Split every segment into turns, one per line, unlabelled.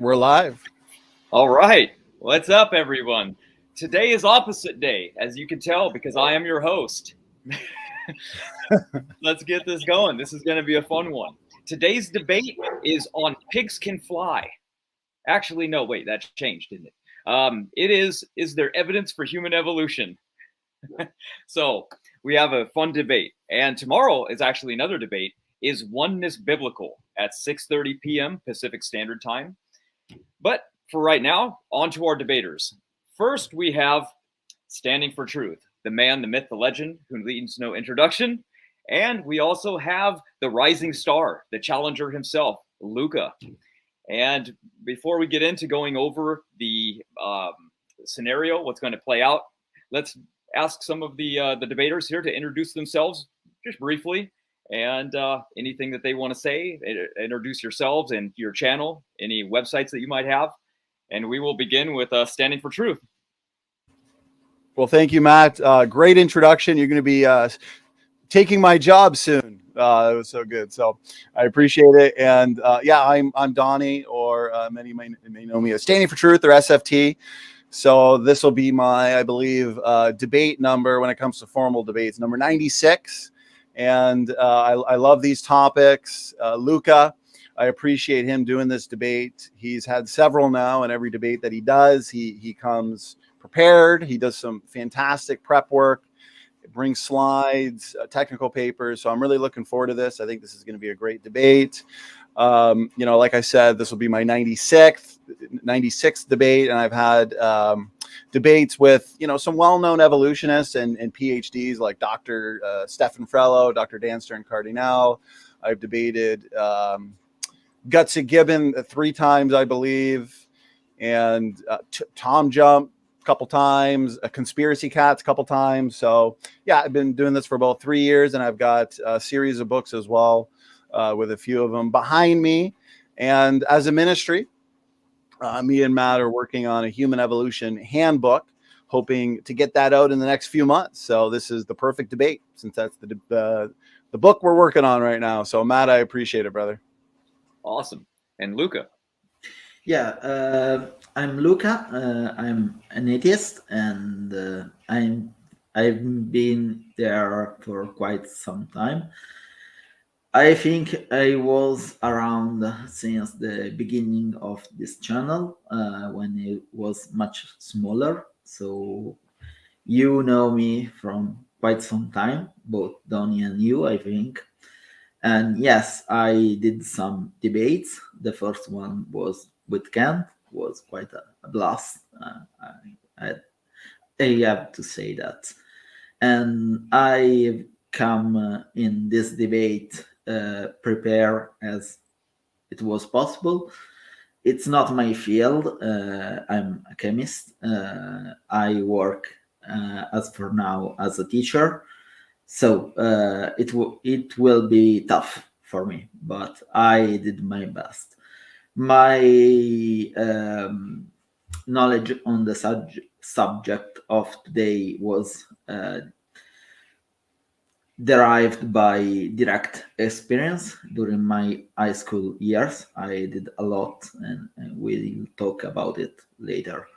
We're live.
All right. What's up, everyone? Today is opposite day, as you can tell, because I am your host. Let's get this going. This is going to be a fun one. Today's debate is on pigs can fly. Actually, no, wait, that changed, didn't it? It is there evidence for human evolution? So we have a fun debate. And tomorrow is actually another debate. Is oneness biblical at 6:30 p.m. Pacific Standard Time? But for right now, on to our debaters. First, we have Standing for Truth, the man, the myth, the legend, who needs no introduction. And we also have the rising star, the challenger himself, Luca. And before we get into going over the scenario, what's going to play out, let's ask some of the debaters here to introduce themselves just briefly. And anything that they want to say, introduce yourselves and your channel, any websites that you might have. And we will begin with Standing for Truth.
Well, thank you, Matt. Great introduction. You're going to be taking my job soon. It was so good. So I appreciate it. And yeah, I'm Donnie, or many may know me as Standing for Truth or SFT. So this will be my, I believe, debate number when it comes to formal debates, number 96. And I love these topics. Luca, I appreciate him doing this debate. He's had several now, and every debate that he does, he comes prepared. He does some fantastic prep work. It brings slides, technical papers. So I'm really looking forward to this. I think this is going to be a great debate. Like I said, this will be my 96th debate, and I've had debates with, some well-known evolutionists and PhDs like Dr. Stefan Frello, Dr. Dan Stern-Cardinal. I've debated Gutsy Gibbon 3 times, I believe, and Tom Jump a couple times, Conspiracy Cats a couple times. So yeah, I've been doing this for about 3 years, and I've got a series of books as well, with a few of them behind me. And as a ministry, me and Matt are working on a human evolution handbook, hoping to get that out in the next few months. So this is the perfect debate, since that's the book we're working on right now. So Matt, I appreciate it, brother.
Awesome. And Luca?
Yeah, I'm Luca. I'm an atheist, and I've been there for quite some time. I think I was around since the beginning of this channel, when it was much smaller. So you know me from quite some time, both Donnie and you, I think. And yes, I did some debates. The first one was with Kent, was quite a blast. I have to say that. And I come in this debate prepare as it was possible. It's not my field. I'm a chemist. I work as for now as a teacher. So it will be tough for me, but I did my best. My knowledge on the subject of today was derived by direct experience during my high school years. I did a lot, and we'll talk about it later.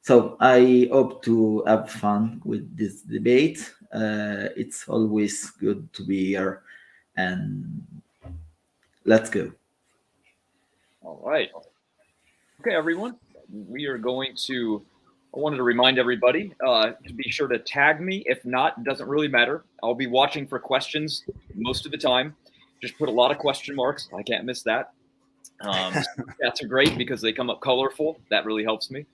So I hope to have fun with this debate. It's always good to be here, and let's go.
All right. Okay, everyone. We are going to, I wanted to remind everybody to be sure to tag me. If not, it doesn't really matter. I'll be watching for questions most of the time. Just put a lot of question marks. I can't miss that. That's great because they come up colorful. That really helps me.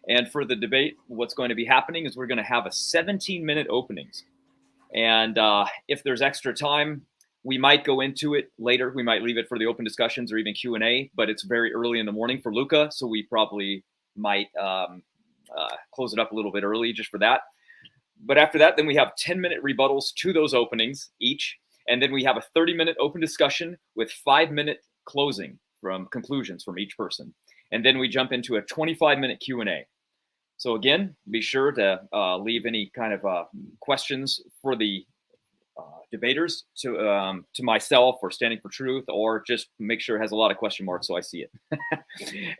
And for the debate, what's going to be happening is we're going to have a 17-minute openings. And if there's extra time, we might go into it later. We might leave it for the open discussions or even Q&A, but it's very early in the morning for Luca, so we probably might close it up a little bit early just for that. But after that, then we have 10-minute rebuttals to those openings each, and then we have a 30-minute open discussion with 5-minute closing from conclusions from each person. And then we jump into a 25-minute Q&A. So again, be sure to leave any kind of questions for the debaters to myself or standing for truth, or just make sure it has a lot of question marks so I see it.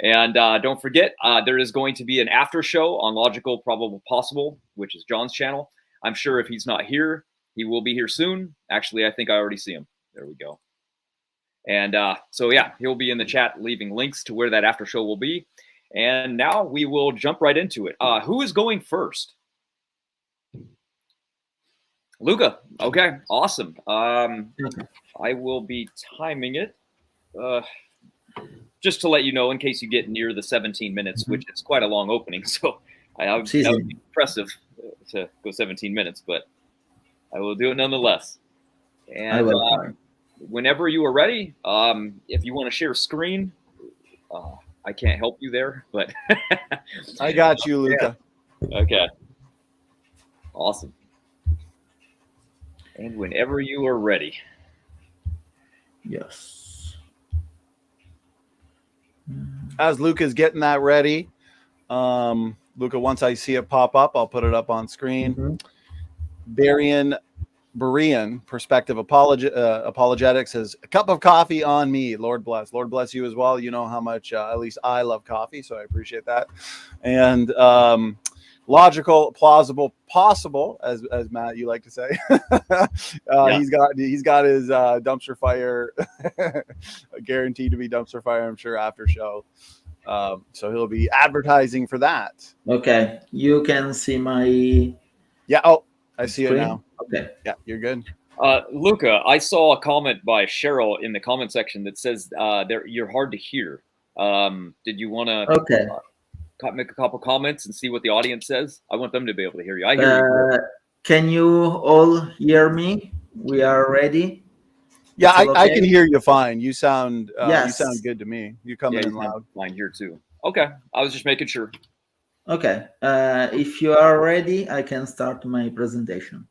And don't forget, there is going to be an after show on Logical, Probable, Possible, which is John's channel. I'm sure if he's not here, he will be here soon. Actually, I think I already see him. There we go. And so, yeah, he'll be in the chat leaving links to where that after show will be. And now we will jump right into it. Who is going first? Luca. Okay, awesome. I will be timing it just to let you know in case you get near the 17 minutes, which is quite a long opening. So that would be impressive to go 17 minutes, but I will do it nonetheless. And whenever you are ready, if you want to share screen, I can't help you there, but
I got you, Luca.
Yeah. Okay. Awesome. And whenever you are ready.
Yes.
As Luca's getting that ready, Luca, once I see it pop up, I'll put it up on screen. Berean Perspective Apologetics says, a cup of coffee on me. Lord bless. Lord bless you as well. You know how much, at least I love coffee, so I appreciate that. And Logical, Plausible, Possible, as Matt, you like to say. Yeah. He's got his dumpster fire guaranteed to be dumpster fire, I'm sure, after show. So he'll be advertising for that.
Okay. You can see my...
Yeah. Oh, I see
screen?
It now.
Okay.
Yeah, you're good.
Luca, I saw a comment by Cheryl in the comment section that says you're hard to hear. Did you want to make a couple comments and see what the audience says? I want them to be able to hear you. I hear you.
Can you all hear me? We are ready.
Yeah, I can hear you fine. You sound
yes.
You sound good to me. You come in loud.
Fine here too. Okay, I was just making sure.
Okay, if you are ready, I can start my presentation.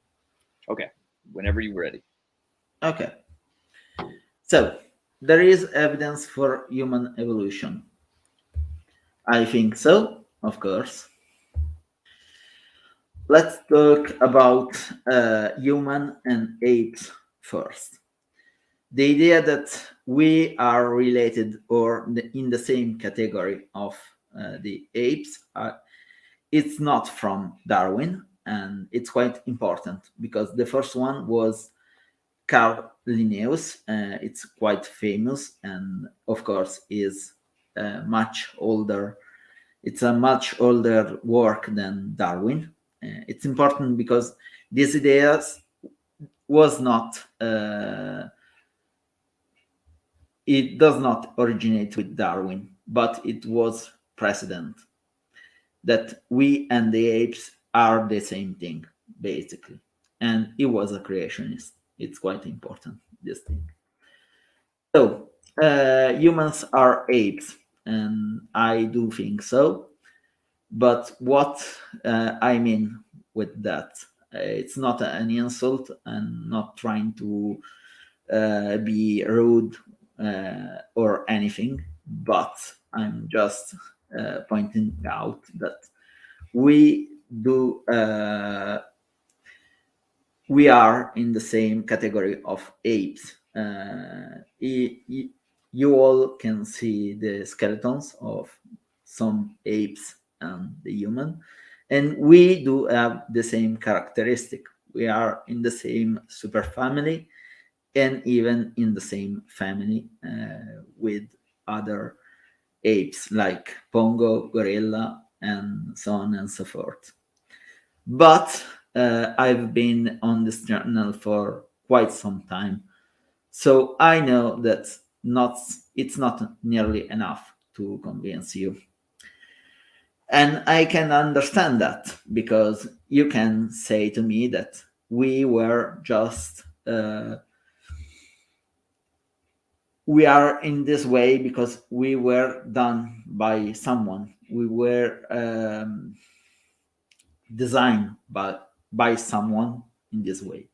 Okay, whenever you're ready.
Okay, so there is evidence for human evolution. I think so, of course. Let's talk about human and apes first. The idea that we are related or in the same category of the apes, it's not from Darwin, and it's quite important because the first one was Carl Linnaeus. It's quite famous and, of course, is much older. It's a much older work than Darwin. It's important because these ideas was not... it does not originate with Darwin, but it was precedent that we and the apes are the same thing, basically. And he was a creationist. It's quite important, this thing. So, humans are apes, and I do think so. But what I mean with that, it's not an insult. I'm not trying to be rude or anything, but I'm just pointing out that we are in the same category of apes. You all can see the skeletons of some apes and the human, and we do have the same characteristic. We are in the same superfamily and even in the same family with other apes like Pongo, gorilla, and so on and so forth. But I've been on this channel for quite some time, so I know that it's not nearly enough to convince you. And I can understand that, because you can say to me that we were just... we are in this way because we were done by someone. We were designed by someone in this way.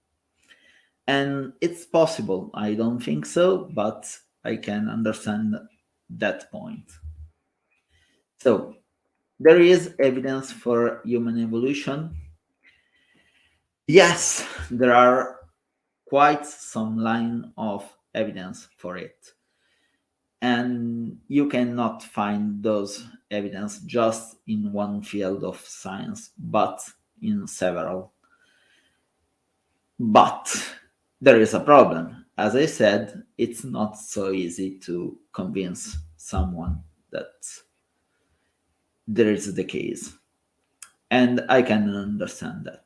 And it's possible. I don't think so, but I can understand that point. So there is evidence for human evolution. Yes, there are quite some line of evidence for it. And you cannot find those evidence just in one field of science, but in several. But there is a problem. As I said, it's not so easy to convince someone that there is the case. And I can understand that.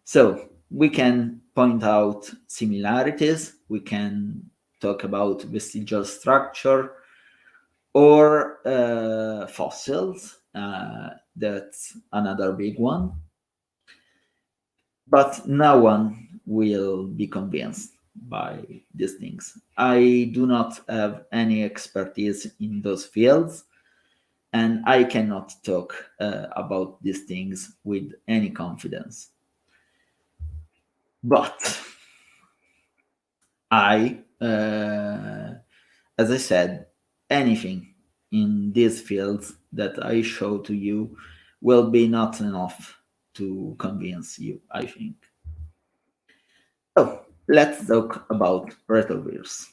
So we can point out similarities, we can talk about vestigial structure, or fossils. That's another big one. But no one will be convinced by these things. I do not have any expertise in those fields, and I cannot talk about these things with any confidence. But as I said, anything in these fields that I show to you will be not enough to convince you, I think. So let's talk about retrovirus.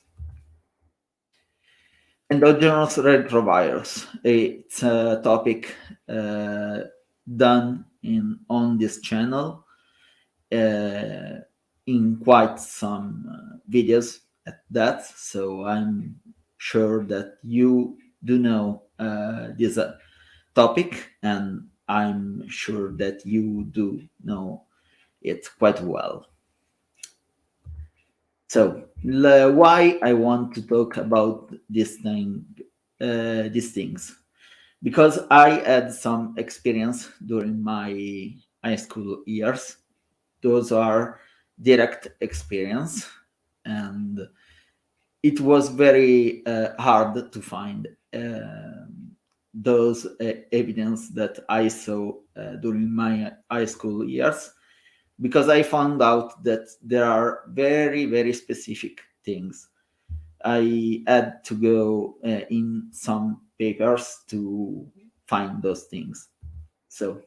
Endogenous retrovirus. It's a topic done on this channel in quite some videos at that. So I'm sure that you do know this topic, and I'm sure that you do know it quite well. So why I want to talk about these things? Because I had some experience during my high school years. Those are direct experience, and it was very hard to find those evidence that I saw during my high school years, because I found out that there are very, very specific things. I had to go in some papers to find those things. So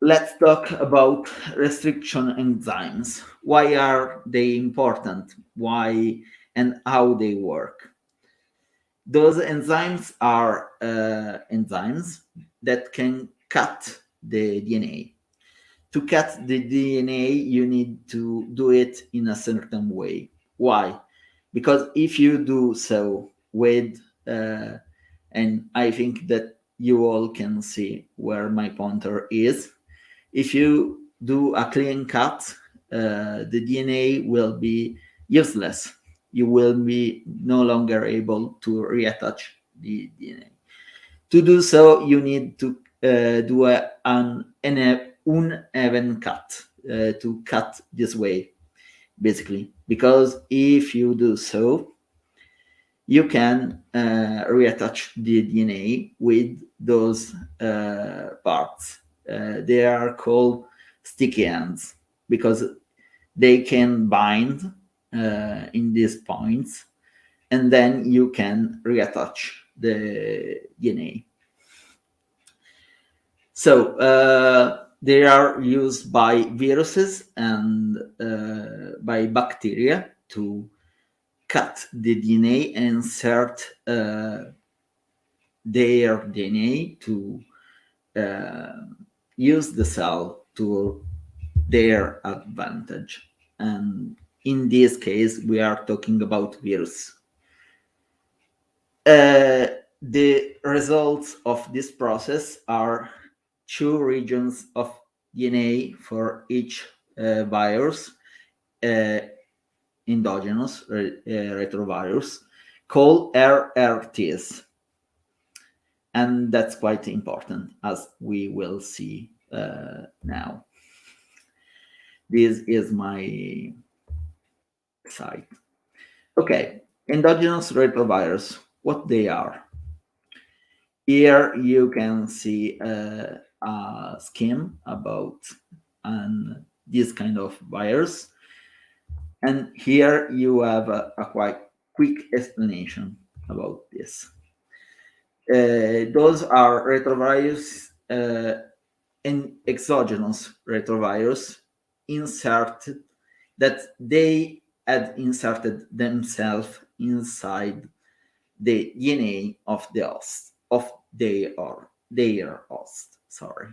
let's talk about restriction enzymes. Why are they important? Why and how they work? Those enzymes are enzymes that can cut the DNA. To cut the DNA, you need to do it in a certain way. Why? Because if you do so with, and I think that you all can see where my pointer is, if you do a clean cut, the DNA will be useless. You will be no longer able to reattach the DNA. To do so, you need to do an uneven cut, to cut this way, basically. Because if you do so, you can reattach the DNA with those parts. They are called sticky ends because they can bind in these points, and then you can reattach the DNA. So they are used by viruses and by bacteria to cut the DNA and insert their DNA to use the cell to their advantage. And in this case, we are talking about virus. The results of this process are 2 regions of DNA for each virus, endogenous retrovirus, called hierarchies. And that's quite important, as we will see now. This is my site. Okay, endogenous retrovirus, what they are. Here you can see a scheme about this kind of virus. And here you have a quite quick explanation about this. Those are retrovirus and exogenous retrovirus inserted that they had inserted themselves inside the DNA of the host, of their host. Sorry.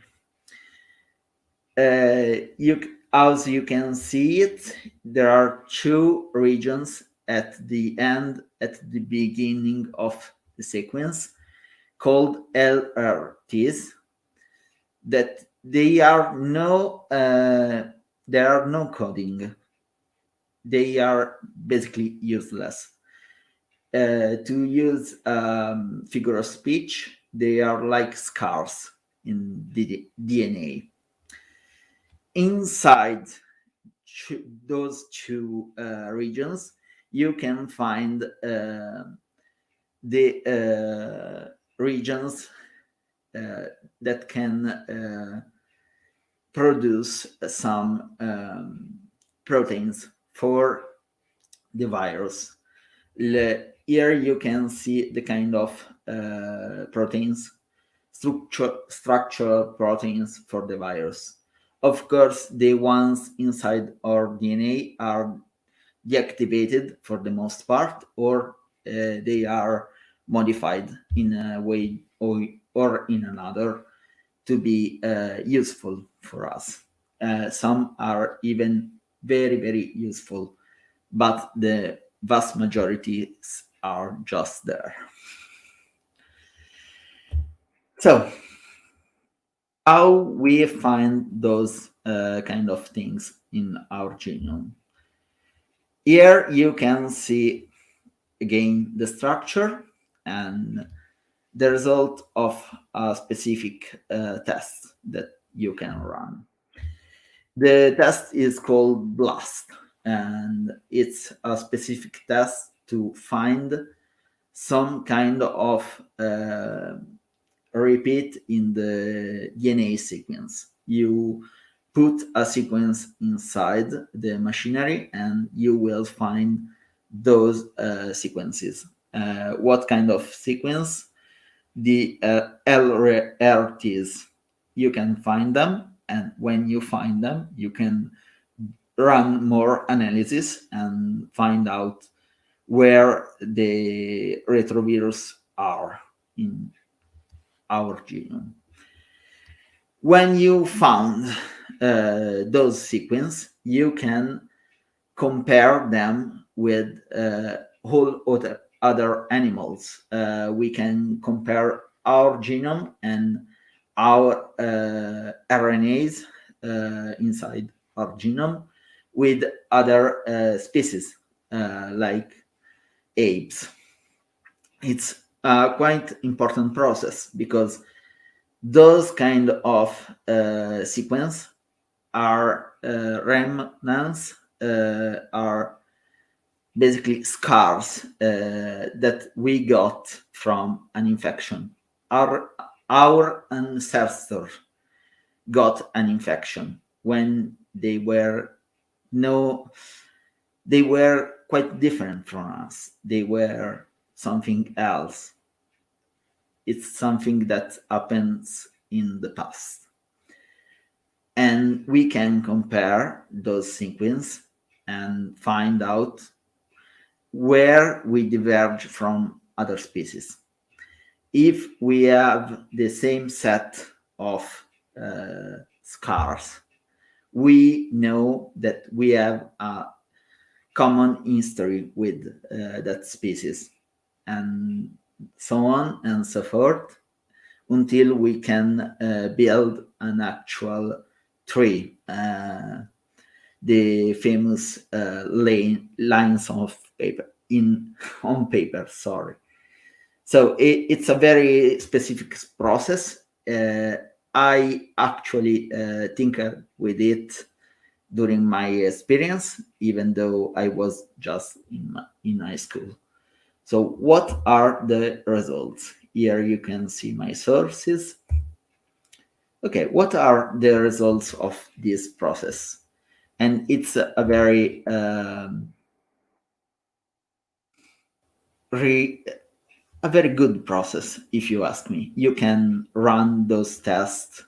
As you can see it, there are two regions at the beginning of the sequence called hierarchies. That there are no coding. They are basically useless. To use figure of speech, they are like scars in the DNA. Inside those two regions, you can find the regions that can produce some proteins for the virus. Here you can see the kind of proteins, structural proteins for the virus. Of course, the ones inside our DNA are deactivated for the most part, or they are modified in a way or in another to be useful for us. Some are even very, very useful, but the vast majority are just there. So, how we find those kind of things in our genome? Here you can see again the structure and the result of a specific test that you can run. The test is called BLAST, and it's a specific test to find some kind of repeat in the DNA sequence. You put a sequence inside the machinery and you will find those sequences. What kind of sequence? The LRTs. You can find them, and when you find them, you can run more analysis and find out where the retrovirus are in our genome. When you found those sequences, you can compare them with whole other animals. We can compare our genome and our RNAs inside our genome with other species like apes. It's a quite important process because those kind of sequence are remnants, are basically scars that we got from an infection. Our ancestors got an infection when they were quite different from us. They were something else. It's something that happens in the past. And we can compare those sequences and find out where we diverge from other species. If we have the same set of scars, we know that we have a common history with that species, and so on and so forth, until we can build an actual tree, the famous lines of paper on paper. Sorry. So it's a very specific process. I actually tinkered with it during my experience, even though I was just in high school. So what are the results? Here you can see my sources. Okay, what are the results of this process? And it's a very good process, if you ask me. You can run those tests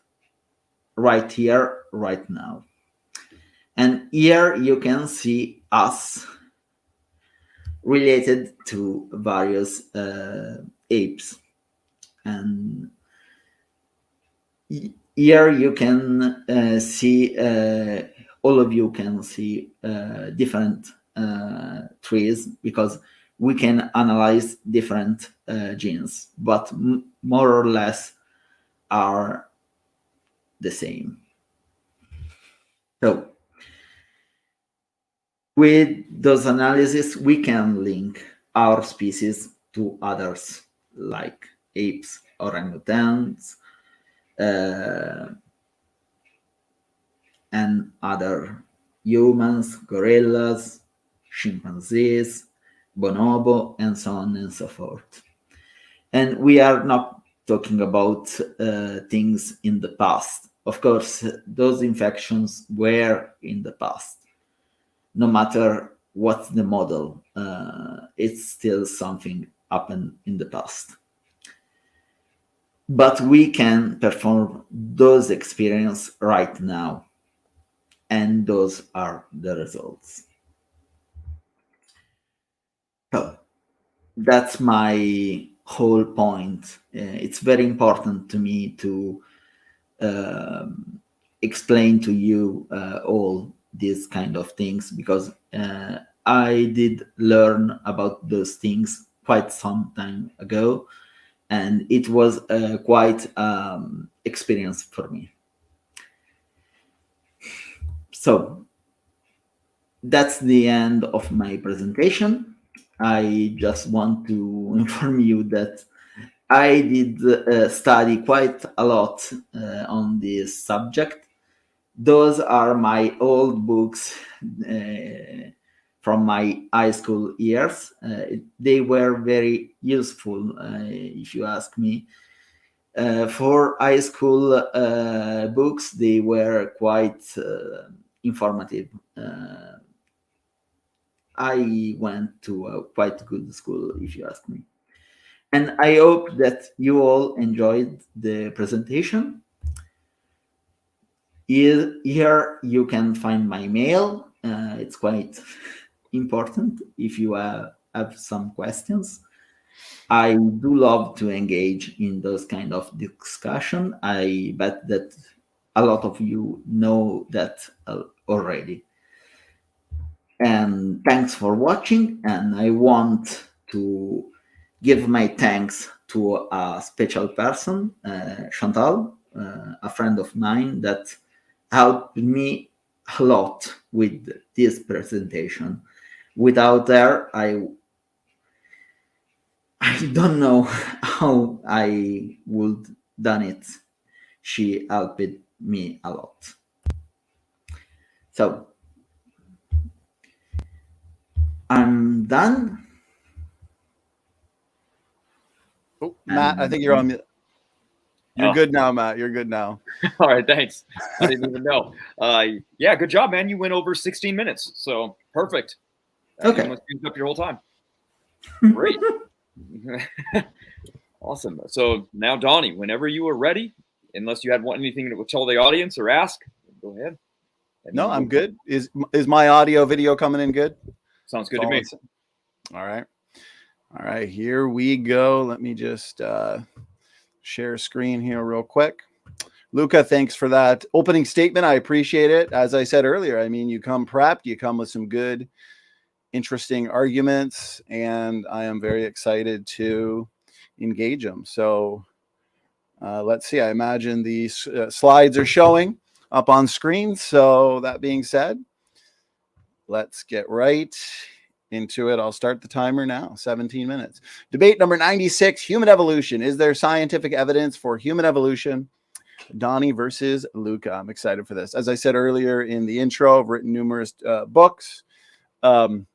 right here, right now. And here you can see us related to various apes. And here you can see, all of you can see different trees, because we can analyze different genes, but more or less are the same. So with those analyses, we can link our species to others, like apes, orangutans, and other humans, gorillas, chimpanzees, bonobo, and so on and so forth. And we are not talking about things in the past. Of course, those infections were in the past. No matter what's the model, it's still something happened in the past. But we can perform those experiences right now. And those are the results. So that's my whole point. It's very important to me to explain to you all these kind of things, because I did learn about those things quite some time ago, and it was quite experience for me. So that's the end of my presentation. I just want to inform you that I did study quite a lot on this subject. Those are my old books from my high school years. They were very useful, if you ask me. For high school books, they were quite informative. I went to a quite good school, if you ask me. And I hope that you all enjoyed the presentation. Here you can find my mail. It's quite important if you have some questions. I do love to engage in those kind of discussion. I bet that a lot of you know that already. And thanks for watching. And I want to give my thanks to a special person, Chantal, a friend of mine that helped me a lot with this presentation. Without her, I don't know how I would done it. She helped me a lot. So I'm done.
Oh, Matt, I think you're on. You're good now, Matt. You're good now.
All right, thanks. I didn't even know. Yeah, good job, man. You went over 16 minutes, so perfect.
Okay.
You almost used up your whole time. Great. Awesome. So now, Donnie, whenever you are ready, unless you had anything to tell the audience or ask, go ahead.
No, I'm good. Is my audio video coming in good?
Sounds good to me.
All right. All right, here we go. Let me just share screen here real quick. Luca, thanks for that opening statement. I appreciate it. As I said earlier, I mean, you come prepped, you come with some good, interesting arguments, and I am very excited to engage them. So let's see. I imagine these slides are showing up on screen. So that being said, let's get right into it. I'll start the timer now. 17 minutes. Debate number 96, human evolution. Is there scientific evidence for human evolution? Donnie versus Luca. I'm excited for this. As I said earlier in the intro, I've written numerous books with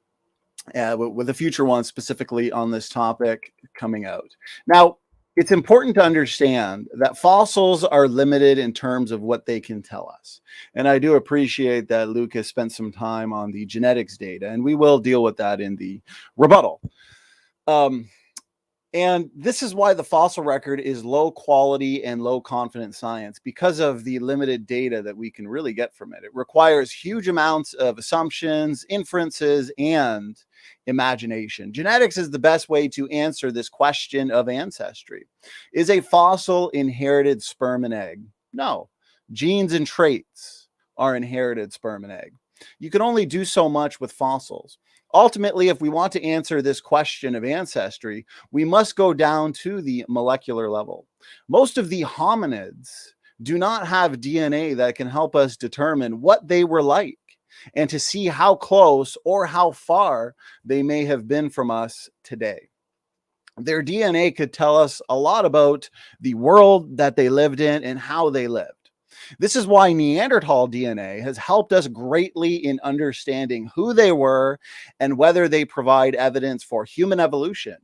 a future one specifically on this topic coming out. Now, it's important to understand that fossils are limited in terms of what they can tell us. And I do appreciate that Luca spent some time on the genetics data, and we will deal with that in the rebuttal. And this is why the fossil record is low quality and low confidence science, because of the limited data that we can really get from it. It requires huge amounts of assumptions, inferences, and imagination. Genetics is the best way to answer this question of ancestry. Is a fossil inherited sperm and egg? No. Genes and traits are inherited sperm and egg. You can only do so much with fossils. Ultimately, if we want to answer this question of ancestry, we must go down to the molecular level. Most of the hominids do not have DNA that can help us determine what they were like and to see how close or how far they may have been from us today. Their DNA could tell us a lot about the world that they lived in and how they lived. This is why Neanderthal DNA has helped us greatly in understanding who they were and whether they provide evidence for human evolution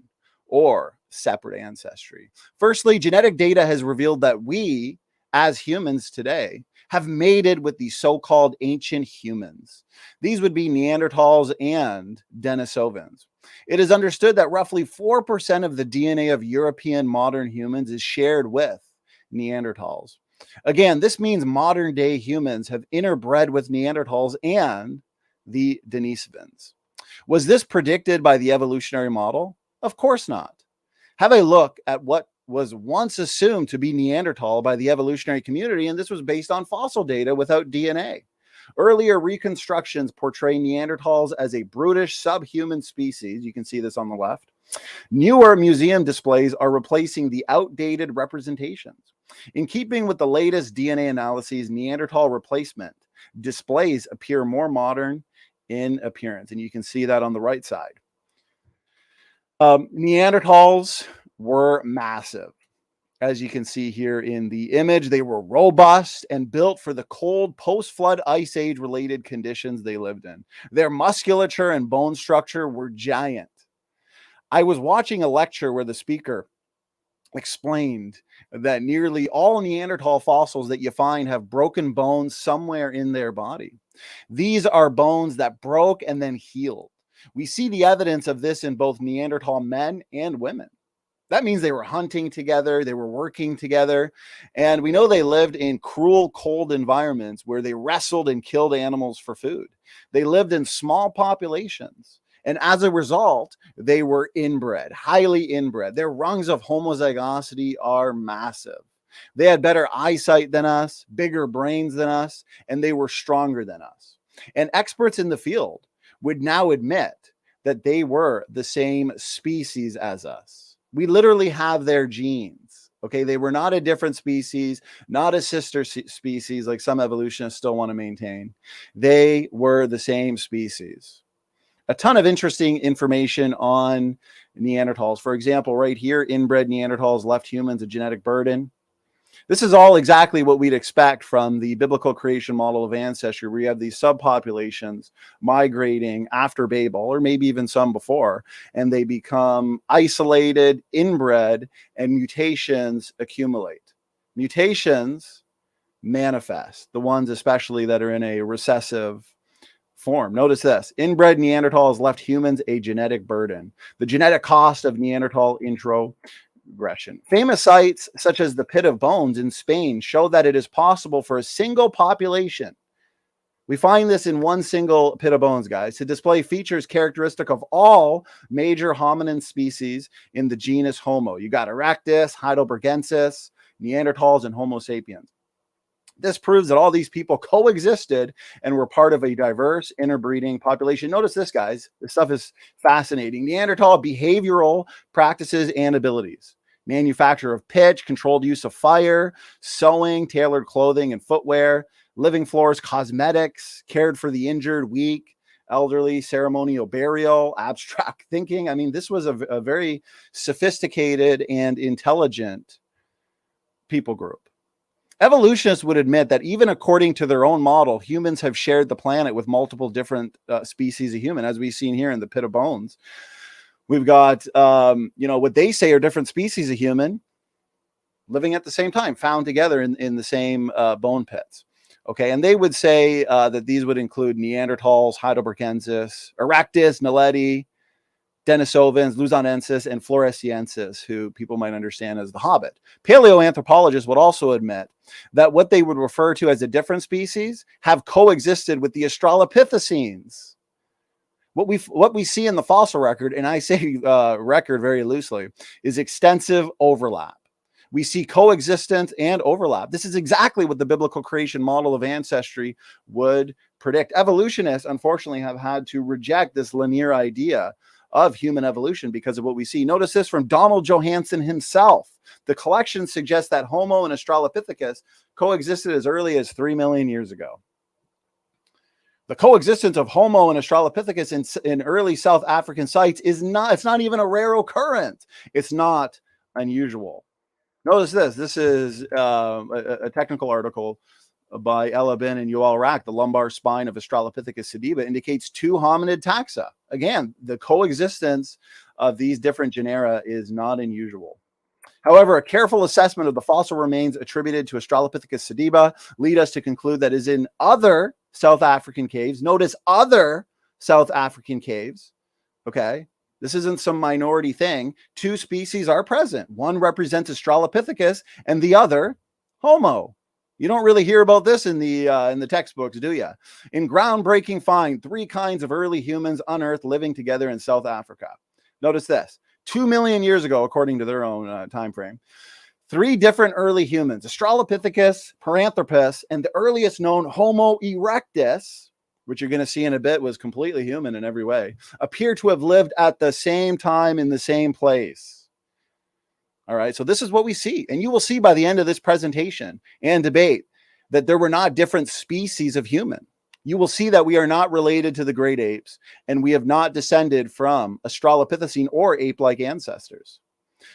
or separate ancestry. Firstly, genetic data has revealed that we, as humans today, have mated with the so-called ancient humans. These would be Neanderthals and Denisovans. It is understood that roughly 4% of the DNA of European modern humans is shared with Neanderthals. Again, this means modern day humans have interbred with Neanderthals and the Denisovans. Was this predicted by the evolutionary model? Of course not. Have a look at what was once assumed to be Neanderthal by the evolutionary community, and this was based on fossil data without DNA. Earlier reconstructions portray Neanderthals as a brutish subhuman species. You can see this on the left. Newer museum displays are replacing the outdated representations. In keeping with the latest DNA analyses, Neanderthal replacement displays appear more modern in appearance, and you can see that on the right side. Neanderthals were massive. As you can see here in the image, they were robust and built for the cold post-flood ice age related conditions they lived in. Their musculature and bone structure were giant. I was watching a lecture where the speaker explained that nearly all Neanderthal fossils that you find have broken bones somewhere in their body. These are bones that broke and then healed. We see the evidence of this in both Neanderthal men and women. That means they were hunting together, they were working together, and we know they lived in cruel, cold environments where they wrestled and killed animals for food. They lived in small populations. And as a result, they were inbred, highly inbred. Their rungs of homozygosity are massive. They had better eyesight than us, bigger brains than us, and they were stronger than us. And experts in the field would now admit that they were the same species as us. We literally have their genes. Okay, they were not a different species, not a sister species like some evolutionists still want to maintain. They were the same species. A ton of interesting information on Neanderthals. For example, right here, inbred Neanderthals left humans a genetic burden. This is all exactly what we'd expect from the biblical creation model of ancestry, where you have these subpopulations migrating after Babel, or maybe even some before, and they become isolated, inbred, and mutations accumulate. Mutations manifest, the ones especially that are in a recessive form. Notice this: inbred Neanderthals left humans a genetic burden. The genetic cost of Neanderthal introgression. Famous sites such as the Pit of Bones in Spain show that it is possible for a single population, we find this in one single Pit of Bones, guys, to display features characteristic of all major hominin species in the genus Homo. You got Erectus, Heidelbergensis, Neanderthals, and Homo sapiens. This proves that all these people coexisted and were part of a diverse interbreeding population. Notice this, guys. This stuff is fascinating. Neanderthal behavioral practices and abilities. Manufacture of pitch, controlled use of fire, sewing, tailored clothing and footwear, living floors, cosmetics, cared for the injured, weak, elderly, ceremonial burial, abstract thinking. I mean, this was a very sophisticated and intelligent people group. Evolutionists would admit that even according to their own model, humans have shared the planet with multiple different species of human, as we've seen here in the Pit of Bones. We've got, what they say are different species of human living at the same time, found together in the same bone pits. Okay, and they would say that these would include Neanderthals, Heidelbergensis, Erectus, Naledi, Denisovans, Luzonensis, and Floresiensis, who people might understand as the Hobbit. Paleoanthropologists would also admit that what they would refer to as a different species have coexisted with the australopithecines. What we see in the fossil record, and I say record very loosely, is extensive overlap. We see coexistence and overlap. This is exactly what the biblical creation model of ancestry would predict. Evolutionists, unfortunately, have had to reject this linear idea of human evolution because of what we see. Notice this from Donald Johanson himself. The collection suggests that Homo and Australopithecus coexisted as early as 3 million years ago. The coexistence of Homo and Australopithecus in early South African sites it's not even a rare occurrence. It's not unusual. Notice this. This is a technical article by Ella Bin and Yoel Rak. The lumbar spine of Australopithecus sediba indicates 2 hominid taxa. Again, the coexistence of these different genera is not unusual. However, a careful assessment of the fossil remains attributed to Australopithecus sediba lead us to conclude that is in other South African caves. Notice other South African caves. Okay. This isn't some minority thing. 2 species are present. One represents Australopithecus and the other Homo. You don't really hear about this in the textbooks, do you? In groundbreaking find, 3 kinds of early humans unearthed living together in South Africa. Notice this. 2 million years ago, according to their own time frame, 3 different early humans, Australopithecus, Paranthropus, and the earliest known Homo erectus, which you're going to see in a bit was completely human in every way, appear to have lived at the same time in the same place. All right, so this is what we see. And you will see by the end of this presentation and debate that there were not different species of human. You will see that we are not related to the great apes, and we have not descended from Australopithecine or ape-like ancestors.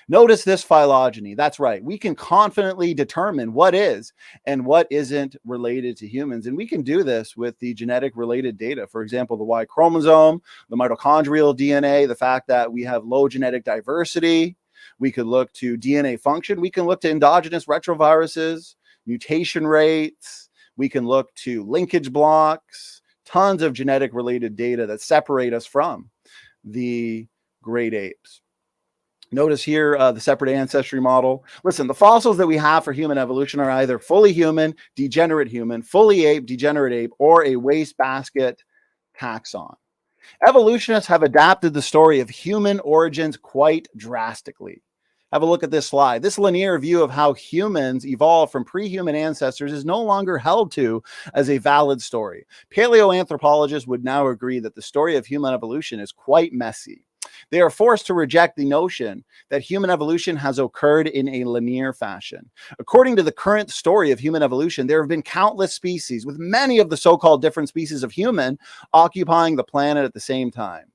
Notice this phylogeny. That's right. We can confidently determine what is and what isn't related to humans. And we can do this with the genetic related data. For example, the Y chromosome, the mitochondrial DNA, the fact that we have low genetic diversity. We could look to DNA function. We can look to endogenous retroviruses, mutation rates. We can look to linkage blocks, tons of genetic related data that separate us from the great apes. Notice here the separate ancestry model. Listen, the fossils that we have for human evolution are either fully human, degenerate human, fully ape, degenerate ape, or a wastebasket taxon. Evolutionists have adapted the story of human origins quite drastically. Have a look at this slide. This linear view of how humans evolved from pre-human ancestors is no longer held to as a valid story. Paleoanthropologists would now agree that the story of human evolution is quite messy. They are forced to reject the notion that human evolution has occurred in a linear fashion. According to the current story of human evolution, there have been countless species, with many of the so-called different species of human occupying the planet at the same time.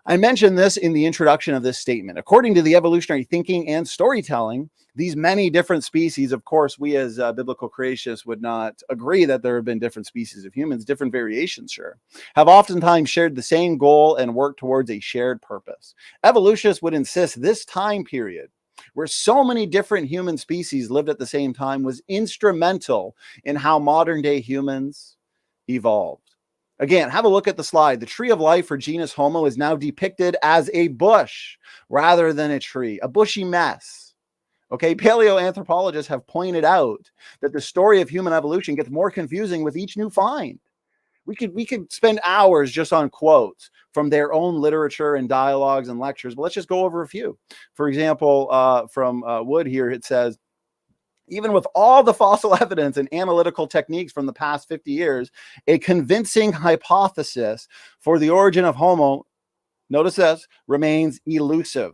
I mentioned this in the introduction of this statement. According to the evolutionary thinking and storytelling, these many different species, of course, we as biblical creationists would not agree that there have been different species of humans, different variations, sure, have oftentimes shared the same goal and worked towards a shared purpose. Evolutionists would insist this time period, where so many different human species lived at the same time, was instrumental in how modern day humans evolved. Again, have a look at the slide. The tree of life for genus Homo is now depicted as a bush rather than a tree, a bushy mess. Okay, paleoanthropologists have pointed out that the story of human evolution gets more confusing with each new find. We could spend hours just on quotes from their own literature and dialogues and lectures, but let's just go over a few. For example, from Wood here, it says, even with all the fossil evidence and analytical techniques from the past 50 years, a convincing hypothesis for the origin of Homo, notice this, remains elusive.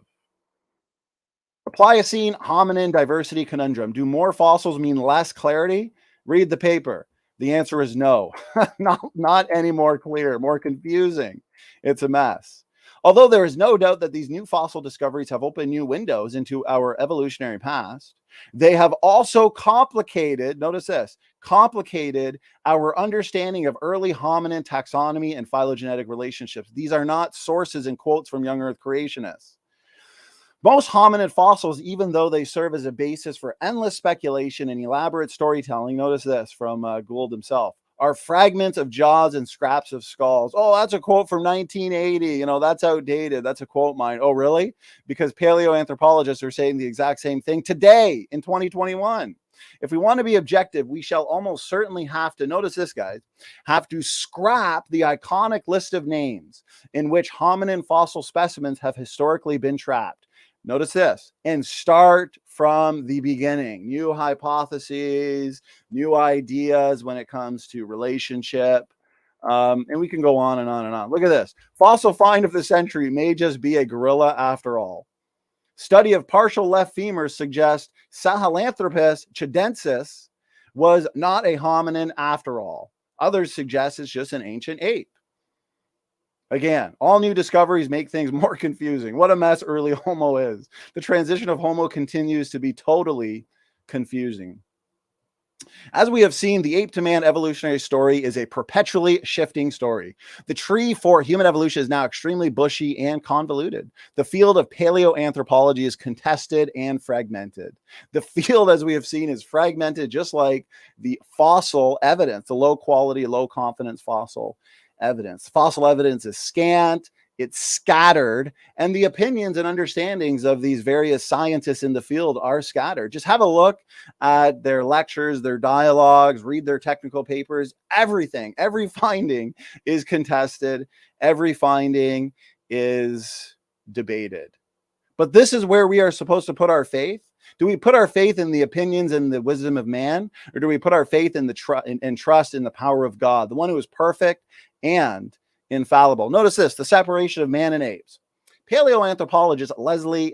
The Pliocene hominin diversity conundrum. Do more fossils mean less clarity? Read the paper. The answer is no. Not any more clear, more confusing. It's a mess. Although there is no doubt that these new fossil discoveries have opened new windows into our evolutionary past, they have also complicated, notice this, complicated our understanding of early hominin taxonomy and phylogenetic relationships. These are not sources and quotes from young Earth creationists. Most hominid fossils, even though they serve as a basis for endless speculation and elaborate storytelling, notice this from Gould himself, are fragments of jaws and scraps of skulls. Oh, that's a quote from 1980. You know, that's outdated. That's a quote mine. Oh, really? Because paleoanthropologists are saying the exact same thing today in 2021. If we want to be objective, we shall almost certainly have to, notice this, guys, have to scrap the iconic list of names in which hominin fossil specimens have historically been trapped. Notice this, and start from the beginning. New hypotheses, new ideas when it comes to relationship. And we can go on and on and on. Look at this. Fossil find of the century may just be a gorilla after all. Study of partial left femurs suggests Sahelanthropus chidensis was not a hominin after all. Others suggest it's just an ancient ape. Again, all new discoveries make things more confusing. What a mess early Homo is. The transition of Homo continues to be totally confusing. As we have seen, the ape to man evolutionary story is a perpetually shifting story. The tree for human evolution is now extremely bushy and convoluted. The field of paleoanthropology is contested and fragmented. The field, as we have seen, is fragmented, just like the fossil evidence, the low quality, low confidence fossil evidence. Fossil evidence is scant, it's scattered, and the opinions and understandings of these various scientists in the field are scattered. Just have a look at their lectures, their dialogues, read their technical papers. Everything, every finding is contested, every finding is debated. But this is where we are supposed to put our faith. Do we put our faith in the opinions and the wisdom of man, or do we put our faith in and trust in the power of God, the one who is perfect and infallible? Notice this, the separation of man and apes. Paleoanthropologist Leslie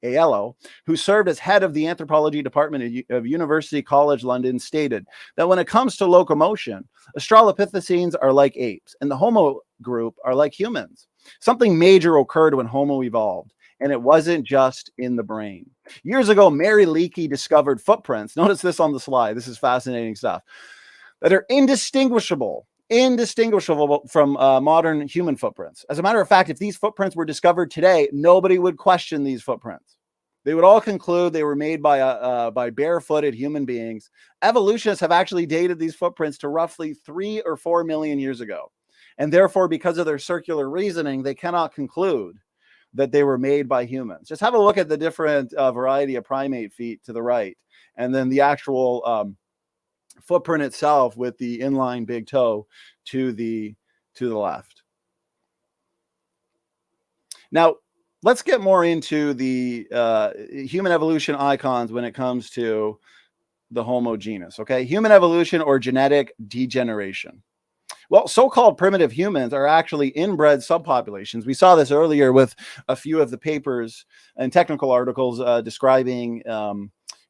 Aiello, who served as head of the anthropology department of University College London, stated that when it comes to locomotion, australopithecines are like apes, and the Homo group are like humans. Something major occurred when Homo evolved, and it wasn't just in the brain. Years ago, Mary Leakey discovered footprints. Notice this on the slide. This is fascinating stuff. That are indistinguishable from modern human footprints. As a matter of fact, if these footprints were discovered today, nobody would question these footprints. They would all conclude they were made by barefooted human beings. Evolutionists have actually dated these footprints to roughly 3 or 4 million years ago. And therefore, because of their circular reasoning, they cannot conclude that they were made by humans. Just have a look at the different variety of primate feet to the right, and then the actual footprint itself with the inline big toe to the left. Now, let's get more into the human evolution icons when it comes to the Homo genus, okay? Human evolution or genetic degeneration. Well, so-called primitive humans are actually inbred subpopulations. We saw this earlier with a few of the papers and technical articles describing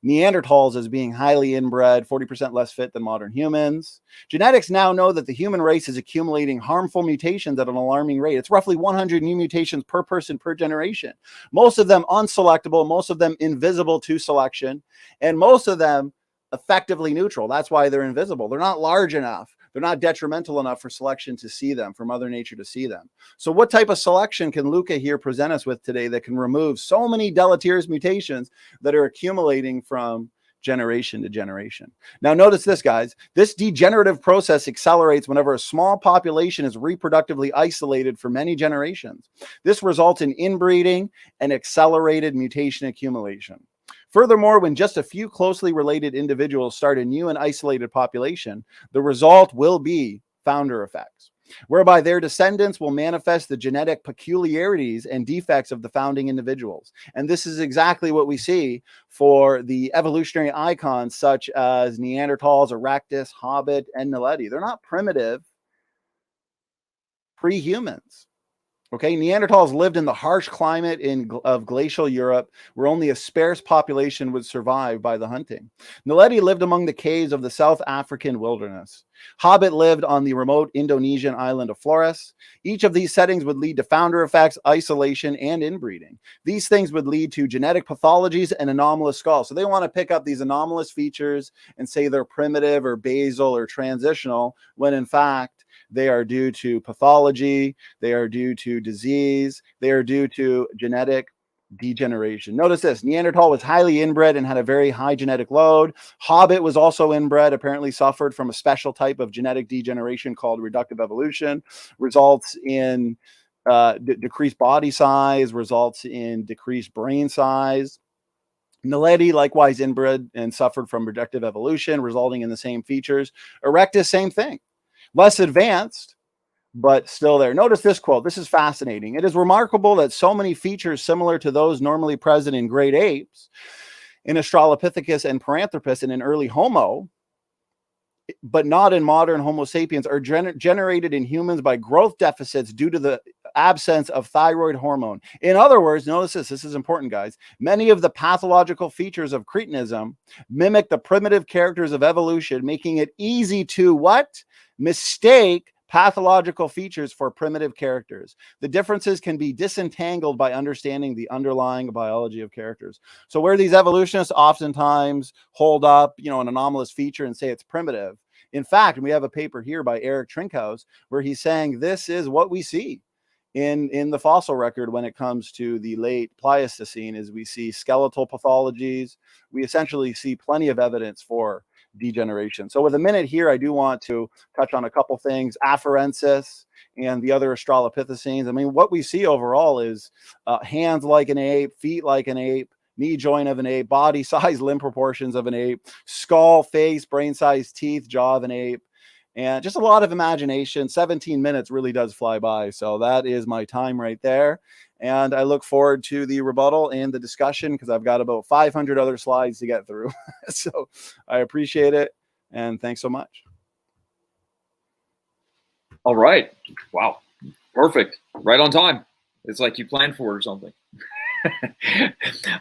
Neanderthals as being highly inbred, 40% less fit than modern humans. Genetics now know that the human race is accumulating harmful mutations at an alarming rate. It's roughly 100 new mutations per person per generation. Most of them unselectable, most of them invisible to selection, and most of them effectively neutral. That's why they're invisible. They're not large enough. They're not detrimental enough for selection to see them, for Mother Nature to see them. So what type of selection can Luca here present us with today that can remove so many deleterious mutations that are accumulating from generation to generation? Now, notice this, guys. This degenerative process accelerates whenever a small population is reproductively isolated for many generations. This results in inbreeding and accelerated mutation accumulation. Furthermore, when just a few closely related individuals start a new and isolated population, the result will be founder effects, whereby their descendants will manifest the genetic peculiarities and defects of the founding individuals. And this is exactly what we see for the evolutionary icons such as Neanderthals, Erectus, Hobbit, and Laetoli. They're not primitive pre-humans. Okay, Neanderthals lived in the harsh climate of glacial Europe, where only a sparse population would survive by the hunting. Laetoli lived among the caves of the South African wilderness. Hobbit lived on the remote Indonesian island of Flores. Each of these settings would lead to founder effects, isolation, and inbreeding. These things would lead to genetic pathologies and anomalous skulls. So they want to pick up these anomalous features and say they're primitive or basal or transitional, when in fact, they are due to pathology, they are due to disease, they are due to genetic degeneration. Notice this: Neanderthal was highly inbred and had a very high genetic load. Hobbit was also inbred, apparently suffered from a special type of genetic degeneration called reductive evolution, results in decreased body size, results in decreased brain size. Laetoli likewise inbred and suffered from reductive evolution, resulting in the same features. Erectus, same thing. Less advanced, but still there. Notice this quote. This is fascinating. It is remarkable that so many features similar to those normally present in great apes, in Australopithecus and Paranthropus, and in early Homo, but not in modern Homo sapiens, are generated in humans by growth deficits due to the absence of thyroid hormone. In other words, notice this is important, guys. Many of the pathological features of cretinism mimic the primitive characters of evolution, making it easy to what? Mistake pathological features for primitive characters. The differences can be disentangled by understanding the underlying biology of characters. So where these evolutionists oftentimes hold up, an anomalous feature and say it's primitive. In fact, we have a paper here by Eric Trinkhaus where he's saying this is what we see in the fossil record when it comes to the late Pleistocene. Is we see skeletal pathologies. We essentially see plenty of evidence for degeneration. So with a minute here, I do want to touch on a couple things: afarensis and the other Australopithecines. I mean, what we see overall is hands like an ape, feet like an ape, knee joint of an ape, body size, limb proportions of an ape, skull, face, brain size, teeth, jaw of an ape, and just a lot of imagination. 17 minutes really does fly by. So that is my time right there. And I look forward to the rebuttal and the discussion because I've got about 500 other slides to get through. So I appreciate it. And thanks so much.
All right. Wow. Perfect. Right on time. It's like you planned for it or something.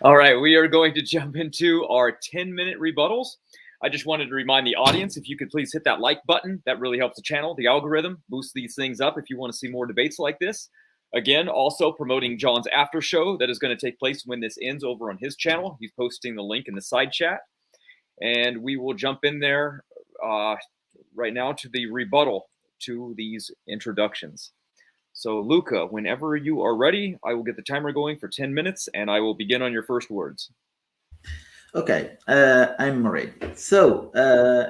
All right. We are going to jump into our 10-minute rebuttals. I just wanted to remind the audience, if you could please hit that like button. That really helps the channel, the algorithm, boost these things up if you want to see more debates like this. Again, also promoting John's after show that is going to take place when this ends over on his channel. He's posting the link in the side chat. And we will jump in there right now to the rebuttal to these introductions. So, Luca, whenever you are ready, I will get the timer going for 10 minutes, and I will begin on your first words.
Okay, I'm ready. So,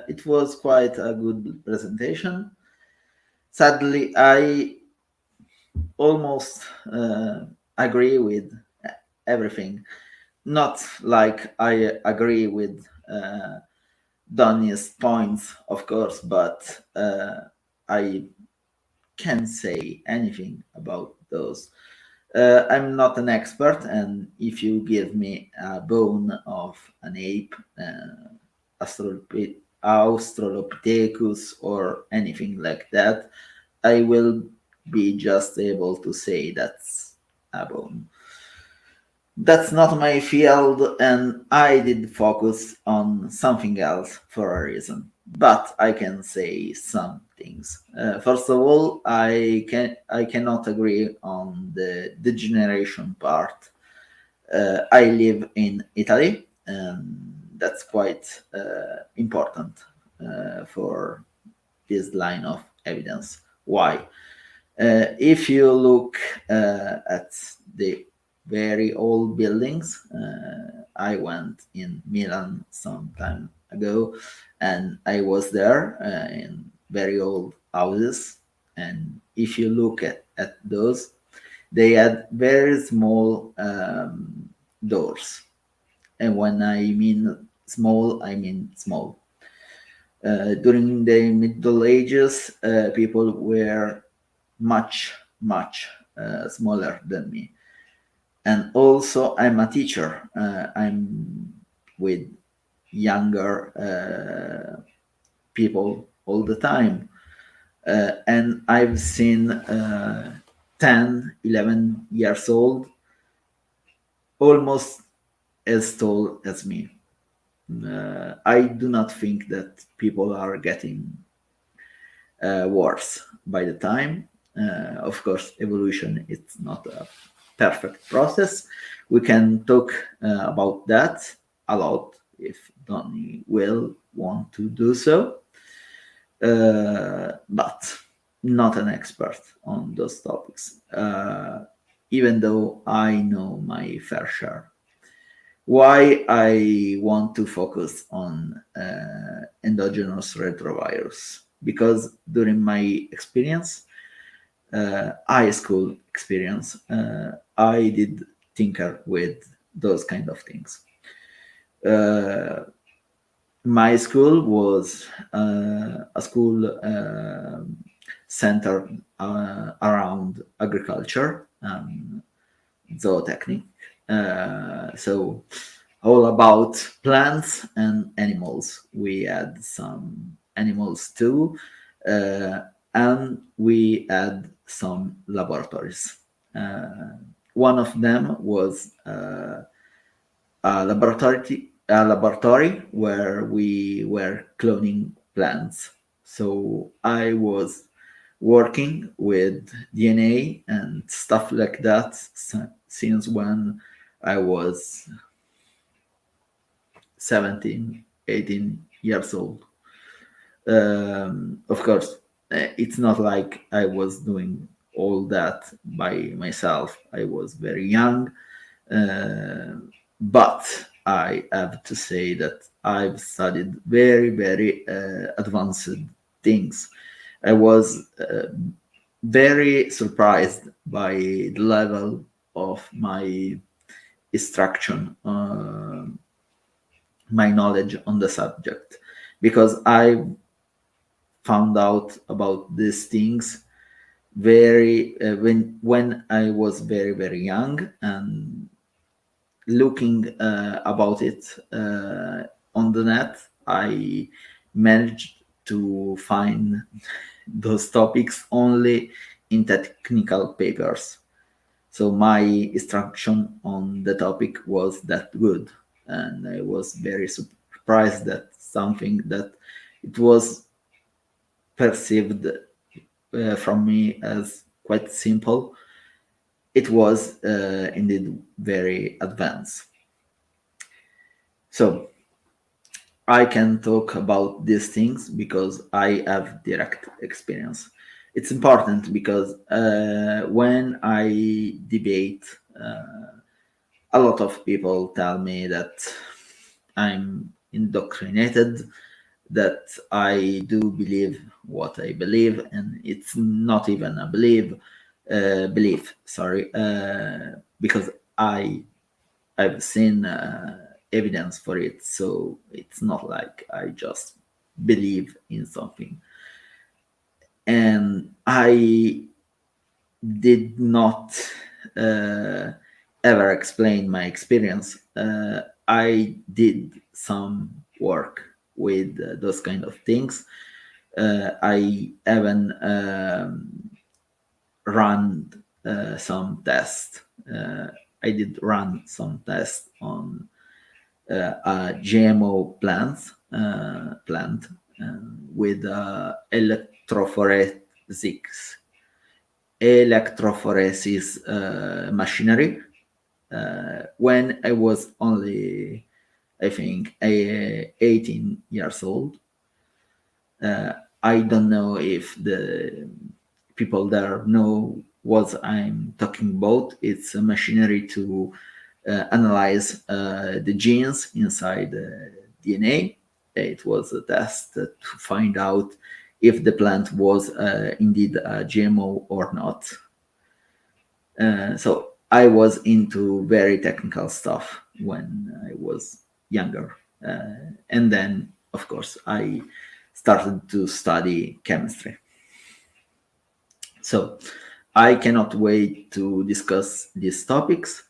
it was quite a good presentation. Sadly, I almost agree with everything. Not like I agree with Donny's points, of course, but I can't say anything about those. I'm not an expert, and if you give me a bone of an ape, Australopithecus, or anything like that, I will be just able to say that's a bone. That's not my field, and I did focus on something else for a reason. But I can say some things. First of all, I cannot agree on the degeneration part. I live in Italy, and that's quite important for this line of evidence. Why? If you look at the very old buildings, I went in Milan some time ago, and I was there in very old houses. And if you look at those, they had very small doors. And when I mean small, I mean small. During the Middle Ages, people were much smaller than me. And also, I'm a teacher. I'm with younger people all the time. And I've seen 10, 11 years old, almost as tall as me. I do not think that people are getting worse by the time. Of course, evolution is not a perfect process. We can talk about that a lot if Donny will want to do so, but not an expert on those topics. even though I know my fair share. Why I want to focus on endogenous retrovirus? Because during my experience, high school experience, I did tinker with those kind of things. My school was a school centered around agriculture and zootechnic. So all about plants and animals. We had some animals too, and we had some laboratories. One of them was a laboratory where we were cloning plants. So I was working with DNA and stuff like that since when I was 17, 18 years old. Of course, it's not like I was doing all that by myself. I was very young, but I have to say that I've studied very, very advanced things. I was very surprised by the level of my instruction, my knowledge on the subject, because I found out about these things very when I was very, very young, and looking about it on the net, I managed to find those topics only in technical papers. So my instruction on the topic was that good, and I was very surprised that something that it was perceived from me as quite simple, it was indeed very advanced. So I can talk about these things because I have direct experience. It's important because when I debate, a lot of people tell me that I'm indoctrinated, that I do believe what I believe, and it's not even a belief. Sorry, because I've seen evidence for it, so it's not like I just believe in something. And I did not ever explain my experience. I did some work with those kind of things. I even run some tests. I did run some tests on a GMO plant with electrophoresis machinery when I was only, I think, 18 years old. I don't know if the people there know what I'm talking about. It's a machinery to analyze the genes inside DNA. It was a test to find out if the plant was indeed a GMO or not. So I was into very technical stuff when I was younger. And then, of course, I started to study chemistry. So I cannot wait to discuss these topics.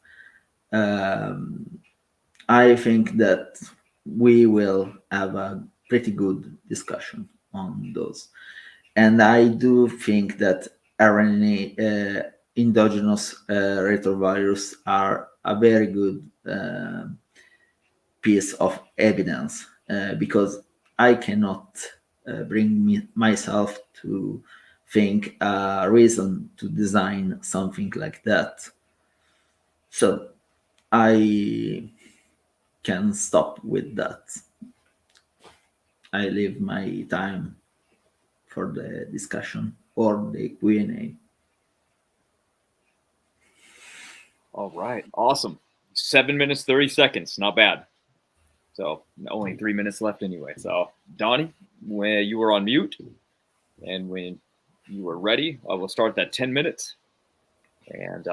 I think that we will have a pretty good discussion on those. And I do think that RNA endogenous retrovirus are a very good piece of evidence because I cannot bring myself to think a reason to design something like that. So I can stop with that. I leave my time for the discussion or the Q&A.
All right. Awesome. 7 minutes, 30 seconds. Not bad. So only 3 minutes left anyway. So Donnie, when you were on mute and when you were ready, I will start that 10 minutes. And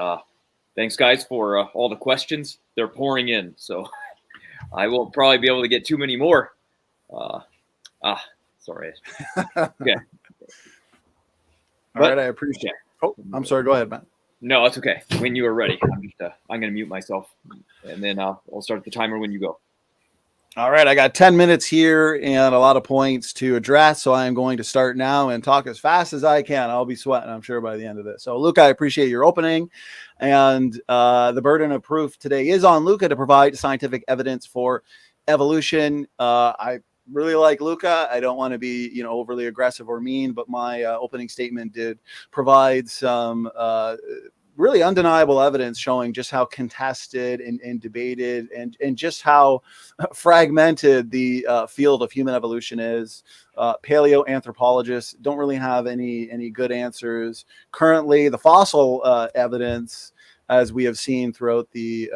thanks, guys, for all the questions. They're pouring in. So I won't probably be able to get too many more. Sorry. Okay.
All right, I appreciate it. Oh, I'm sorry. Go ahead, Matt.
No, that's okay. When you are ready, I'm going to mute myself, and then I'll start the timer when you go.
All right, I got 10 minutes here and a lot of points to address, so I am going to start now and talk as fast as I can. I'll be sweating, I'm sure, by the end of this. So, Luca, I appreciate your opening, and the burden of proof today is on Luca to provide scientific evidence for evolution. I really like Luca. I don't want to be, overly aggressive or mean, but my opening statement did provide some really undeniable evidence showing just how contested and debated and just how fragmented the field of human evolution is. Paleoanthropologists don't really have any good answers. Currently, the fossil evidence, as we have seen throughout the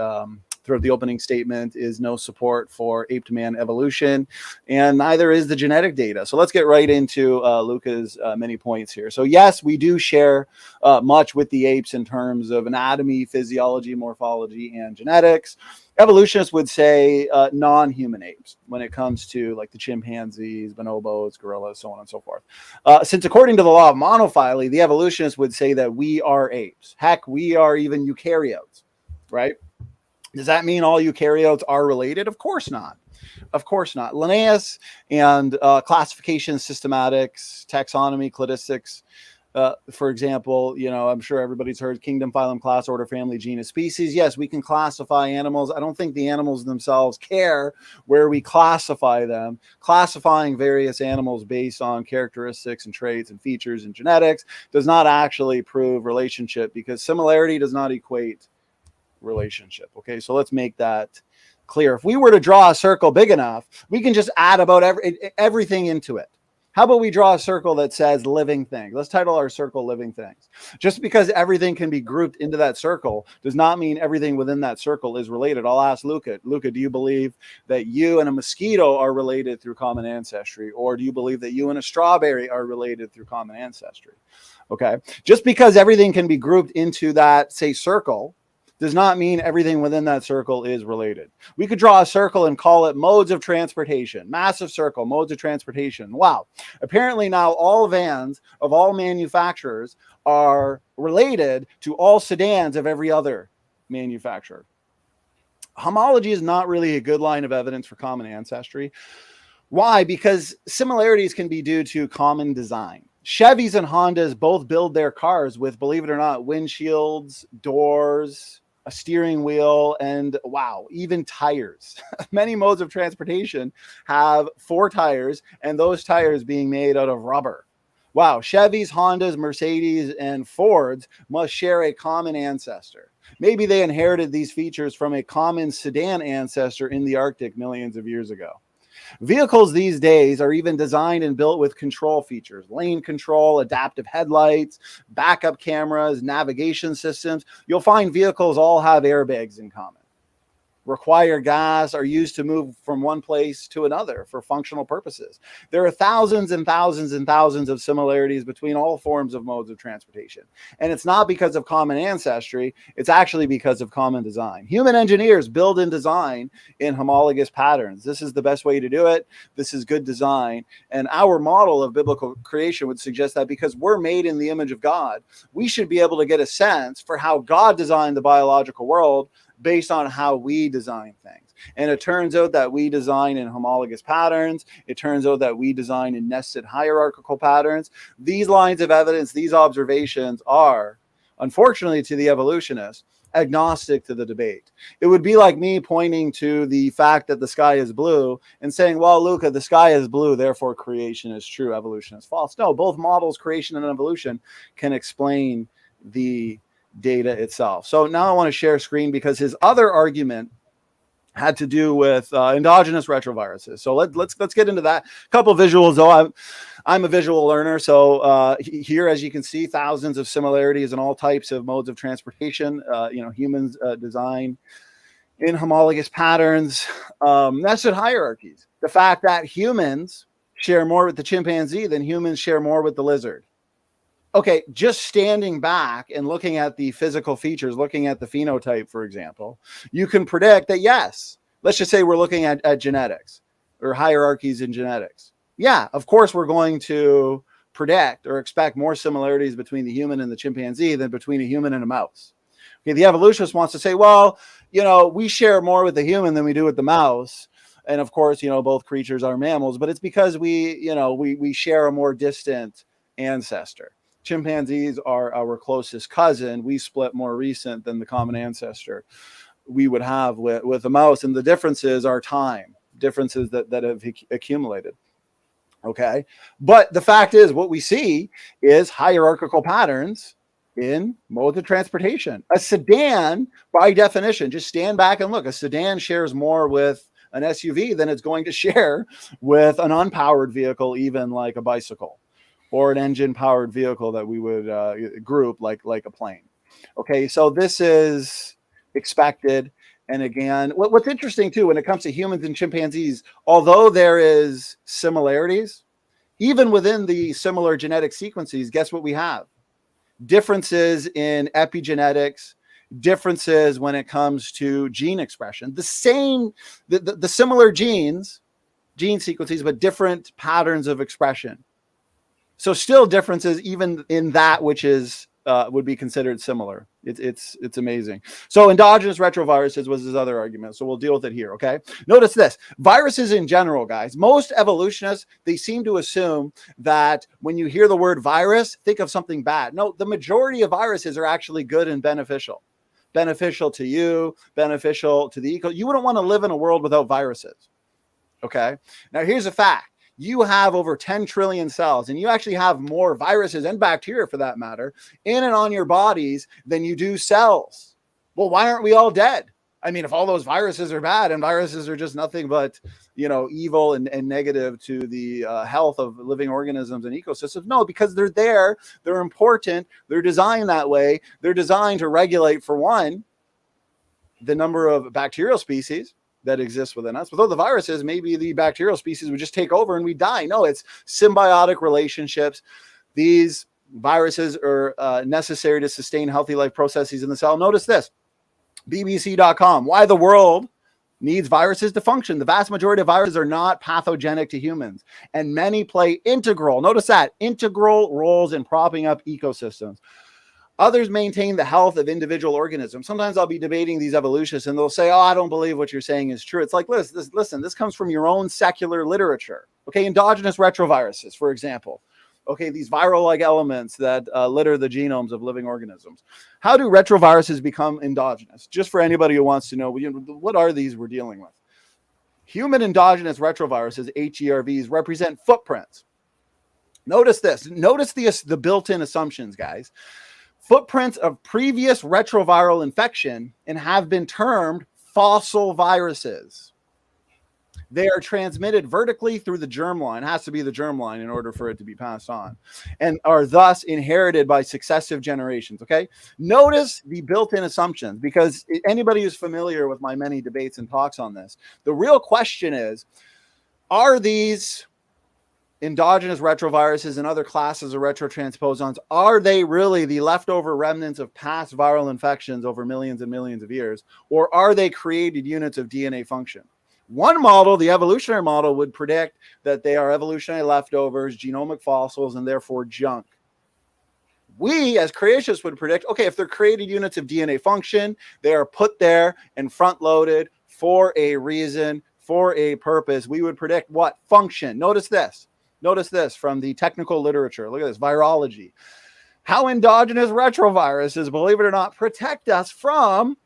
opening statement, is no support for ape to man evolution, and neither is the genetic data. So let's get right into Luca's many points here. So yes, we do share much with the apes in terms of anatomy, physiology, morphology, and genetics. Evolutionists would say non-human apes when it comes to like the chimpanzees, bonobos, gorillas, so on and so forth. Since according to the law of monophily, the evolutionists would say that we are apes. Heck, we are even eukaryotes, right? Does that mean all eukaryotes are related? Of course not. Of course not. Linnaeus and classification systematics, taxonomy, cladistics, for example, I'm sure everybody's heard kingdom, phylum, class, order, family, genus, species. Yes, we can classify animals. I don't think the animals themselves care where we classify them. Classifying various animals based on characteristics and traits and features and genetics does not actually prove relationship, because similarity does not equate relationship. Okay, so let's make that clear. If we were to draw a circle big enough, we can just add about everything into it. How about we draw a circle that says living things? Let's title our circle living things. Just because everything can be grouped into that circle does not mean everything within that circle is related. I'll ask Luca. Luca, do you believe that you and a mosquito are related through common ancestry? Or do you believe that you and a strawberry are related through common ancestry? Okay, just because everything can be grouped into that, say, circle, does not mean everything within that circle is related. We could draw a circle and call it modes of transportation. Massive circle, modes of transportation. Wow. Apparently now all vans of all manufacturers are related to all sedans of every other manufacturer. Homology is not really a good line of evidence for common ancestry. Why? Because similarities can be due to common design. Chevys and Hondas both build their cars with, believe it or not, windshields, doors, a steering wheel, and wow, even tires. Many modes of transportation have 4 tires, and those tires being made out of rubber. Wow, Chevys, Hondas, Mercedes, and Fords must share a common ancestor. Maybe they inherited these features from a common sedan ancestor in the Arctic millions of years ago. Vehicles these days are even designed and built with control features, lane control, adaptive headlights, backup cameras, navigation systems. You'll find vehicles all have airbags in common. Require gas, are used to move from one place to another for functional purposes. There are thousands and thousands and thousands of similarities between all forms of modes of transportation. And it's not because of common ancestry, it's actually because of common design. Human engineers build and design in homologous patterns. This is the best way to do it. This is good design. And our model of biblical creation would suggest that because we're made in the image of God, we should be able to get a sense for how God designed the biological world based on how we design things. And it turns out that we design in homologous patterns. It turns out that we design in nested hierarchical patterns. These lines of evidence, these observations are, unfortunately to the evolutionist, agnostic to the debate. It would be like me pointing to the fact that the sky is blue and saying, well, Luca, the sky is blue, therefore creation is true, evolution is false. No, both models, creation and evolution, can explain the data itself. So now I want to share screen because his other argument had to do with endogenous retroviruses. So let's get into that. A couple of visuals though. I'm a visual learner, so here, as you can see, thousands of similarities in all types of modes of transportation. Humans design in homologous patterns. That's at hierarchies. The fact that humans share more with the chimpanzee than humans share more with the lizard. Okay, just standing back and looking at the physical features, looking at the phenotype, for example, you can predict that, yes, let's just say we're looking at genetics or hierarchies in genetics. Yeah, of course, we're going to predict or expect more similarities between the human and the chimpanzee than between a human and a mouse. Okay, the evolutionist wants to say, well, we share more with the human than we do with the mouse. And of course, both creatures are mammals, but it's because we share a more distant ancestor. Chimpanzees are our closest cousin. We split more recent than the common ancestor we would have with a mouse. And the differences are time, differences that have accumulated. Okay. But the fact is, what we see is hierarchical patterns in modes of transportation. A sedan, by definition, just stand back and look, a sedan shares more with an SUV than it's going to share with an unpowered vehicle, even like a bicycle, or an engine-powered vehicle that we would group like a plane. Okay, so this is expected. And again, what's interesting too, when it comes to humans and chimpanzees, although there is similarities, even within the similar genetic sequences, guess what we have? Differences in epigenetics, differences when it comes to gene expression. The similar gene sequences, but different patterns of expression. So still differences even in that which is would be considered similar. It's amazing. So endogenous retroviruses was his other argument. So we'll deal with it here, okay? Notice this. Viruses in general, guys. Most evolutionists, they seem to assume that when you hear the word virus, think of something bad. No, the majority of viruses are actually good and beneficial. Beneficial to you, beneficial to the eco. You wouldn't want to live in a world without viruses, okay? Now here's a fact. You have over 10 trillion cells, and you actually have more viruses and bacteria, for that matter, in and on your bodies than you do cells. Well, why aren't we all dead? I mean, if all those viruses are bad and viruses are just nothing but, evil and negative to the health of living organisms and ecosystems. No, because they're there. They're important. They're designed that way. They're designed to regulate, for one, the number of bacterial species that exists within us. With all the viruses, maybe the bacterial species would just take over and we die. No, it's symbiotic relationships. These viruses are necessary to sustain healthy life processes in the cell. Notice this, bbc.com, why the world needs viruses to function. The vast majority of viruses are not pathogenic to humans, and many play integral roles in propping up ecosystems. Others maintain the health of individual organisms. Sometimes I'll be debating these evolutionists and they'll say, oh, I don't believe what you're saying is true. It's like, listen, this comes from your own secular literature. Okay, endogenous retroviruses, for example. Okay, these viral-like elements that litter the genomes of living organisms. How do retroviruses become endogenous? Just for anybody who wants to know, what are these we're dealing with? Human endogenous retroviruses, HERVs, represent footprints. Notice this. Notice the built-in assumptions, guys. Footprints of previous retroviral infection and have been termed fossil viruses. They are transmitted vertically through the germline. It has to be the germline in order for it to be passed on, and are thus inherited by successive generations. Okay. Notice the built-in assumptions, because anybody who's familiar with my many debates and talks on this, the real question is, are these endogenous retroviruses and other classes of retrotransposons, are they really the leftover remnants of past viral infections over millions and millions of years, or are they created units of DNA function? One model, the evolutionary model, would predict that they are evolutionary leftovers, genomic fossils, and therefore junk. We, as creationists, would predict, okay, if they're created units of DNA function, they are put there and front-loaded for a reason, for a purpose. We would predict what? Function. Notice this. Notice this from the technical literature. Look at this, virology. How endogenous retroviruses, believe it or not, protect us from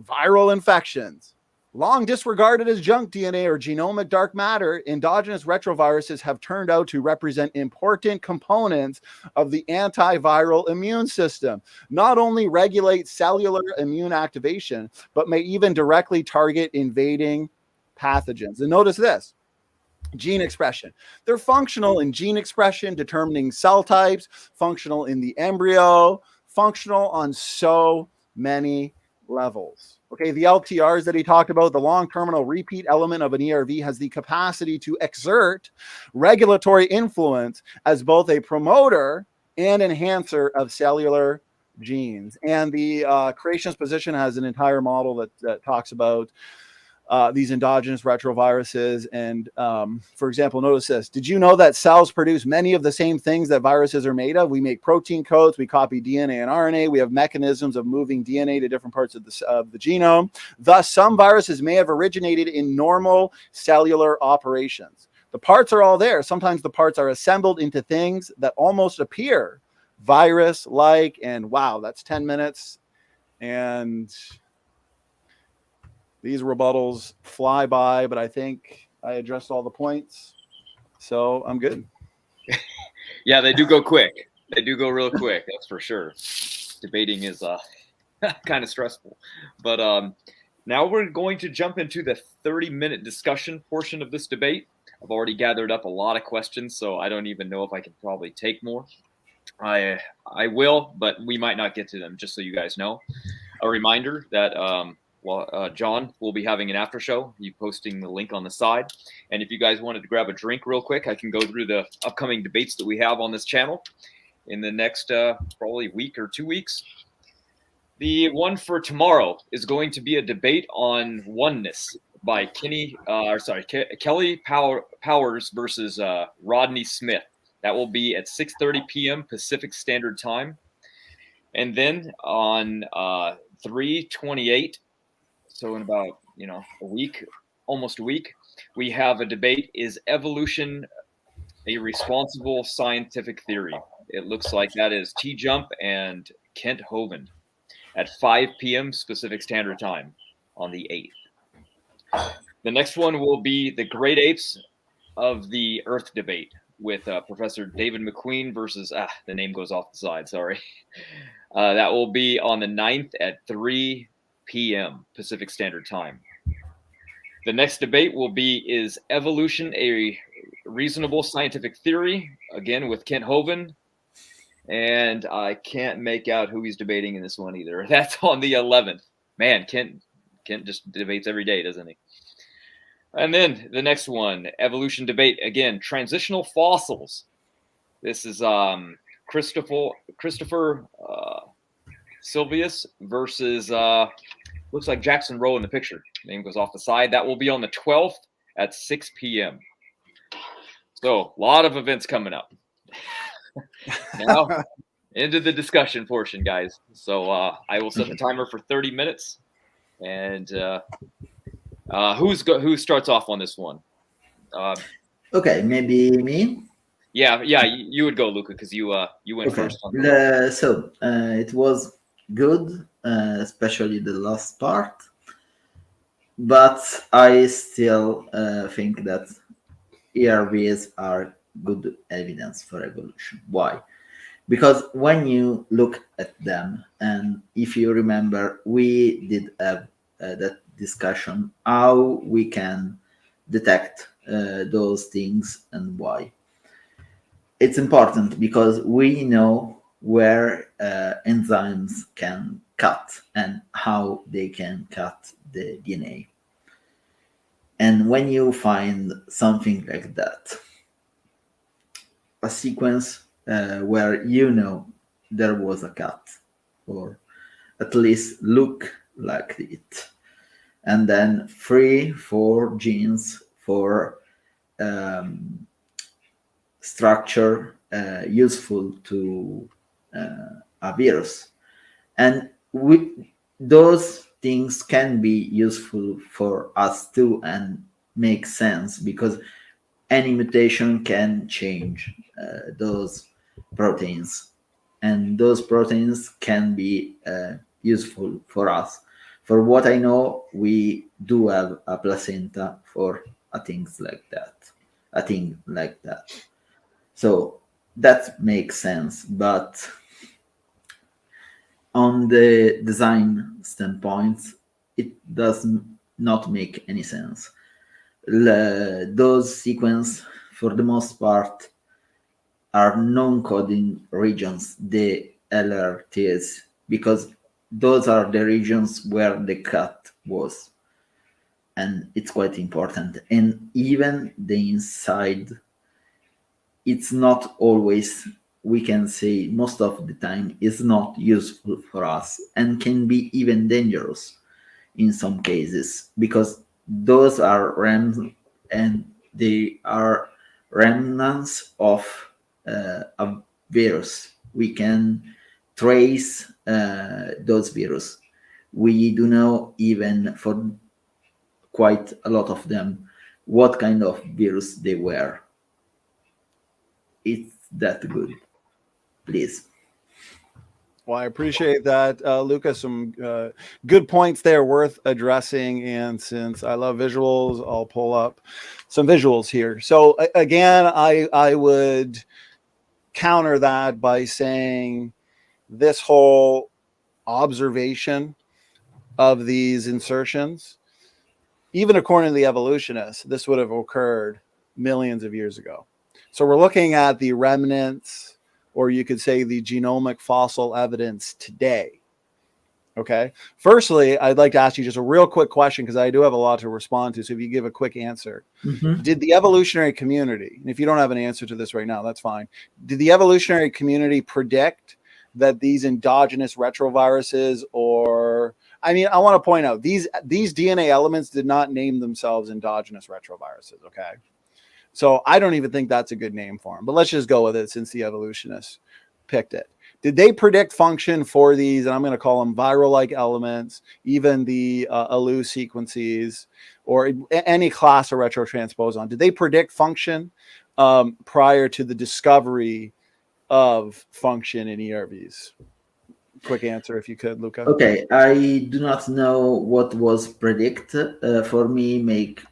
viral infections. Long disregarded as junk DNA or genomic dark matter, endogenous retroviruses have turned out to represent important components of the antiviral immune system. Not only regulate cellular immune activation, but may even directly target invading pathogens. And notice this. Gene expression. They're functional in gene expression, determining cell types, functional in the embryo, functional on so many levels. Okay, the LTRs that he talked about, the long terminal repeat element of an ERV has the capacity to exert regulatory influence as both a promoter and enhancer of cellular genes. And the creationist position has an entire model that talks about these endogenous retroviruses. And for example, notice this. Did you know that cells produce many of the same things that viruses are made of? We make protein codes, we copy DNA and RNA, we have mechanisms of moving DNA to different parts of the genome. Thus, some viruses may have originated in normal cellular operations. The parts are all there. Sometimes the parts are assembled into things that almost appear virus-like. And wow, that's 10 minutes. And these rebuttals fly by, but I think I addressed all the points, so I'm good.
Yeah, they do go quick. They do go real quick, that's for sure. Debating is kind of stressful. But now we're going to jump into the 30-minute discussion portion of this debate. I've already gathered up a lot of questions, so I don't even know if I can probably take more. I will, but we might not get to them, just so you guys know. A reminder that John will be having an after show. You posting the link on the side. And if you guys wanted to grab a drink real quick, I can go through the upcoming debates that we have on this channel in the next probably week or 2 weeks. The one for tomorrow is going to be a debate on oneness by Kelly Powers versus Rodney Smith. That will be at 6:30 p.m. Pacific Standard Time. And then on 3/28, so in about a week, almost a week, we have a debate: is evolution a responsible scientific theory? It looks like that is T. Jump and Kent Hovind at 5 p.m. Pacific Standard Time on the 8th. The next one will be the Great Apes of the Earth debate with Professor David McQueen versus, the name goes off the side, sorry. That will be on the 9th at 3 p.m. Pacific Standard Time. The next debate will be, is evolution a reasonable scientific theory? Again, with Kent Hovind. And I can't make out who he's debating in this one either. That's on the 11th. Man, Kent just debates every day, doesn't he? And then the next one, evolution debate. Again, transitional fossils. This is Christopher Sylvius versus looks like Jackson Rowe in the picture. Name goes off the side. That will be on the 12th at 6 p.m. So a lot of events coming up. Now into the discussion portion, guys. So I will set the timer for 30 minutes. And who starts off on this one?
Okay, maybe me.
Yeah, you would go, Luca, because you went first.
So it was good, especially the last part. But I still think that ERVs are good evidence for evolution. Why? Because when you look at them, and if you remember, we did have that discussion how we can detect those things and why. It's important because we know where enzymes can cut and how they can cut the DNA. And when you find something like that, a sequence where there was a cut, or at least look like it, and then 3-4 genes for structure useful to a virus, and those things can be useful for us too and make sense because any mutation can change those proteins, and those proteins can be useful for us For what I know, we do have a placenta for a thing like that. So that makes sense, but on the design standpoint, it does not make any sense. Those sequences, for the most part, are non-coding regions, the LRTs, because those are the regions where the cut was. And it's quite important. And even the inside, it's not always, we can say most of the time, is not useful for us and can be even dangerous in some cases, because those are and they are remnants of a virus. We can trace those virus. We do know, even for quite a lot of them, what kind of virus they were. It's that good. Please.
Well, I appreciate that, Luca. Some good points there worth addressing. And since I love visuals, I'll pull up some visuals here. So again, I would counter that by saying this whole observation of these insertions, even according to the evolutionists, this would have occurred millions of years ago. So we're looking at the remnants, or you could say the genomic fossil evidence today. Okay. Firstly, I'd like to ask you just a real quick question, because I do have a lot to respond to. So if you give a quick answer, did the evolutionary community, and if you don't have an answer to this right now, that's fine. Did the evolutionary community predict that these endogenous retroviruses, or, I mean, I want to point out these DNA elements did not name themselves endogenous retroviruses. Okay. So I don't even think that's a good name for them, but let's just go with it since the evolutionists picked it. Did they predict function for these, and I'm going to call them viral-like elements, even the ALU sequences, or any class of retrotransposon? Did they predict function prior to the discovery of function in ERVs? Quick answer, if you could, Luca.
Okay, I do not know what was predict. For me, make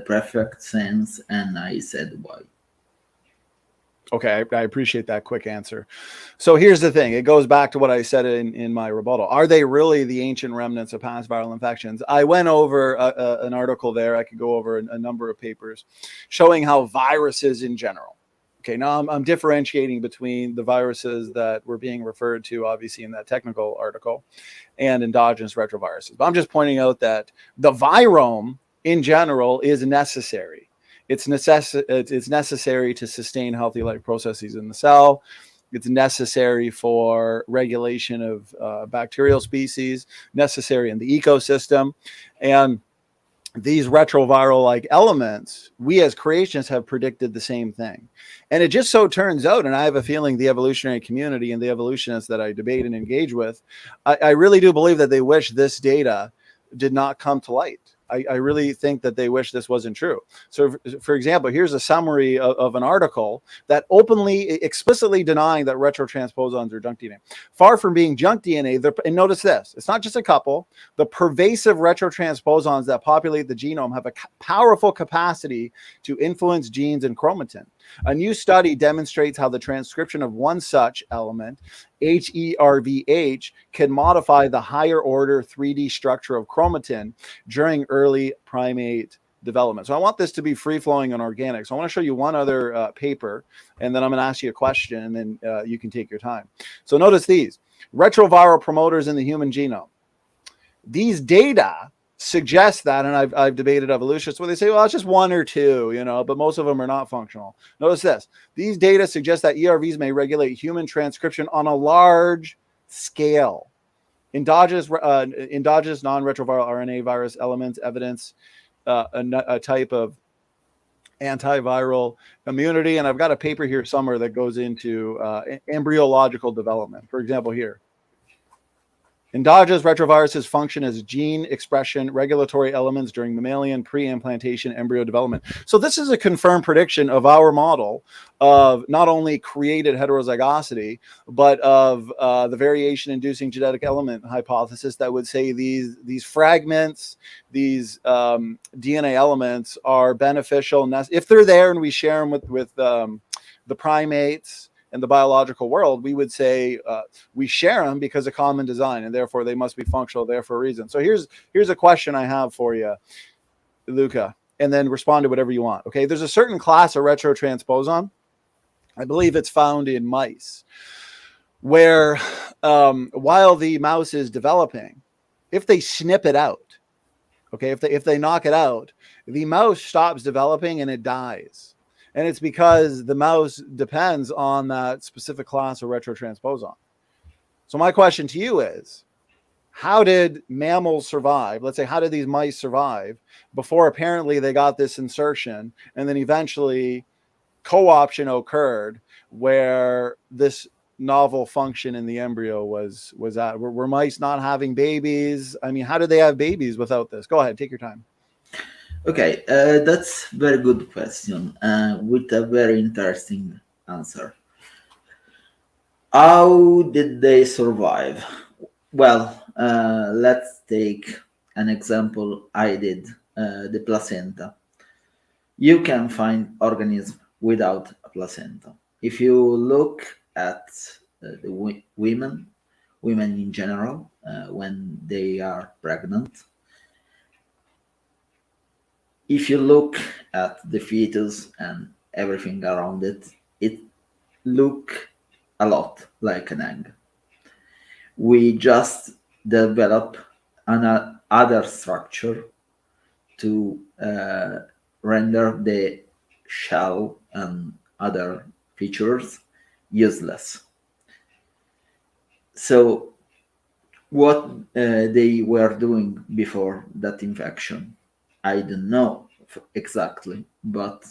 perfect sense, and I said why.
Okay, I appreciate that quick answer. So here's the thing. It goes back to what I said in my rebuttal. Are they really the ancient remnants of past viral infections? I went over an article there. I could go over a number of papers showing how viruses in general. Okay, now I'm differentiating between the viruses that were being referred to, obviously, in that technical article, and endogenous retroviruses. But I'm just pointing out that the virome in general is necessary. It's necessary to sustain healthy life processes in the cell. It's necessary for regulation of bacterial species, necessary in the ecosystem. And these retroviral-like elements, we as creationists have predicted the same thing. And it just so turns out, and I have a feeling the evolutionary community and the evolutionists that I debate and engage with, I really do believe that they wish this data did not come to light. I really think that they wish this wasn't true. So, for example, here's a summary of an article that explicitly denying that retrotransposons are junk DNA. Far from being junk DNA, and notice this, it's not just a couple. The pervasive retrotransposons that populate the genome have a powerful capacity to influence genes and chromatin. A new study demonstrates how the transcription of one such element, HERVH, can modify the higher order 3D structure of chromatin during early primate development. So I want this to be free-flowing and organic. So I want to show you one other paper, and then I'm going to ask you a question, and then you can take your time. So notice these retroviral promoters in the human genome. These data suggest that, and I've debated evolutionists where they say, well, it's just one or two, but most of them are not functional. Notice this. These data suggest that ERVs may regulate human transcription on a large scale. Endogenous non-retroviral RNA virus elements evidence a type of antiviral immunity. And I've got a paper here somewhere that goes into embryological development. For example, here. Endogenous retroviruses function as gene expression regulatory elements during mammalian pre-implantation embryo development. So this is a confirmed prediction of our model of not only created heterozygosity, but of the variation-inducing genetic element hypothesis that would say these fragments, these DNA elements are beneficial if they're there and we share them with the primates and the biological world. We would say we share them because of common design, and therefore they must be functional there for a reason. So here's a question I have for you, Luca, and then respond to whatever you want. Okay, there's a certain class of retrotransposon. I believe it's found in mice, where while the mouse is developing, if they snip it out, okay, if they knock it out, the mouse stops developing and it dies. And it's because the mouse depends on that specific class of retrotransposon. So my question to you is, how did mammals survive? Let's say, how did these mice survive before apparently they got this insertion, and then eventually co-option occurred where this novel function in the embryo was at? Were mice not having babies? I mean, how did they have babies without this? Go ahead, take your time.
Okay, that's a very good question with a very interesting answer. How did they survive? Well, let's take an example I did, the placenta. You can find organisms without a placenta. If you look at the women in general, when they are pregnant, if you look at the fetus and everything around it, it looks a lot like an egg. We just develop another structure to render the shell and other features useless. So what they were doing before that infection, I don't know exactly, but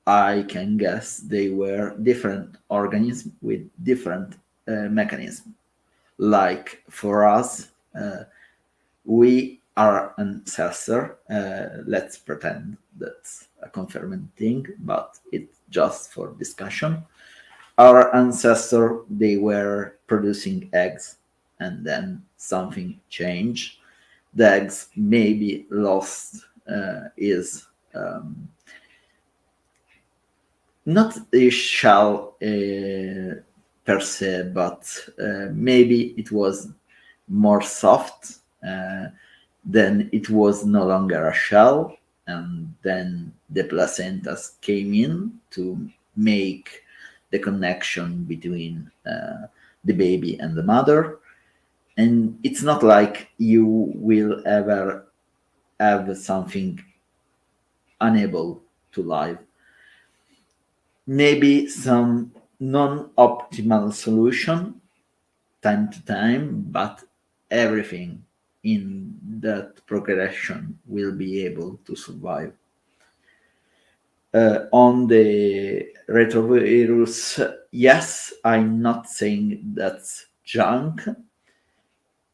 I can guess they were different organisms with different mechanisms. Like for us, we are ancestor. Let's pretend that's a confirming thing, but it's just for discussion. Our ancestor, they were producing eggs, and then something changed. The eggs maybe lost is not a shell per se, but maybe it was more soft. Then it was no longer a shell, and then the placentas came in to make the connection between the baby and the mother. And it's not like you will ever have something unable to live. Maybe some non-optimal solution time to time, but everything in that progression will be able to survive. On the retrovirus, yes, I'm not saying that's junk.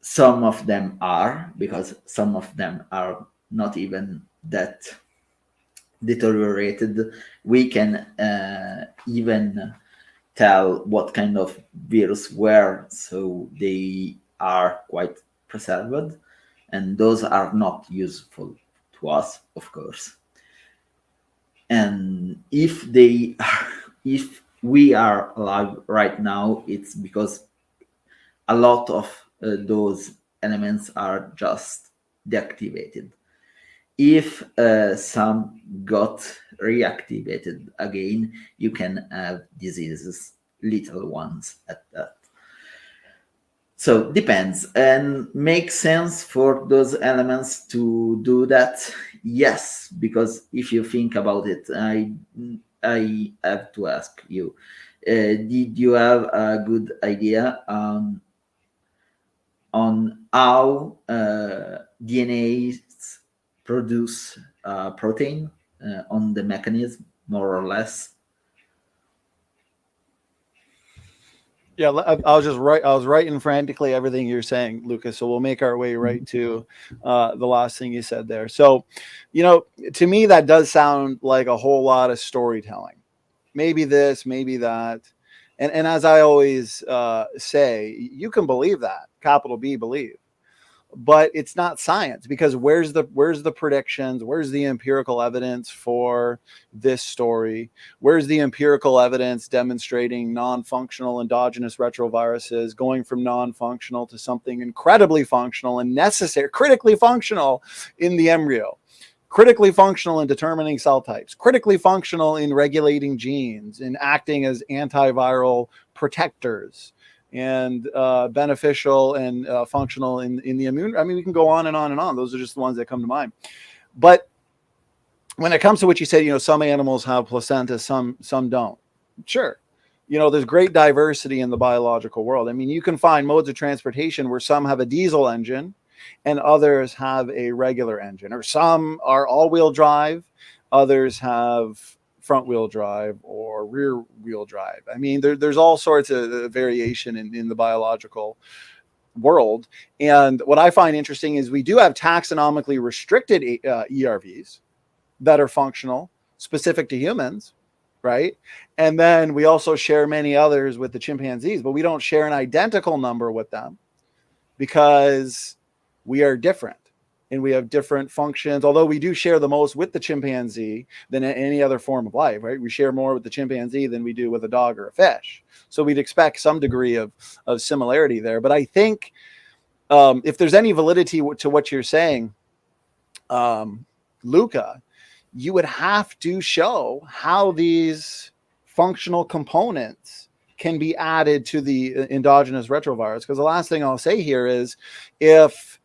Some of them are, because some of them are not even that deteriorated. We can even tell what kind of virus were, so they are quite preserved, and those are not useful to us, of course. And if we are alive right now, it's because a lot of those elements are just deactivated. If some got reactivated again, you can have diseases, little ones at that. So depends, and makes sense for those elements to do that. Yes, because if you think about it, I have to ask you, did you have a good idea on how DNA produce protein, on the mechanism, more or less?
Yeah, I was writing frantically everything you're saying, Lucas. So we'll make our way right to the last thing you said there. So, to me, that does sound like a whole lot of storytelling. Maybe this, maybe that, and as I always say, you can believe that, capital B, believe. But it's not science, because where's the predictions? Where's the empirical evidence for this story? Where's the empirical evidence demonstrating non-functional endogenous retroviruses going from non-functional to something incredibly functional and necessary, critically functional in the embryo, critically functional in determining cell types, critically functional in regulating genes, in acting as antiviral protectors, and beneficial and functional in the immune. I mean, we can go on and on and on. Those are just the ones that come to mind. But when it comes to what you said, some animals have placenta, some don't. Sure. There's great diversity in the biological world. I mean, you can find modes of transportation where some have a diesel engine and others have a regular engine, or some are all-wheel drive, others have front-wheel drive or rear-wheel drive. I mean, there's all sorts of variation in the biological world. And what I find interesting is we do have taxonomically restricted ERVs that are functional, specific to humans, right? And then we also share many others with the chimpanzees, but we don't share an identical number with them because we are different. And we have different functions, although we do share the most with the chimpanzee than any other form of life, right? We share more with the chimpanzee than we do with a dog or a fish. So we'd expect some degree of similarity there. But I think if there's any validity to what you're saying, Luca, you would have to show how these functional components can be added to the endogenous retrovirus. Because the last thing I'll say here is, if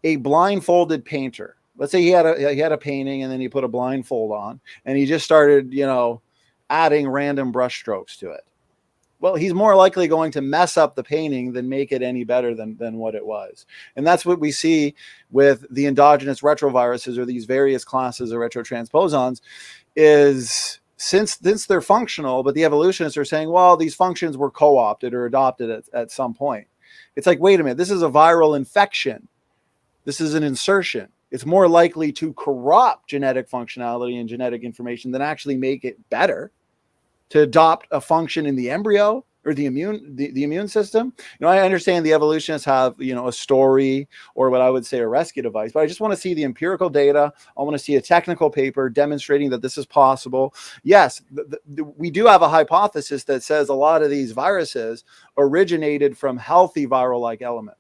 a blindfolded painter, let's say he had a painting and then he put a blindfold on and he just started, adding random brush strokes to it. Well, he's more likely going to mess up the painting than make it any better than what it was. And that's what we see with the endogenous retroviruses, or these various classes of retrotransposons, is since they're functional, but the evolutionists are saying, well, these functions were co-opted or adopted at some point. It's like, wait a minute, this is a viral infection. This is an insertion. It's more likely to corrupt genetic functionality and genetic information than actually make it better, to adopt a function in the embryo or the immune system. I understand the evolutionists have, a story, or what I would say a rescue device, but I just want to see the empirical data. I want to see a technical paper demonstrating that this is possible. Yes, we do have a hypothesis that says a lot of these viruses originated from healthy viral-like elements.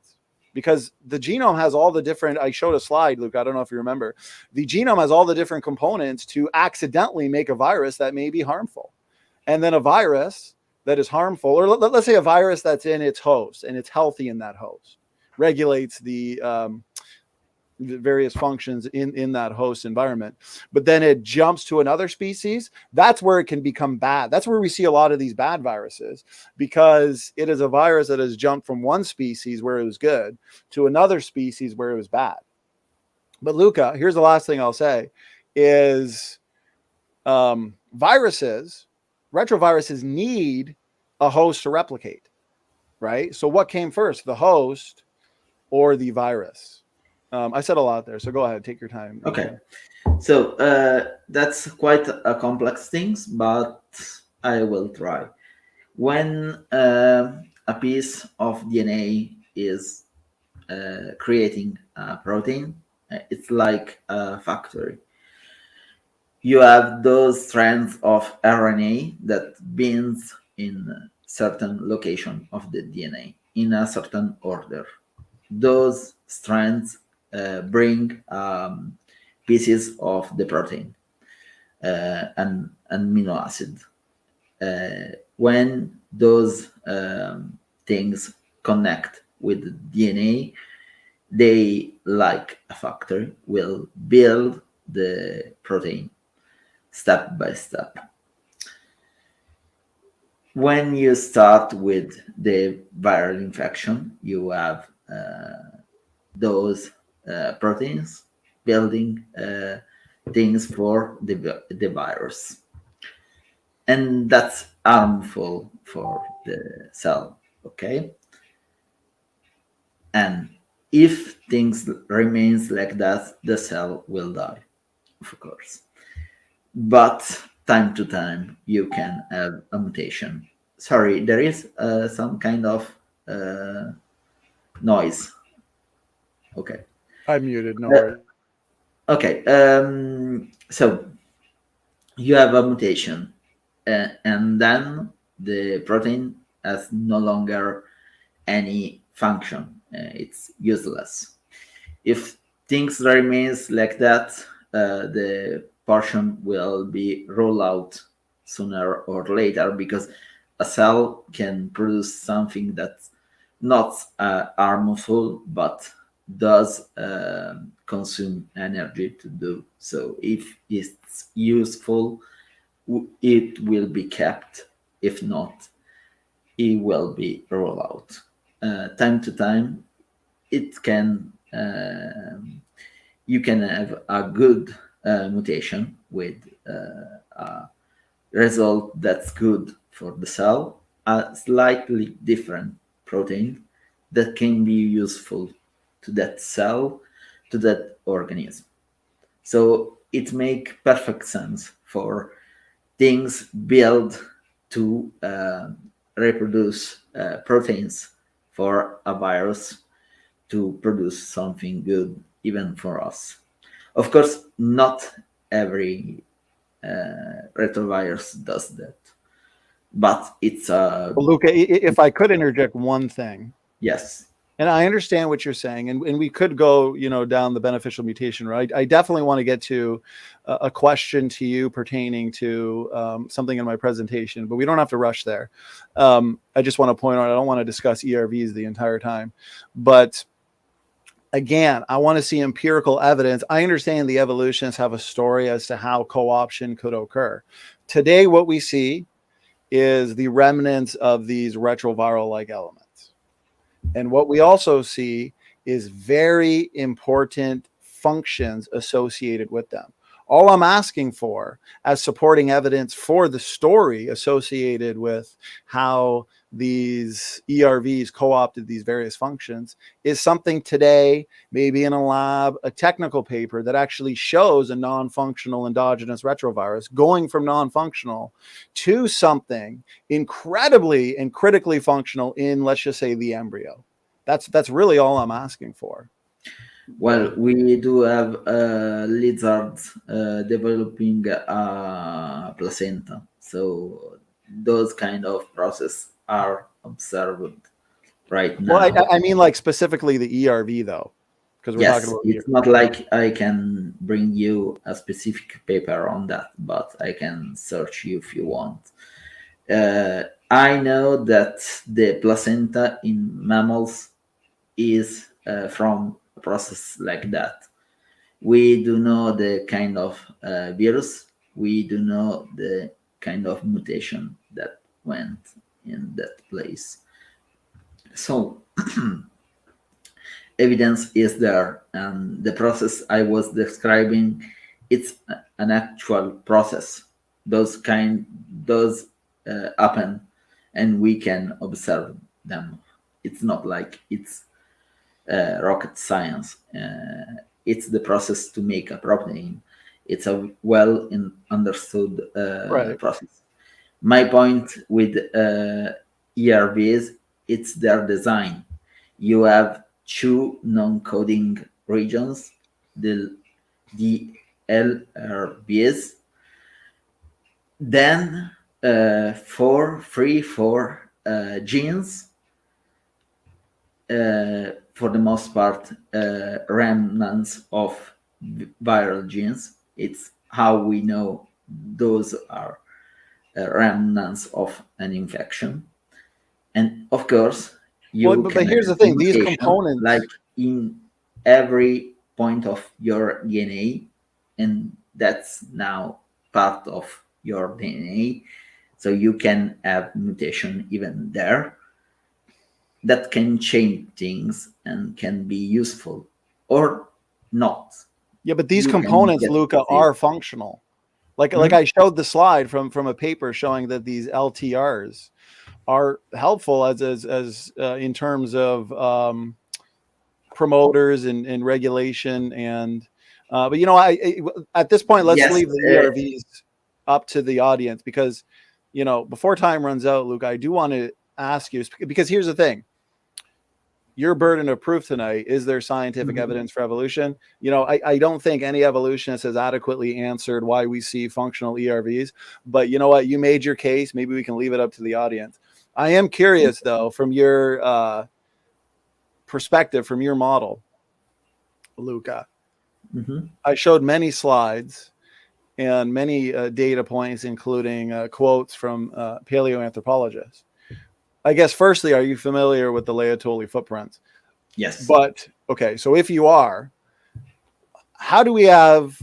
Because the genome has all the different, I showed a slide, Luke, I don't know if you remember. The genome has all the different components to accidentally make a virus that may be harmful. And then a virus that is harmful, or let's say a virus that's in its host and it's healthy in that host, regulates the various functions in that host environment, but then it jumps to another species. That's where it can become bad. That's where we see a lot of these bad viruses, because it is a virus that has jumped from one species where it was good to another species where it was bad. But Luca, here's the last thing I'll say is retroviruses need a host to replicate, right? So what came first, the host or the virus? I said a lot there, so go ahead, take your time.
Okay, so that's quite a complex thing, but I will try. When a piece of DNA is creating a protein, it's like a factory. You have those strands of RNA that binds in a certain location of the DNA in a certain order. Those strands bring pieces of the protein, an amino acid. When those things connect with the DNA, they, like a factory, will build the protein step by step. When you start with the viral infection, you have those proteins building things for the virus. And that's harmful for the cell. Okay. And if things remains like that, the cell will die, of course. But time to time, you can have a mutation. Sorry, there is some kind of noise. Okay.
I'm muted. No worries.
Okay. So you have a mutation, and then the protein has no longer any function. It's useless. If things remains like that, the portion will be rolled out sooner or later, because a cell can produce something that's not harmful, but does consume energy to do so. If it's useful, it will be kept. If not, it will be rolled out. Time to time, it can you can have a good mutation with a result that's good for the cell, a slightly different protein that can be useful to that cell, to that organism. So it makes perfect sense for things built to reproduce proteins for a virus to produce something good even for us. Of course, not every retrovirus does that, but it's a
Well, Luca, if I could interject one thing,
yes.
and I understand what you're saying, and we could go, down the beneficial mutation route. I definitely want to get to a question to you pertaining to something in my presentation, but we don't have to rush there. I just want to point out, I don't want to discuss ERVs the entire time, but again, I want to see empirical evidence. I understand the evolutionists have a story as to how co-option could occur. Today, what we see is the remnants of these retroviral-like elements. And what we also see is very important functions associated with them. All I'm asking for as supporting evidence for the story associated with how these ERVs co-opted these various functions is something today, maybe in a lab, a technical paper that actually shows a non-functional endogenous retrovirus going from non-functional to something incredibly and critically functional in, let's just say, the embryo. That's really all I'm asking for.
Well, we do have lizards developing a placenta, so those kind of process are observed right now.
Well, I mean, like specifically the ERV though, because we're talking about
it's not like I can bring you a specific paper on that, but I can search you if you want. I know that the placenta in mammals is from a process like that. We do know the kind of virus. We do know the kind of mutation that went in that place. So evidence is there, and the process I was describing, it's an actual process. Those happen, and we can observe them. It's not like it's rocket science. It's the process to make a protein. It's a well understood process. My point with ERVs, it's their design. You have two non-coding regions, the LRBs, then four genes, for the most part, remnants of viral genes. It's how we know those are remnants of an infection. And of course,
but here's the thing: these components,
like in every point of your DNA, and that's now part of your DNA. So you can have mutation even there that can change things and can be useful or not.
Yeah, but these components, Luca, are functional. Like I showed the slide from a paper showing that these LTRs are helpful as in terms of promoters and regulation and but at this point let's
Yes.
leave the ERVs up to the audience, because before time runs out, Luke, I do want to ask you, because here's the thing. Your burden of proof tonight is there scientific evidence for evolution. I don't think any evolutionist has adequately answered why we see functional ERVs, but you know what, you made your case. Maybe we can leave it up to the audience. I am curious though, from your perspective, from your model, Luca. I showed many slides and many data points, including quotes from paleoanthropologists. I guess, firstly, are you familiar with the Laetoli footprints?
Yes.
But, okay, so if you are, how do we have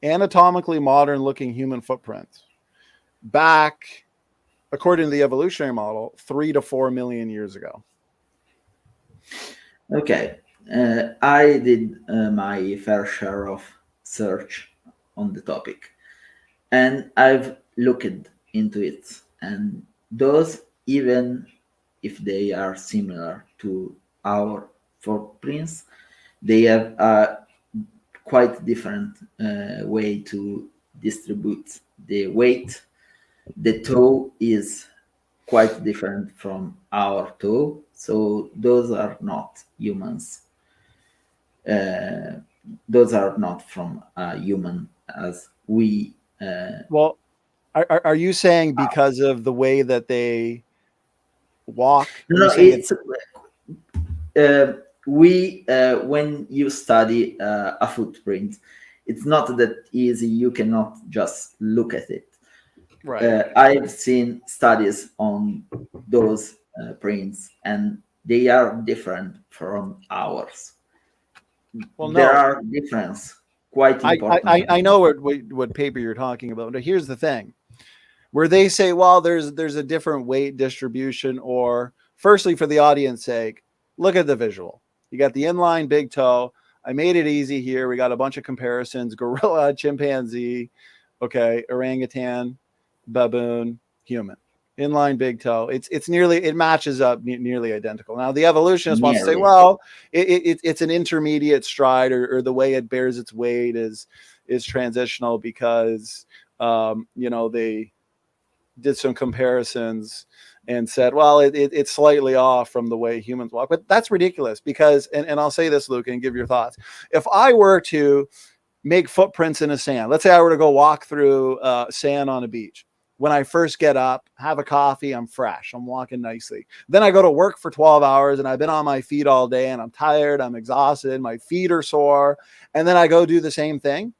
anatomically modern-looking human footprints back, according to the evolutionary model, 3 to 4 million years ago?
Okay. I did my fair share of search on the topic, and I've looked into it, and those, even if they are similar to our footprints, they have a quite different way to distribute the weight. The toe is quite different from our toe, so those are not humans. Those are not from a human as we.
Well, are you saying because of the way that they walk?
No, it's when you study a footprint, it's not that easy. You cannot just look at it.
Right.
I've seen studies on those prints, and they are different from ours.
Well,
there
no.
are differences quite important.
I know what paper you're talking about. But here's the thing. Where they say, well, there's a different weight distribution, or firstly, for the audience sake, look at the visual. You got the inline big toe. I made it easy here. We got a bunch of comparisons: gorilla, chimpanzee, okay, orangutan, baboon, human. Inline big toe. It matches up nearly identical. Now the evolutionist wants to say, well, it's an intermediate stride, or the way it bears its weight is transitional because they did some comparisons and said, well, it's slightly off from the way humans walk. But that's ridiculous, because, and I'll say this, Luke, and give your thoughts. If I were to make footprints in a sand, let's say I were to go walk through sand on a beach. When I first get up, have a coffee, I'm fresh, I'm walking nicely. Then I go to work for 12 hours and I've been on my feet all day and I'm tired, I'm exhausted, my feet are sore. And then I go do the same thing.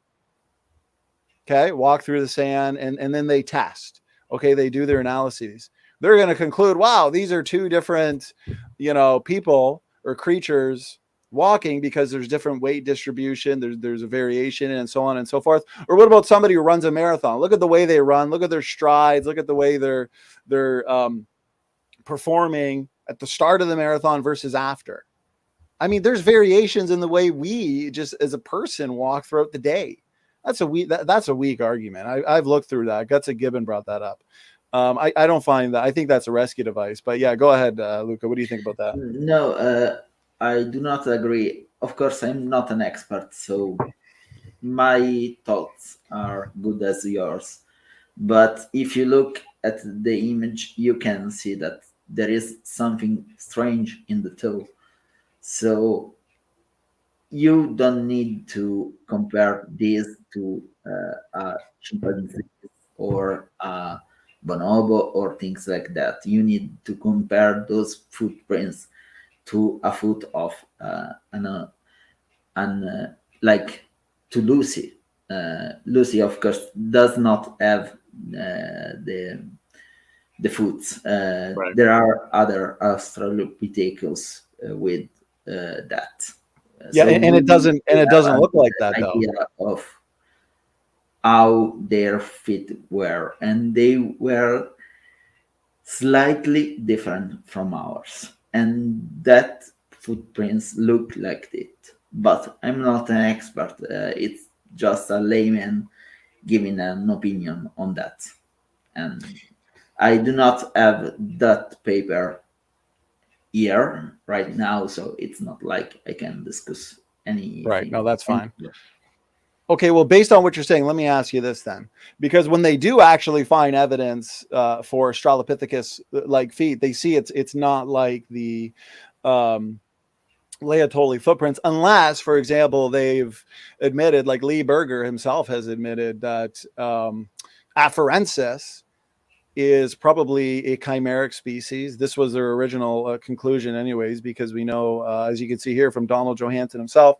Okay, walk through the sand, and then they test. Okay, they do their analyses. They're going to conclude, wow, these are two different, people or creatures walking, because there's different weight distribution, there's a variation, and so on and so forth. Or what about somebody who runs a marathon? Look at the way they run, look at their strides, look at the way they're performing at the start of the marathon versus after. I mean, there's variations in the way we just as a person walk throughout the day. That's a weak argument. I've looked through that. Guts and Gibbon brought that up. I don't find that. I think that's a rescue device. But yeah, go ahead, Luca. What do you think about that?
No, I do not agree. Of course, I'm not an expert, so my thoughts are good as yours. But if you look at the image, you can see that there is something strange in the toe. So you don't need to compare this to a chimpanzee or a bonobo or things like that. You need to compare those footprints to a foot of like to Lucy. Lucy, of course, does not have the foots.
Right.
There are other australopithecines with that.
Yeah, so and it doesn't look like that, though.
Idea of how their feet were, and they were slightly different from ours, and that footprints look like it. But I'm not an expert. It's just a layman giving an opinion on that. And I do not have that paper here right now, so it's not like I can discuss anything.
Right. No, that's fine. Okay, well, based on what you're saying, let me ask you this then, because when they do actually find evidence for Australopithecus-like feet, they see it's not like the Laetoli footprints, unless, for example, they've admitted, like Lee Berger himself has admitted, that Afarensis is probably a chimeric species. This was their original conclusion anyways, because we know, as you can see here from Donald Johansen himself,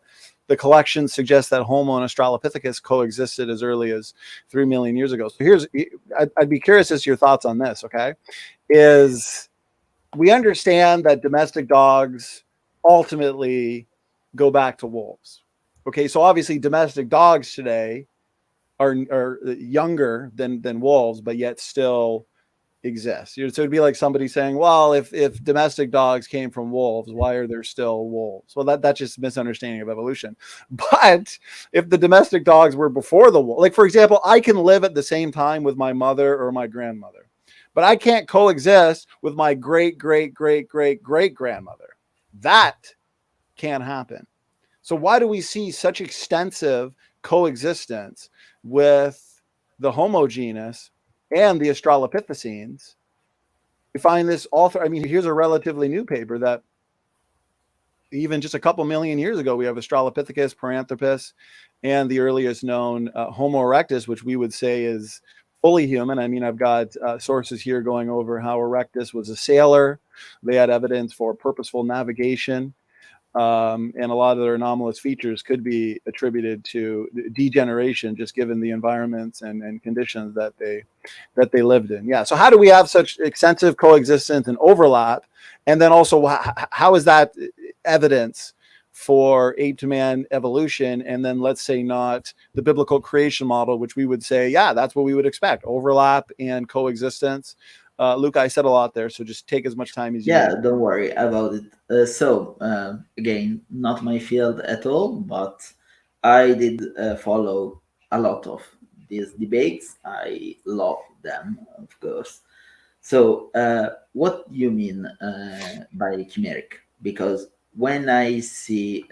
the collection suggests that Homo and Australopithecus coexisted as early as 3 million years ago. So I'd be curious as to your thoughts on this, okay? Is we understand that domestic dogs ultimately go back to wolves. Okay, so obviously domestic dogs today are younger than wolves, but yet still exist. So it'd be like somebody saying, well, if domestic dogs came from wolves, why are there still wolves? Well, that's just misunderstanding of evolution. But if the domestic dogs were before the wolf, like for example, I can live at the same time with my mother or my grandmother, but I can't coexist with my great grandmother. That can't happen. So why do we see such extensive coexistence with the Homo genus and the Australopithecines? We find this author. I mean, here's a relatively new paper that even just a couple million years ago, we have Australopithecus, Paranthropus, and the earliest known Homo erectus, which we would say is fully human. I mean, I've got sources here going over how Erectus was a sailor. They had evidence for purposeful navigation. And a lot of their anomalous features could be attributed to degeneration, just given the environments and conditions that they lived in. Yeah. So how do we have such extensive coexistence and overlap? And then also, how is that evidence for ape to man evolution? And then let's say not the biblical creation model, which we would say, yeah, that's what we would expect: overlap and coexistence. Luca, I said a lot there, so just take as much time as you need.
Yeah, don't worry about it. Again, not my field at all, but I did follow a lot of these debates. I love them, of course. So, what do you mean by chimeric? Because when I see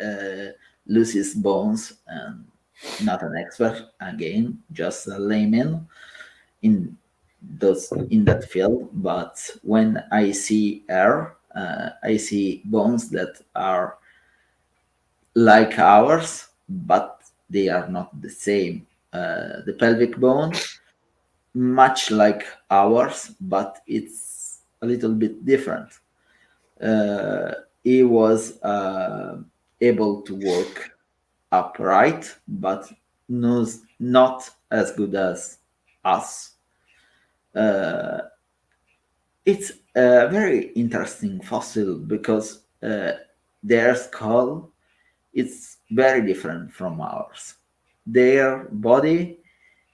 Lucy's bones, and not an expert, again, just a layman in that field, but when I see her, I see bones that are like ours, but they are not the same. The pelvic bone, much like ours, but it's a little bit different. He was able to walk upright, but not as good as us. It's a very interesting fossil because their skull is very different from ours. Their body,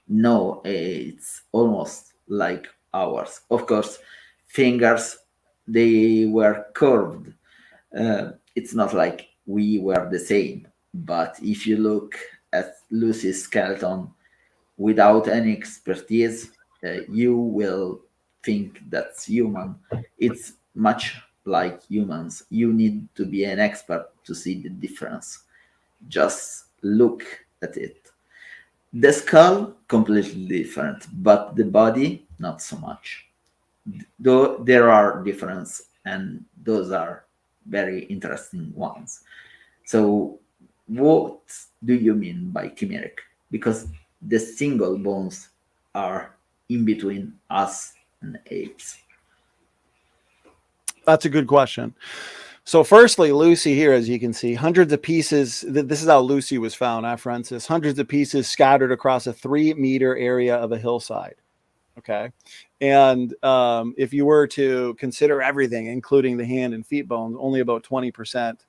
no, it's almost like ours. Of course, fingers, they were curved. It's not like we were the same. But if you look at Lucy's skeleton without any expertise, you will think that's human. It's much like humans. You need to be an expert to see the difference. Just look at it. The skull, completely different, but the body, not so much. Though there are differences, and those are very interesting ones. So what do you mean by chimeric? Because the single bones are in between us and apes.
That's a good question. So firstly, Lucy here, as you can see, hundreds of pieces. This is how Lucy was found, Afarensis. Hundreds of pieces scattered across a 3-meter area of a hillside. Okay. And if you were to consider everything, including the hand and feet bones, only about 20%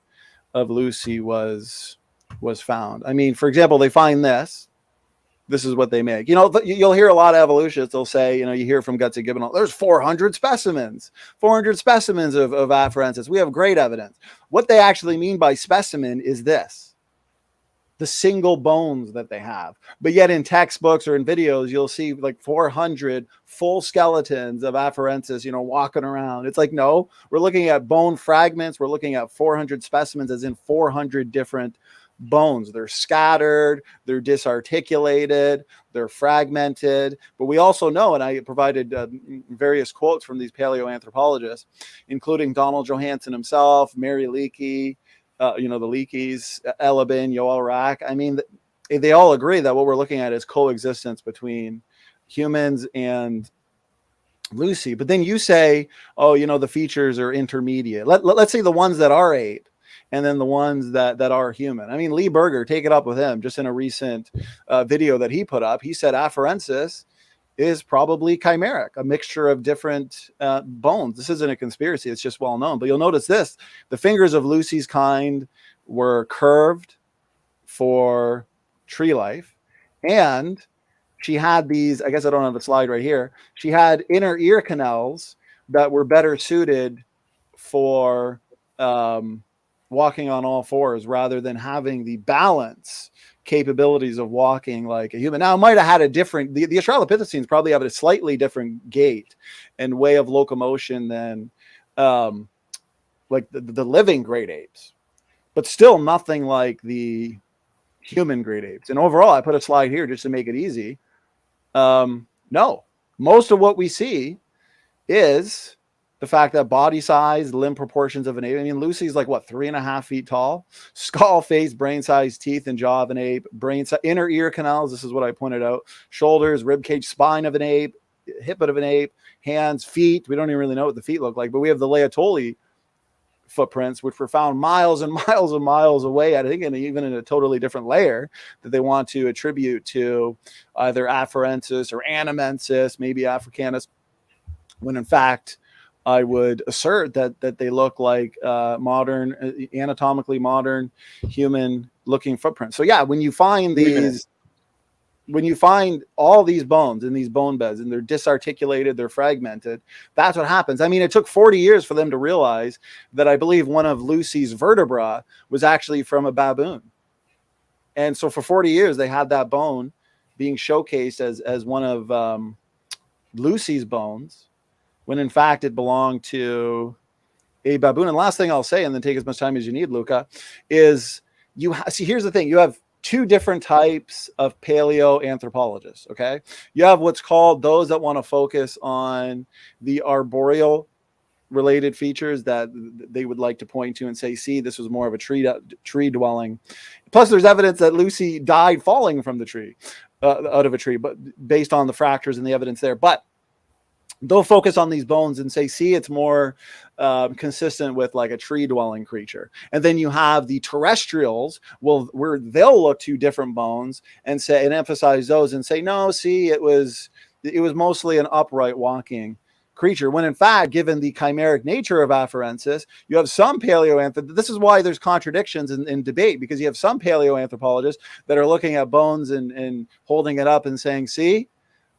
of Lucy was found. I mean, for example, they find this. This is what they make. You know, you'll hear a lot of evolutionists. They'll say, you know, you hear from Gutsy Gibbon, there's 400 specimens of Afarensis. We have great evidence. What they actually mean by specimen is this. the single bones that they have. But yet in textbooks or in videos, you'll see like 400 full skeletons of afarensis, walking around. It's like, no, we're looking at bone fragments. We're looking at 400 specimens, as in 400 different bones. They're scattered, they're disarticulated, they're fragmented. But we also know, and I provided various quotes from these paleoanthropologists, including Donald Johanson himself, Mary Leakey, the Leakeys, Elabin, Yoel Rack. I mean, they all agree that what we're looking at is coexistence between humans and Lucy. But then you say, oh, the features are intermediate. Let's say the ones that are ape, and then the ones that are human. I mean, Lee Berger, take it up with him, just in a recent video that he put up. He said afarensis is probably chimeric, a mixture of different bones. This isn't a conspiracy. It's just well known. But you'll notice this. The fingers of Lucy's kind were curved for tree life. And she had these, I guess I don't have the slide right here. She had inner ear canals that were better suited for walking on all fours rather than having the balance capabilities of walking like a human. Now, it might have had a different, the australopithecines probably have a slightly different gait and way of locomotion than like the living great apes, but still nothing like the human great apes. And overall, I put a slide here just to make it easy. No, most of what we see is the fact that body size, limb proportions of an ape. I mean, Lucy's like, what, 3.5 feet tall? Skull, face, brain size, teeth, and jaw of an ape. Brain size, inner ear canals. This is what I pointed out. Shoulders, rib cage, spine of an ape, hip of an ape, hands, feet. We don't even really know what the feet look like, but we have the Laetoli footprints, which were found miles and miles and miles away, I think, and even in a totally different layer that they want to attribute to either afarensis or anamensis, maybe africanus, when in fact, I would assert that they look like modern, anatomically modern human looking footprints. So yeah, when you find these, when you find all these bones in these bone beds and they're disarticulated, they're fragmented, that's what happens. I mean, it took 40 years for them to realize that I believe one of Lucy's vertebrae was actually from a baboon. And so for 40 years, they had that bone being showcased as one of Lucy's bones, when in fact it belonged to a baboon. And last thing I'll say, and then take as much time as you need, Luca, is see, here's the thing. You have two different types of paleoanthropologists, okay? You have what's called those that want to focus on the arboreal related features that they would like to point to and say, see, this was more of a tree dwelling. Plus, there's evidence that Lucy died falling from the tree, out of a tree, but based on the fractures and the evidence there. But they'll focus on these bones and say, see, it's more consistent with like a tree dwelling creature. And then you have the terrestrials, where they'll look to different bones and say, and emphasize those and say, no, see, it was mostly an upright walking creature, when in fact, given the chimeric nature of afarensis, you have some paleoanthropologists. This is why there's contradictions in debate, because you have some paleoanthropologists that are looking at bones and holding it up and saying, see,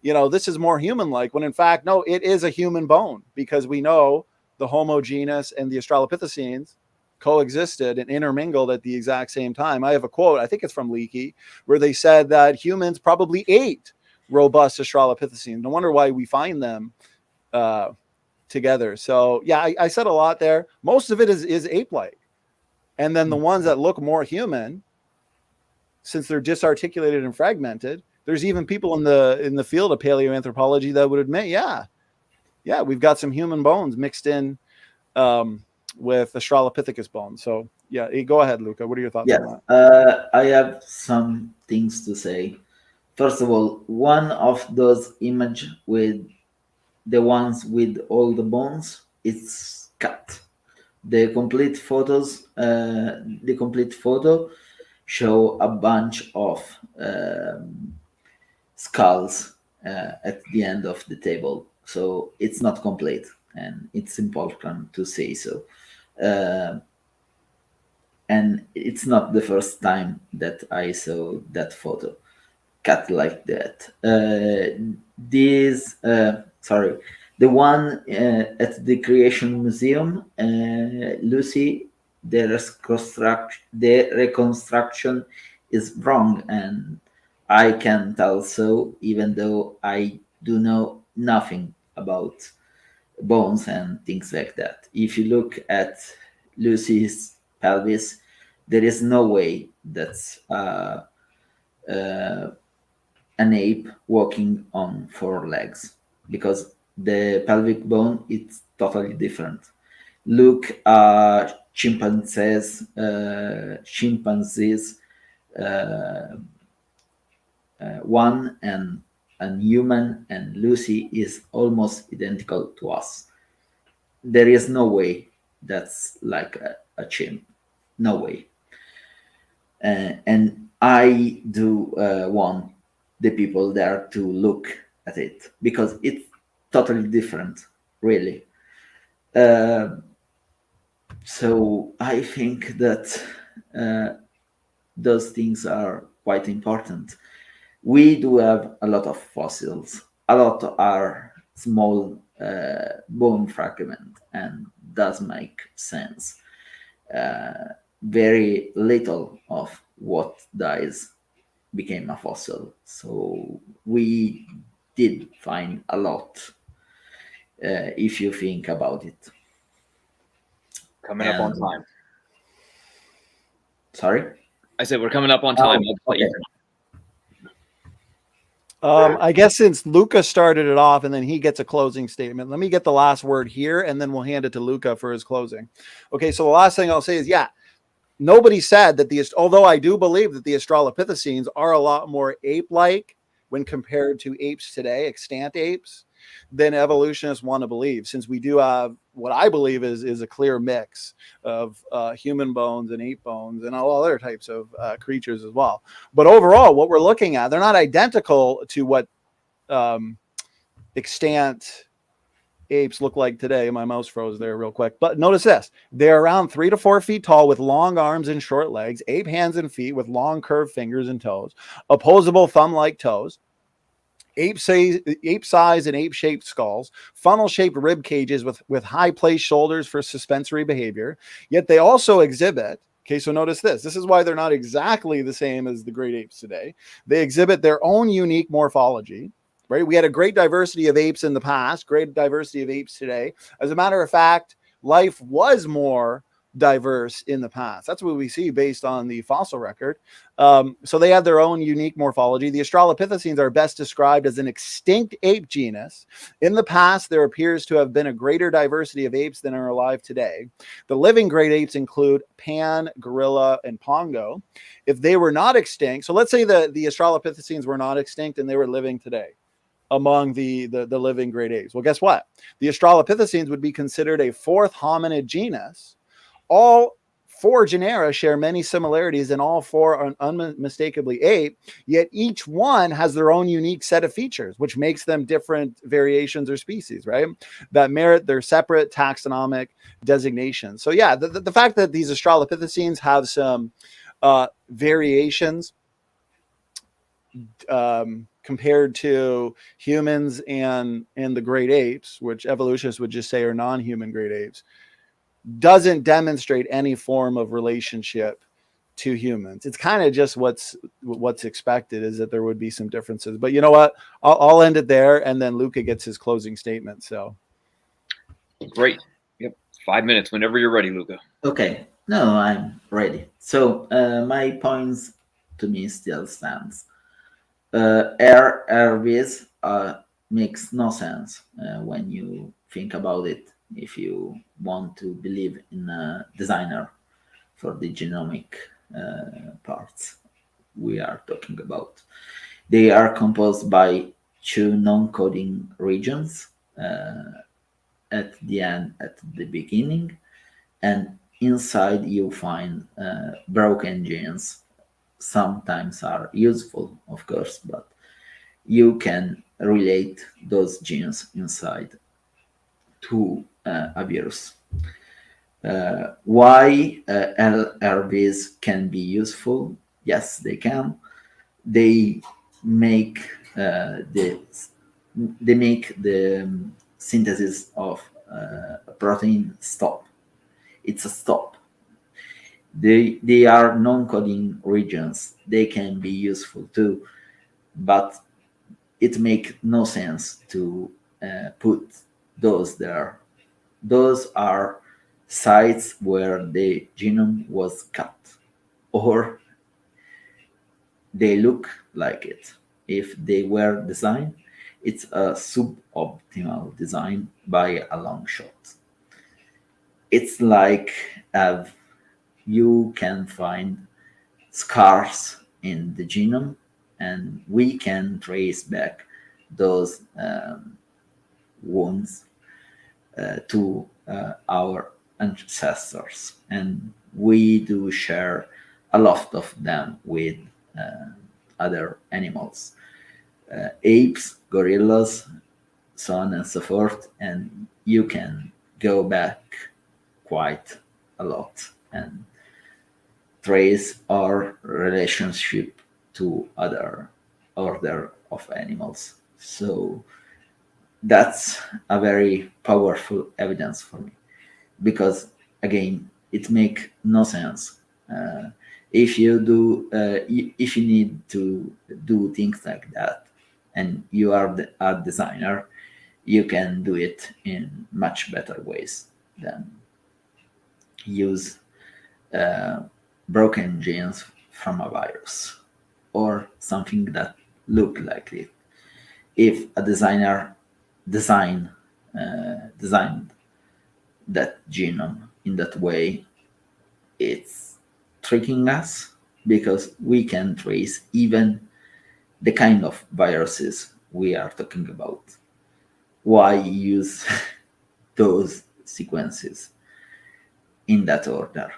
this is more human-like, when in fact, no, it is a human bone, because we know the homogeneous and the australopithecines coexisted and intermingled at the exact same time. I have a quote, I think it's from Leakey, where they said that humans probably ate robust australopithecines. No wonder why we find them together. So yeah, I said a lot there. Most of it is ape-like. And then the ones that look more human, since they're disarticulated and fragmented, there's even people in the field of paleoanthropology that would admit, yeah, we've got some human bones mixed in with Australopithecus bones. So yeah, go ahead, Luca. What are your thoughts on
that? I have some things to say. First of all, one of those image with the ones with all the bones, it's cut. The complete photo show a bunch of skulls at the end of the table, so it's not complete, and it's important to say so. And it's not the first time that I saw that photo cut like that. The one at the Creation Museum, Lucy, the reconstruction is wrong, and I can tell so, even though I do know nothing about bones and things like that. If you look at Lucy's pelvis, there is no way that's an ape walking on four legs, because the pelvic bone is totally different. Look, chimpanzees, one and human and Lucy is almost identical to us. There is no way that's like a chimp. No way. And I do want the people there to look at it, because it's totally different, really. So I think that those things are quite important. We do have a lot of fossils. A lot are small bone fragment, and does make sense. Very little of what dies became a fossil. So we did find a lot, if you think about it.
Coming up on time.
Sorry?
I said we're coming up on time.
Okay.
I guess since Luca started it off and then he gets a closing statement, let me get the last word here and then we'll hand it to Luca for his closing. Okay, so the last thing I'll say is, nobody said that although I do believe that the australopithecines are a lot more ape-like when compared to apes today, extant apes, than evolutionists want to believe, since we do have what I believe is a clear mix of human bones and ape bones and all other types of creatures as well. But overall, what we're looking at, they're not identical to what extant apes look like today. My mouse froze there real quick. But notice this. They're around 3 to 4 feet tall with long arms and short legs, ape hands and feet with long curved fingers and toes, opposable thumb-like toes, ape size and ape-shaped skulls, funnel-shaped rib cages with high-placed shoulders for suspensory behavior. Yet they also exhibit, okay, so notice this. This is why they're not exactly the same as the great apes today. They exhibit their own unique morphology. Right? We had a great diversity of apes in the past, great diversity of apes today. As a matter of fact, life was more diverse in the past. That's what we see based on the fossil record. So they have their own unique morphology. The australopithecines are best described as an extinct ape genus. In the past, there appears to have been a greater diversity of apes than are alive today. The living great apes include Pan, gorilla, and Pongo. If they were not extinct, so let's say the australopithecines were not extinct and they were living today among the living great apes. Well, guess what? The australopithecines would be considered a fourth hominid genus. All four genera share many similarities, and all four are unmistakably ape, yet each one has their own unique set of features, which makes them different variations or species, right? That merit their separate taxonomic designations. So yeah, the fact that these australopithecines have some variations compared to humans and the great apes, which evolutionists would just say are non-human great apes, doesn't demonstrate any form of relationship to humans. It's kind of just what's expected, is that there would be some differences. But you know what? I'll end it there, and then Luca gets his closing statement. So
great. Yep, 5 minutes whenever you're ready, Luca.
Okay. No, I'm ready. So my points to me still stands. Airways makes no sense when you think about it, if you want to believe in a designer for the genomic parts we are talking about. They are composed by two non-coding regions at the end, at the beginning, and inside you find broken genes. Sometimes are useful, of course, but you can relate those genes inside to a virus. Why LRVs can be useful? Yes, they can. They make the synthesis of a protein stop. It's a stop. They are non-coding regions. They can be useful too, but it makes no sense to put those there. Those are sites where the genome was cut, or they look like it. If they were designed, it's a suboptimal design by a long shot. It's like you can find scars in the genome, and we can trace back those wounds to our ancestors, and we do share a lot of them with other animals, apes, gorillas, so on and so forth, and you can go back quite a lot and trace our relationship to other order of animals. So that's a very powerful evidence for me, because again, it makes no sense. If you need to do things like that, and you are a designer, you can do it in much better ways than use broken genes from a virus or something that look like it. If a designer designed that genome in that way, it's tricking us, because we can trace even the kind of viruses we are talking about. Why use those sequences in that order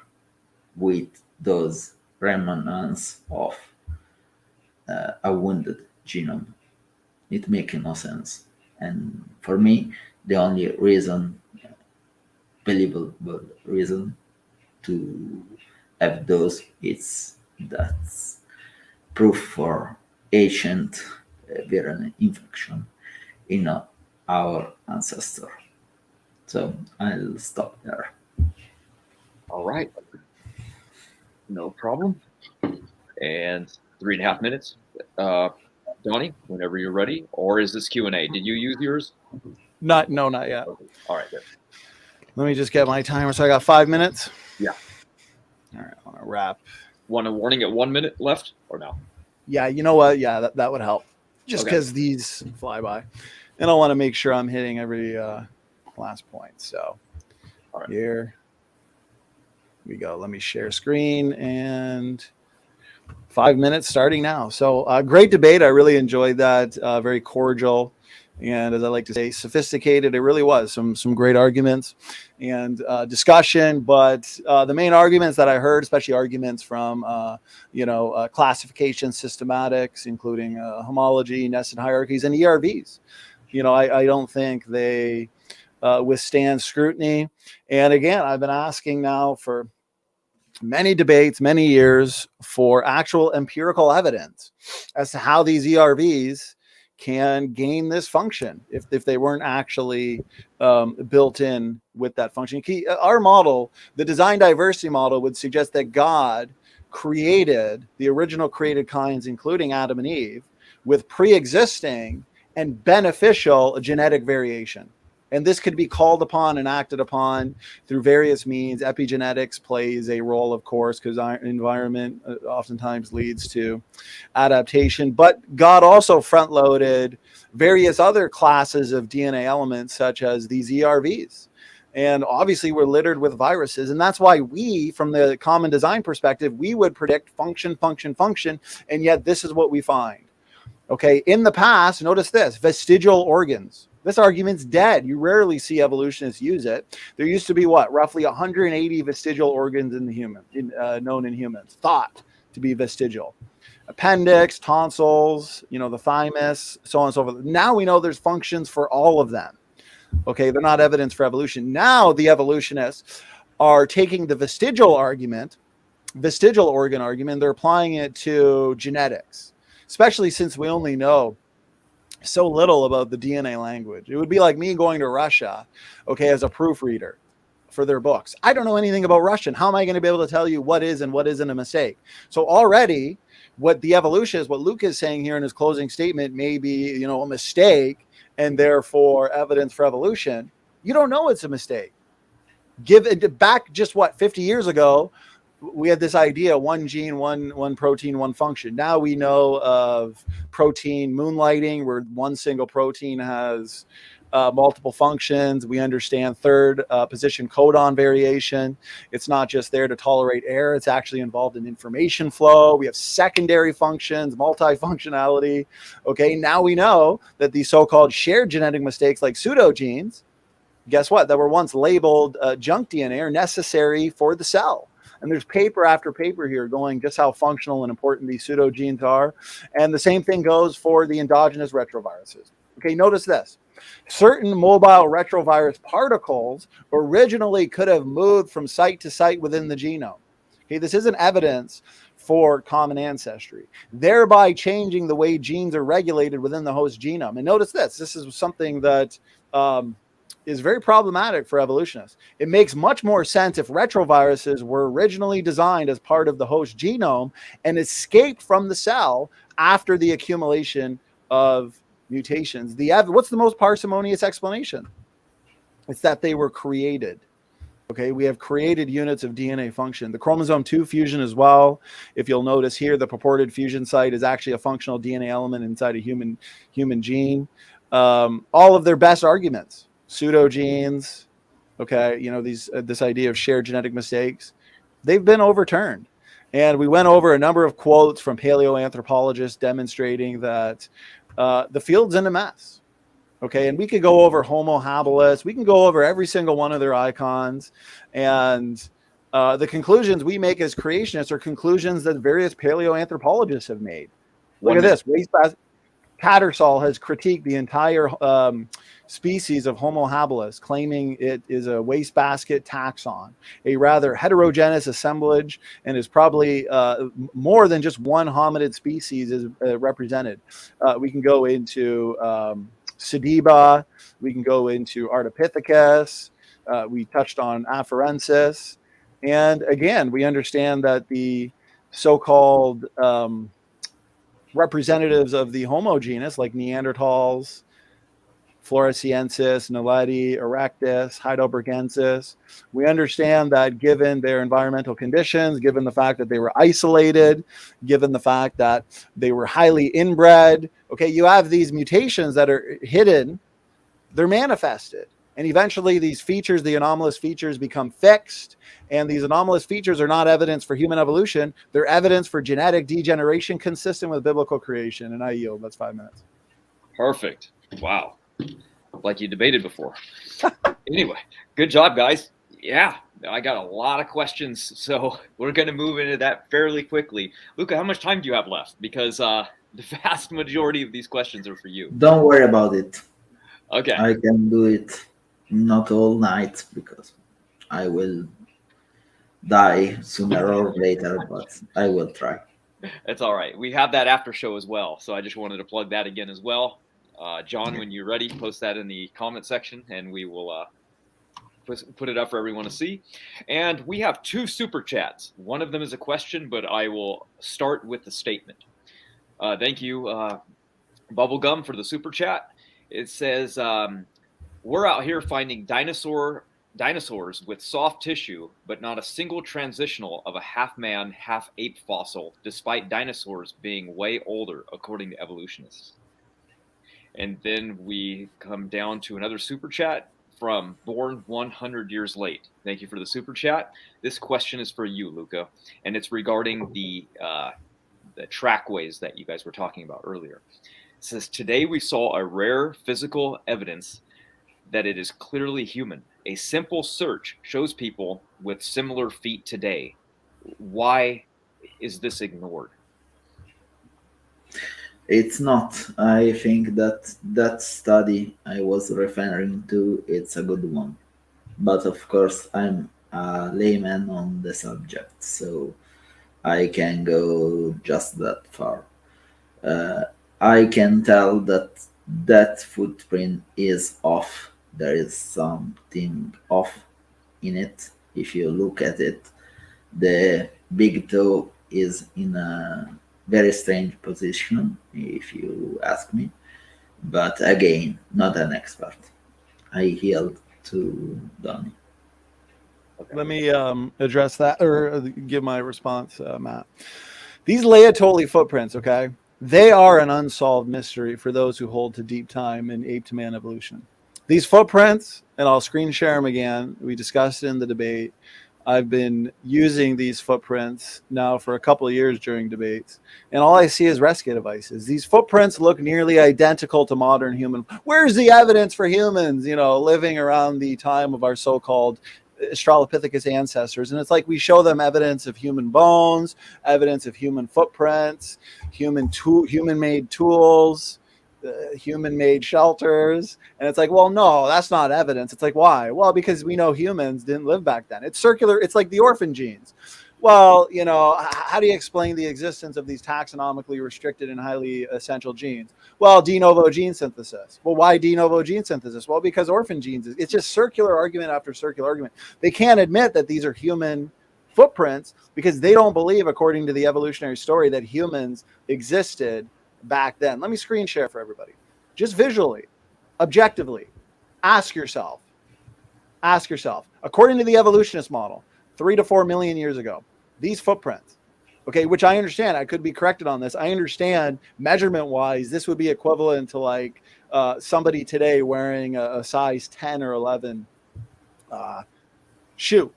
with those remnants of a wounded genome? It makes no sense. And for me, the only believable reason to have those is that's proof for ancient viral infection in our ancestor. So I'll stop there.
All right. No problem. And 3.5 minutes. Donnie, whenever you're ready. Or is this Q&A? Did you use yours?
Not yet.
Okay. All right, good.
Let me just get my timer. So I got 5 minutes.
Yeah.
All right, I want to wrap.
Want a warning at 1 minute left or no?
Yeah, you know what? Yeah, that would help. Just because these fly by. And I want to make sure I'm hitting every last point. So Here we go. Let me share screen, and 5 minutes starting now. So great debate. I really enjoyed that. Very cordial. And as I like to say, sophisticated. It really was some great arguments and discussion. But the main arguments that I heard, especially arguments from classification systematics, including homology, nested hierarchies, and ERVs. I don't think they withstand scrutiny. And again, I've been asking now for many debates, many years, for actual empirical evidence as to how these ERVs can gain this function if they weren't actually built in with that function. Our model, the design diversity model, would suggest that God created the original created kinds, including Adam and Eve, with pre-existing and beneficial genetic variation. And this could be called upon and acted upon through various means. Epigenetics plays a role, of course, because our environment oftentimes leads to adaptation. But God also front-loaded various other classes of DNA elements, such as these ERVs. And obviously, we're littered with viruses. And that's why we, from the common design perspective, we would predict function. And yet this is what we find. Okay, in the past, notice this, vestigial organs. This argument's dead. You rarely see evolutionists use it. There used to be roughly 180 vestigial organs in the human, known in humans, thought to be vestigial. Appendix, tonsils, the thymus, so on and so forth. Now we know there's functions for all of them. Okay, they're not evidence for evolution. Now the evolutionists are taking the vestigial organ argument, they're applying it to genetics, especially since we only know so little about the DNA language. It would be like me going to Russia, as a proofreader for their books. I don't know anything about Russian. How am I going to be able to tell you what is and what isn't a mistake? So already what the evolution is, what Luke is saying here in his closing statement may be, a mistake and therefore evidence for evolution. You don't know it's a mistake. Give it back just 50 years ago, we had this idea, one gene, one protein, one function. Now we know of protein moonlighting, where one single protein has multiple functions. We understand third position codon variation. It's not just there to tolerate error. It's actually involved in information flow. We have secondary functions, multifunctionality. Okay, now we know that these so-called shared genetic mistakes like pseudogenes, guess what? That were once labeled junk DNA are necessary for the cell. And there's paper after paper here going just how functional and important these pseudogenes are. And the same thing goes for the endogenous retroviruses. Okay, notice this. Certain mobile retrovirus particles originally could have moved from site to site within the genome. Okay, this isn't evidence for common ancestry, thereby changing the way genes are regulated within the host genome. And notice this. This is something that is very problematic for evolutionists. It makes much more sense if retroviruses were originally designed as part of the host genome and escaped from the cell after the accumulation of mutations. What's the most parsimonious explanation? It's that they were created. Okay, we have created units of DNA function. The chromosome 2 fusion as well. If you'll notice here, the purported fusion site is actually a functional DNA element inside a human gene. All of their best arguments, pseudogenes, okay, this idea of shared genetic mistakes, they've been overturned. And we went over a number of quotes from paleoanthropologists demonstrating that the field's in a mess. Okay, and we could go over Homo habilis. We can go over every single one of their icons. And the conclusions we make as creationists are conclusions that various paleoanthropologists have made. Look at this. Tattersall has critiqued the entire species of Homo habilis, claiming it is a wastebasket taxon, a rather heterogeneous assemblage, and is probably more than just one hominid species is represented. We can go into Sediba, we can go into Ardipithecus, we touched on Afarensis, and again, we understand that the so-called representatives of the Homo genus, like Neanderthals, Floresiensis, Naledi, Erectus, Heidelbergensis, we understand that given their environmental conditions, given the fact that they were isolated, given the fact that they were highly inbred, okay, you have these mutations that are hidden, they're manifested. And eventually these features, the anomalous features, become fixed. And these anomalous features are not evidence for human evolution. They're evidence for genetic degeneration consistent with biblical creation. And I yield. That's 5 minutes.
Perfect. Wow. Like you debated before. Anyway, good job, guys. Yeah, I got a lot of questions. So we're going to move into that fairly quickly. Luca, how much time do you have left? Because the vast majority of these questions are for you.
Don't worry about it.
Okay.
I can do it not all night because I will die sooner or later, but I will try.
It's all right. We have that after show as well. So I just wanted to plug that again as well. John, when you're ready, post that in the comment section and we will put it up for everyone to see. And we have 2 super chats. One of them is a question, but I will start with the statement. Thank you, Bubblegum, for the super chat. It says, we're out here finding dinosaurs with soft tissue, but not a single transitional of a half-man, half-ape fossil, despite dinosaurs being way older, according to evolutionists. And then we come down to another super chat from Born 100 Years Late. Thank you for the super chat. This question is for you, Luca, and it's regarding the trackways that you guys were talking about earlier. It says, today we saw a rare physical evidence that it is clearly human. A simple search shows people with similar feet today. Why is this ignored?
It's not. I think that study I was referring to, it's a good one. But of course, I'm a layman on the subject, so I can go just that far. I can tell that footprint is off. There is something off in it. If you look at it, the big toe is in a very strange position, if you ask me. But again, not an expert. I yield to Donny.
Let me address that or give my response, Matt. These Laetoli footprints, okay, they are an unsolved mystery for those who hold to deep time in ape to man evolution. These footprints, and I'll screen share them again. We discussed it in the debate. I've been using these footprints now for a couple of years during debates, and all I see is rescue devices. These footprints look nearly identical to modern human. Where's the evidence for humans, living around the time of our so-called australopithecus ancestors? And it's like we show them evidence of human bones, evidence of human footprints, human-made tools, human-made shelters, and it's like, well, no, that's not evidence. It's like, why? Well, because we know humans didn't live back then. It's circular. It's like the orphan genes. Well, how do you explain the existence of these taxonomically restricted and highly essential genes? Well, de novo gene synthesis. Well, why de novo gene synthesis? Well, because orphan genes. It's just circular argument after circular argument. They can't admit that these are human footprints because they don't believe, according to the evolutionary story, that humans existed back then. Let me screen share for everybody. Just visually, objectively, ask yourself, according to the evolutionist model, 3 to 4 million years ago, these footprints, okay, which I understand, I could be corrected on this. I understand measurement wise, this would be equivalent to like somebody today wearing a size 10 or 11 shoe.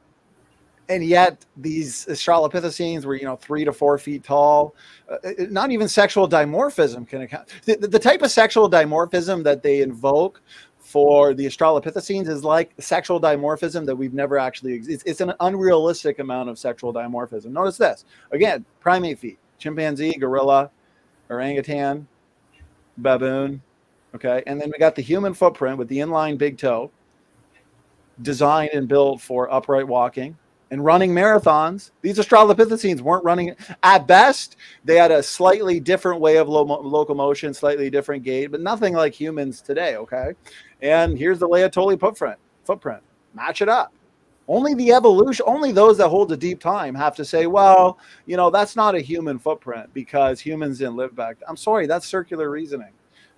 And yet these australopithecines were, 3 to 4 feet tall. Not even sexual dimorphism can account. The type of sexual dimorphism that they invoke for the australopithecines is like sexual dimorphism that we've never actually. It's an unrealistic amount of sexual dimorphism. Notice this again: primate feet, chimpanzee, gorilla, orangutan, baboon. Okay, and then we got the human footprint with the inline big toe, designed and built for upright walking and running marathons. These australopithecines weren't running. At best, they had a slightly different way of locomotion, slightly different gait, but nothing like humans today, okay? And here's the Laetoli footprint. Match it up. Only the evolution, only those that hold to deep time have to say, well, that's not a human footprint because humans didn't live back then. I'm sorry, that's circular reasoning.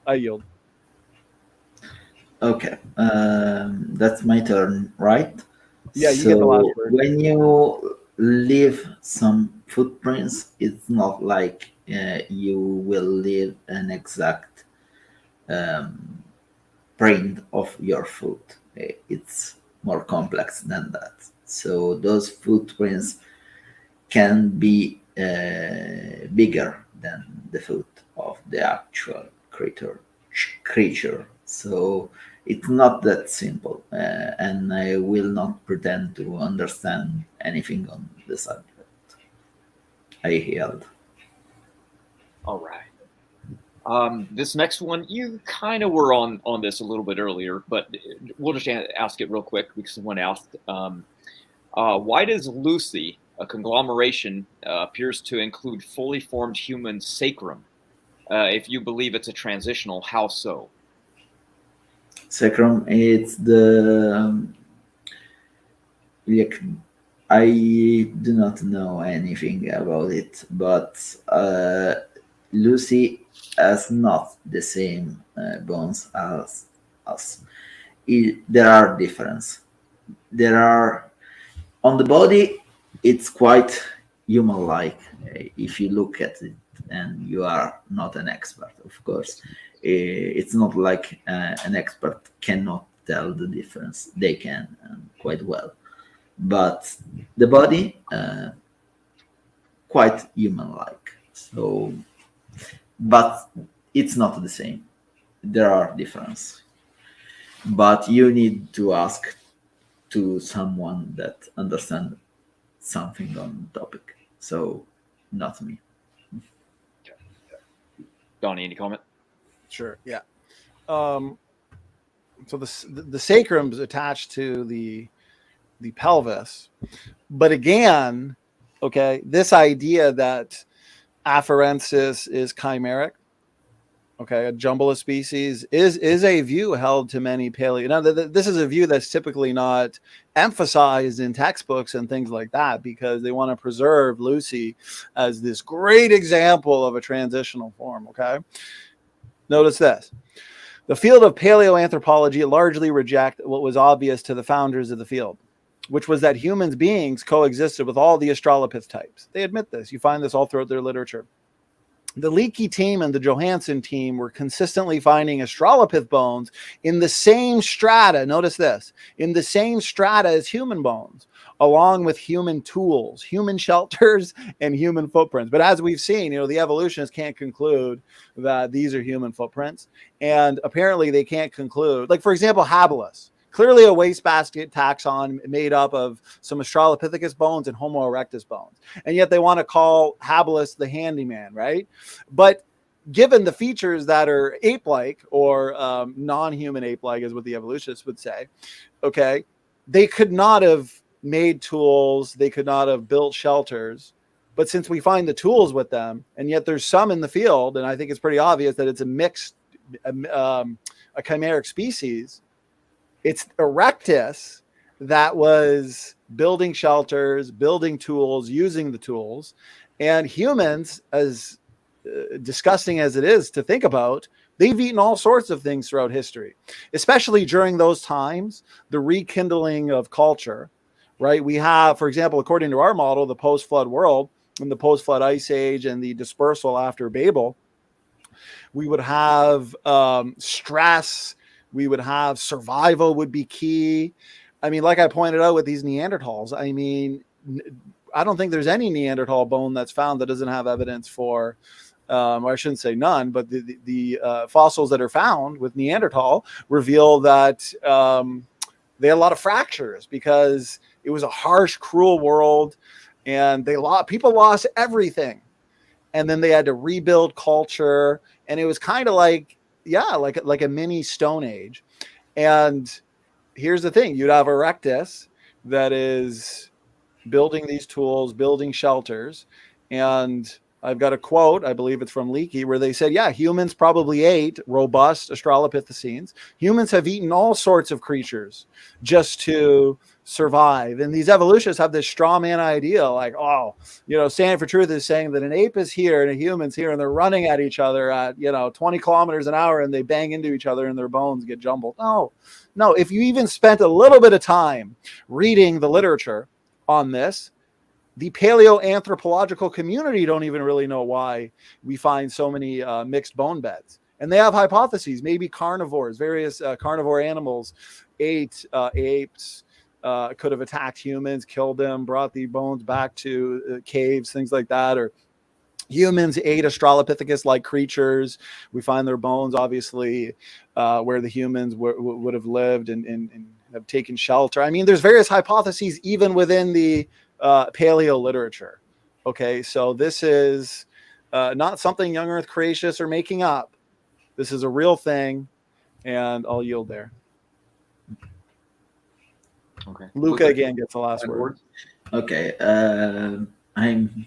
I yield.
Okay, that's my turn, right?
Yeah, you get the last word.
When you leave some footprints, it's not like you will leave an exact print of your foot. It's more complex than that. So those footprints can be bigger than the foot of the actual creature. So it's not that simple, and I will not pretend to understand anything on the subject. I yield.
All right. This next one, you kind of were on this a little bit earlier, but we'll just ask it real quick because someone asked, why does Lucy, a conglomeration, appears to include fully formed human sacrum? If you believe it's a transitional, how so?
Sacrum, it's the I do not know anything about it, but Lucy has not the same bones as us. There are differences. There are on the body. It's quite human-like if you look at it, and you are not an expert, of course. It's not like an expert cannot tell the difference. They can quite well, but the body quite human-like. So, but it's not the same. There are differences, but you need to ask to someone that understands something on the topic. So, not me.
Donnie, any comment?
Sure. Yeah. So the sacrum's attached to the pelvis, but again, okay, this idea that afferensis is chimeric, Okay, a jumble of species is a view held to many paleo. Now, this is a view that's typically not emphasized in textbooks and things like that because they want to preserve Lucy as this great example of a transitional form. Okay, notice this. The field of paleoanthropology largely reject what was obvious to the founders of the field, which was that human beings coexisted with all the australopith types. They admit this. You find this all throughout their literature. The Leakey team and the Johansson team were consistently finding australopith bones in the same strata. Notice this, in the same strata as human bones, along with human tools, human shelters, and human footprints. But as we've seen, the evolutionists can't conclude that these are human footprints. And apparently they can't conclude, like, for example, habilis. Clearly a wastebasket taxon made up of some Australopithecus bones and Homo erectus bones. And yet they want to call habilis the handyman, right? But given the features that are ape-like or non-human ape-like is what the evolutionists would say, okay, they could not have made tools. They could not have built shelters. But since we find the tools with them, and yet there's some in the field, and I think it's pretty obvious that it's a mixed, a chimeric species, it's erectus that was building shelters, building tools, using the tools. And humans, as disgusting as it is to think about, they've eaten all sorts of things throughout history, especially during those times, the rekindling of culture, right? We have, for example, according to our model, the post-flood world and the post-flood ice age and the dispersal after Babel, we would have stress. We would have survival would be key. I mean, like I pointed out with these Neanderthals, I mean, I don't think there's any Neanderthal bone that's found that doesn't have evidence for, or I shouldn't say none, but the fossils that are found with Neanderthal reveal that they had a lot of fractures because it was a harsh, cruel world, and people lost everything, and then they had to rebuild culture, and it was kind of like, like a mini Stone Age. And here's the thing. You'd have erectus that is building these tools, building shelters. And I've got a quote, I believe it's from Leakey, where they said, humans probably ate robust australopithecines. Humans have eaten all sorts of creatures just to survive. And these evolutionists have this straw man idea like, Stand for Truth is saying that an ape is here and a human's here and they're running at each other at 20 kilometers an hour and they bang into each other and their bones get jumbled. No, if you even spent a little bit of time reading the literature on this, the paleoanthropological community don't even really know why we find so many mixed bone beds. And they have hypotheses. Maybe carnivores, various carnivore animals ate apes, could have attacked humans, killed them, brought the bones back to caves, things like that. Or humans ate Australopithecus-like creatures. We find their bones, obviously, where the humans would have lived and have taken shelter. I mean, there's various hypotheses even within the paleo literature. Okay, so this is not something Young Earth creationists are making up. This is a real thing, and I'll yield there.
Okay.
Luca again gets the last word.
Okay, I'm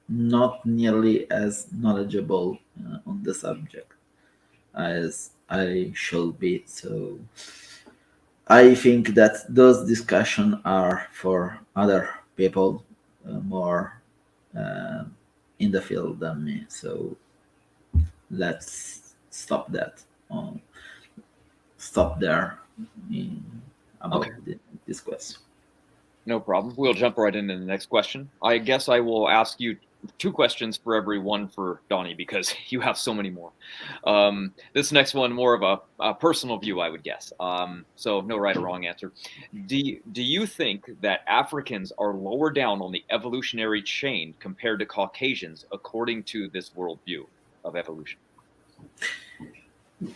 not nearly as knowledgeable on the subject as I should be, so I think that those discussions are for other people more in the field than me. So let's stop that. Stop there about this question.
No problem. We'll jump right into the next question. I guess I will ask you 2 questions for every one for Donnie because you have so many more. This next one, more of a personal view, I would guess. So no right or wrong answer. Do you think that Africans are lower down on the evolutionary chain compared to Caucasians according to this worldview of evolution?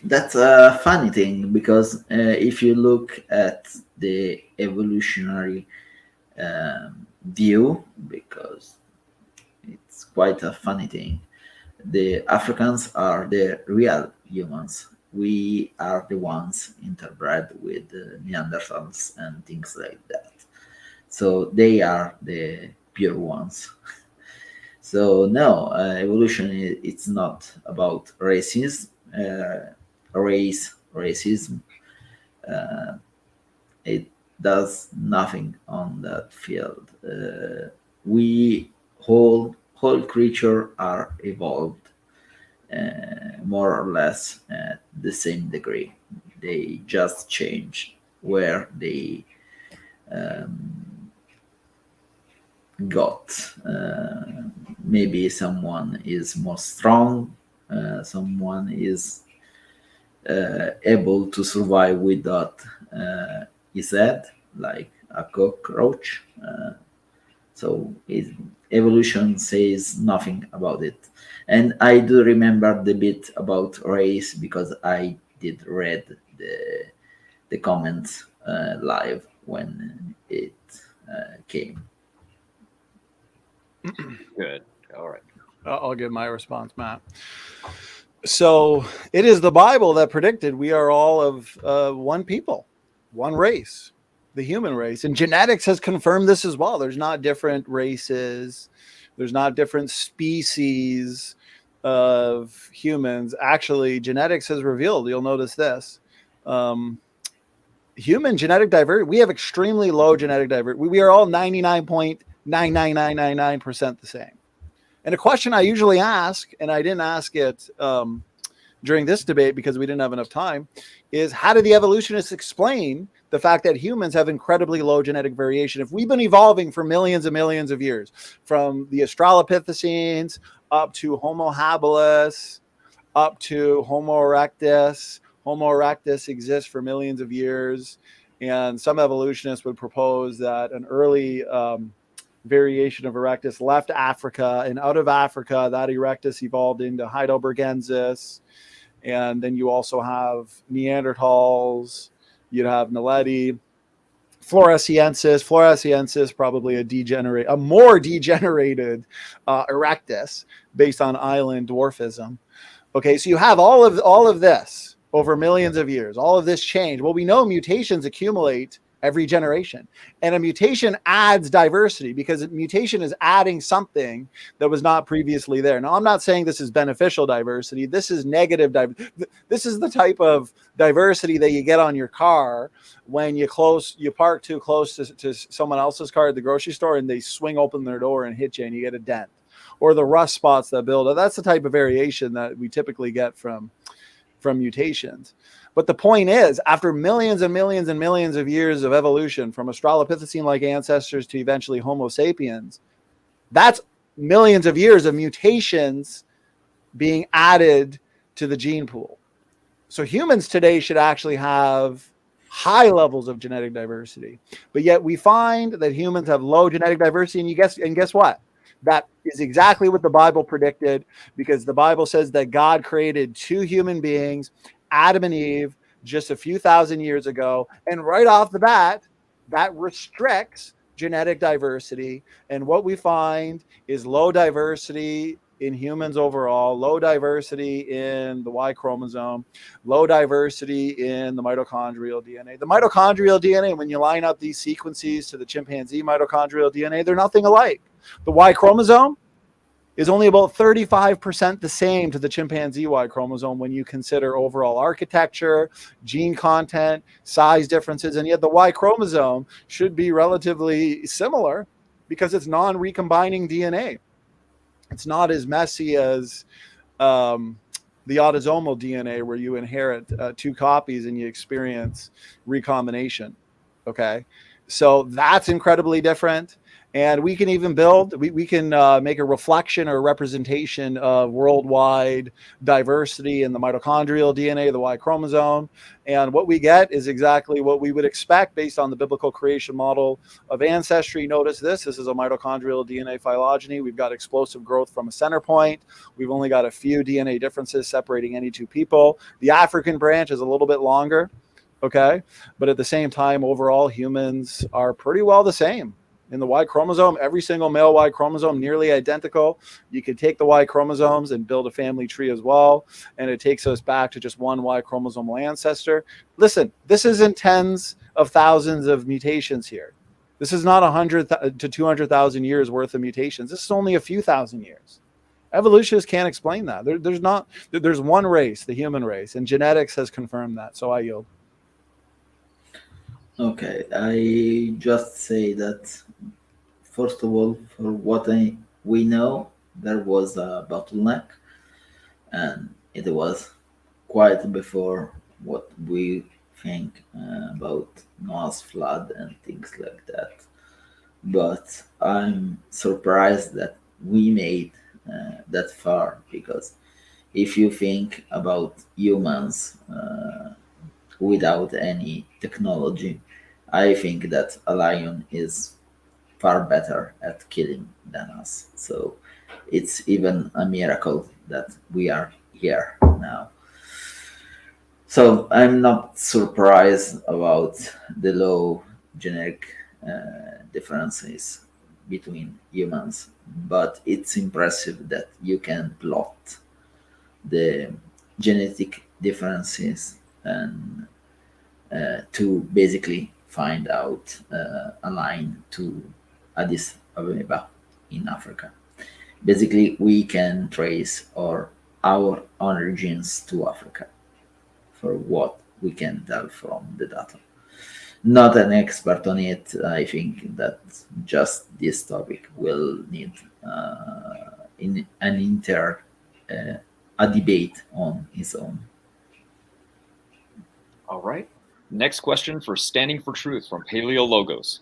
That's a funny thing because if you look at the evolutionary view, because it's quite a funny thing, the Africans are the real humans. We are the ones interbred with Neanderthals and things like that. So they are the pure ones. So no, evolution, it's not about racism. racism. It does nothing on that field. We whole creature are evolved more or less at the same degree. They just change where they got. Maybe someone is more strong, someone is able to survive without his head, like a cockroach. So evolution says nothing about it. And I do remember the bit about race because I did read the comments live when it came.
Good. All right.
I'll give my response, Matt. So it is the Bible that predicted we are all of one people, one race, the human race. And genetics has confirmed this as well. There's not different races. There's not different species of humans. Actually, genetics has revealed, you'll notice this, human genetic diversity, we have extremely low genetic diversity. We are all 99.99999% the same. And a question I usually ask, and I didn't ask it during this debate because we didn't have enough time, is how do the evolutionists explain the fact that humans have incredibly low genetic variation? If we've been evolving for millions and millions of years, from the australopithecines up to Homo habilis, up to Homo erectus. Homo erectus exists for millions of years. And some evolutionists would propose that an early variation of erectus left Africa, and out of Africa, that erectus evolved into Heidelbergensis. And then you also have Neanderthals, you'd have Laetoli, Floresiensis, probably a more degenerated erectus based on island dwarfism. Okay, so you have all of this over millions of years, all of this change. Well, we know mutations accumulate every generation, and a mutation adds diversity because a mutation is adding something that was not previously there. Now, I'm not saying this is beneficial diversity. This is negative this is the type of diversity that you get on your car when you park too close to someone else's car at the grocery store and they swing open their door and hit you and you get a dent, or the rust spots that build up. That's the type of variation that we typically get from mutations. But the point is, after millions and millions and millions of years of evolution, from Australopithecine-like ancestors to eventually Homo sapiens, that's millions of years of mutations being added to the gene pool. So humans today should actually have high levels of genetic diversity. But yet we find that humans have low genetic diversity. And guess what? That is exactly what the Bible predicted, because the Bible says that God created two human beings, Adam and Eve, just a few thousand years ago. And right off the bat, that restricts genetic diversity. And what we find is low diversity in humans overall, low diversity in the Y chromosome, low diversity in the mitochondrial DNA. The mitochondrial DNA, when you line up these sequences to the chimpanzee mitochondrial DNA, they're nothing alike. The Y chromosome is only about 35% the same to the chimpanzee Y chromosome when you consider overall architecture, gene content, size differences. And yet the Y chromosome should be relatively similar because it's non-recombining DNA. It's not as messy as the autosomal DNA, where you inherit two copies and you experience recombination. Okay, so that's incredibly different. And we can even we can make a reflection or a representation of worldwide diversity in the mitochondrial DNA, the Y chromosome. And what we get is exactly what we would expect based on the biblical creation model of ancestry. Notice this is a mitochondrial DNA phylogeny. We've got explosive growth from a center point. We've only got a few DNA differences separating any two people. The African branch is a little bit longer, okay? But at the same time, overall, humans are pretty well the same. In the Y chromosome, every single male Y chromosome nearly identical. You could take the Y chromosomes and build a family tree as well, and it takes us back to just one Y chromosomal ancestor. Listen, this isn't tens of thousands of mutations here. This is not 100 to 200,000 years worth of mutations. This is only a few thousand years. Evolutionists can't explain that. There's one race, the human race, and genetics has confirmed that. So I yield.
Okay, I just say that first of all, for what we know, there was a bottleneck, and it was quite before what we think about Noah's flood and things like that. But I'm surprised that we made that far, because if you think about humans without any technology, I think that a lion is far better at killing than us. So it's even a miracle that we are here now. So I'm not surprised about the low genetic differences between humans, but it's impressive that you can plot the genetic differences and to basically find out a line to Addis Ababa in Africa. Basically, we can trace our origins to Africa, for what we can tell from the data. Not an expert on it. I think that just this topic will need in an a debate on its own.
All right. Next question for Standing for Truth from Paleologos.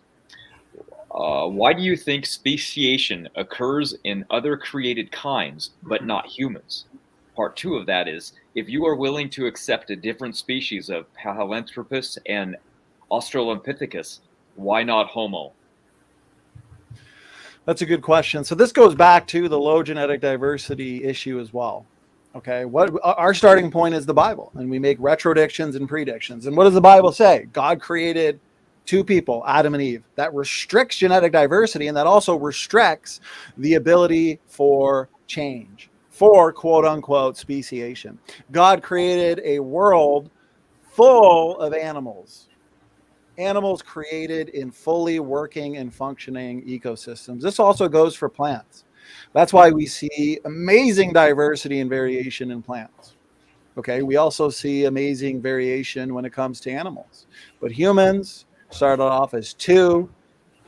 Why do you think speciation occurs in other created kinds, but not humans? Part two of that is, if you are willing to accept a different species of Paranthropus and Australopithecus, why not Homo?
That's a good question. So this goes back to the low genetic diversity issue as well. Okay, what our starting point is the Bible, and we make retrodictions and predictions. And what does the Bible say? God created two people, Adam and Eve. That restricts genetic diversity, and that also restricts the ability for change, for quote unquote speciation. God created a world full of animals. Animals created in fully working and functioning ecosystems. This also goes for plants. That's why we see amazing diversity and variation in plants. Okay, we also see amazing variation when it comes to animals. But humans started off as two,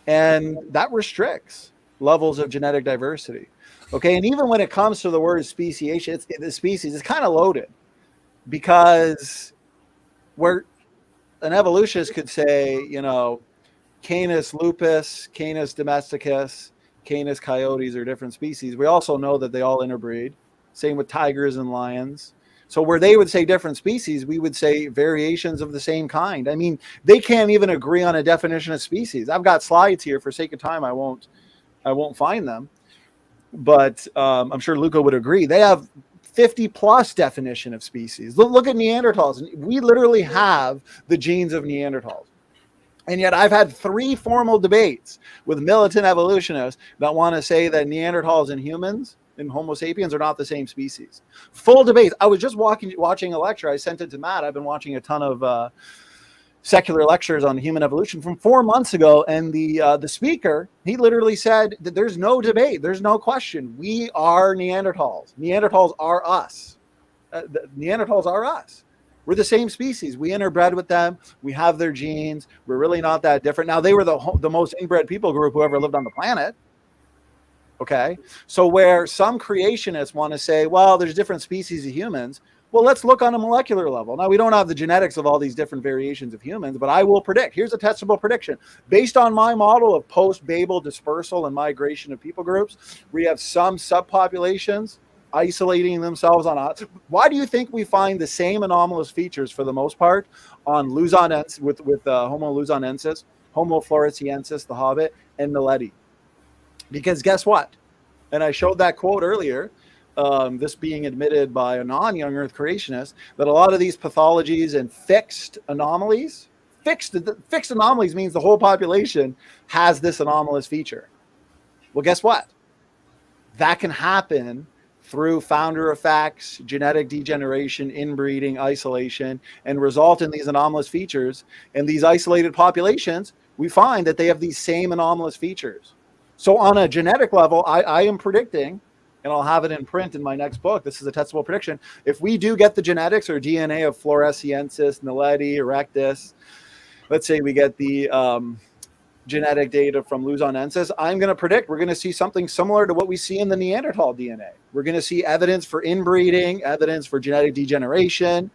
and that restricts levels of genetic diversity. Okay, and even when it comes to the word speciation, the species is kind of loaded, because where an evolutionist could say, Canis lupus, Canis domesticus, Canis coyotes are different species. We also know that they all interbreed. Same with tigers and lions. So where they would say different species, we would say variations of the same kind. I mean, they can't even agree on a definition of species. I've got slides here. For sake of time, I won't find them. But I'm sure Luca would agree. They have 50 plus definition of species. Look at Neanderthals. We literally have the genes of Neanderthals. And yet I've had 3 formal debates with militant evolutionists that want to say that Neanderthals and humans and Homo sapiens are not the same species. Full debates. I was just watching a lecture. I sent it to Matt. I've been watching a ton of secular lectures on human evolution from 4 months ago. And the speaker, he literally said that there's no debate. There's no question. We are Neanderthals. Neanderthals are us. Neanderthals are us. We're the same species. We interbred with them. We have their genes. We're really not that different. Now, they were the most inbred people group who ever lived on the planet. Okay. So where some creationists want to say, well, there's different species of humans. Well, let's look on a molecular level. Now, we don't have the genetics of all these different variations of humans, but I will predict. Here's a testable prediction. Based on my model of post-Babel dispersal and migration of people groups, we have some subpopulations isolating themselves on us. Why do you think we find the same anomalous features for the most part on Luzonensis with Homo luzonensis, Homo floresiensis, the Hobbit, and Naledi? Because guess what? And I showed that quote earlier, this being admitted by a non-young Earth creationist, that a lot of these pathologies and fixed anomalies means the whole population has this anomalous feature. Well, guess what? That can happen through founder effects, genetic degeneration, inbreeding, isolation, and result in these anomalous features. And these isolated populations, we find that they have these same anomalous features. So on a genetic level, I am predicting and I'll have it in print in my next book. This is a testable prediction. If we do get the genetics or DNA of Floresiensis, Naledi, Erectus, let's say we get the genetic data from Luzonensis, I'm going to predict we're going to see something similar to what we see in the Neanderthal DNA. We're going to see evidence for inbreeding, evidence for genetic degeneration.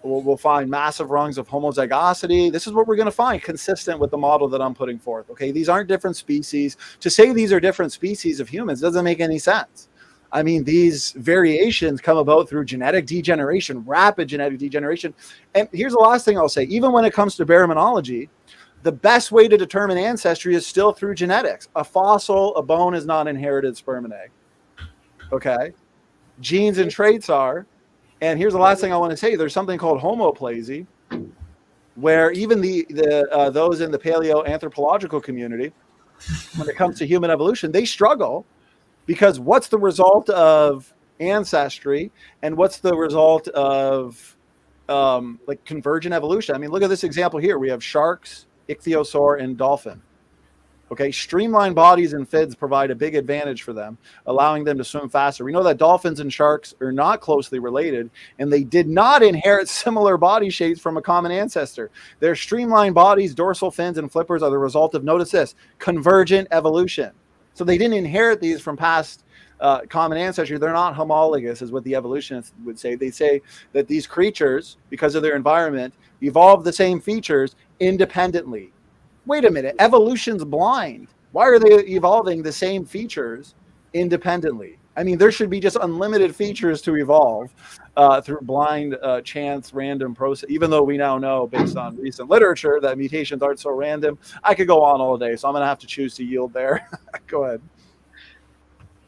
We'll find massive rungs of homozygosity. This is what we're going to find consistent with the model that I'm putting forth. Okay, these aren't different species. To say these are different species of humans doesn't make any sense. I mean, these variations come about through genetic degeneration, rapid genetic degeneration. And here's the last thing I'll say. Even when it comes to baraminology, the best way to determine ancestry is still through genetics. A fossil, a bone is not inherited sperm and egg. Okay? Genes and traits are. And here's the last thing I want to say. There's something called homoplasy, where even those in the paleoanthropological community, when it comes to human evolution, they struggle because what's the result of ancestry and what's the result of like convergent evolution? I mean, look at this example here. We have sharks, ichthyosaur, and dolphin. Okay, streamlined bodies and fins provide a big advantage for them, allowing them to swim faster. We know that dolphins and sharks are not closely related, and they did not inherit similar body shapes from a common ancestor. Their streamlined bodies, dorsal fins, and flippers are the result of, notice this, convergent evolution. So they didn't inherit these from past common ancestry. They're not homologous, is what the evolutionists would say. They say that these creatures, because of their environment, evolved the same features independently. Wait a minute, evolution's blind. Why are they evolving the same features independently? I mean, there should be just unlimited features to evolve through blind chance, random process, even though we now know based on recent literature that mutations aren't so random. I could go on all day, so I'm going to have to choose to yield there. Go ahead.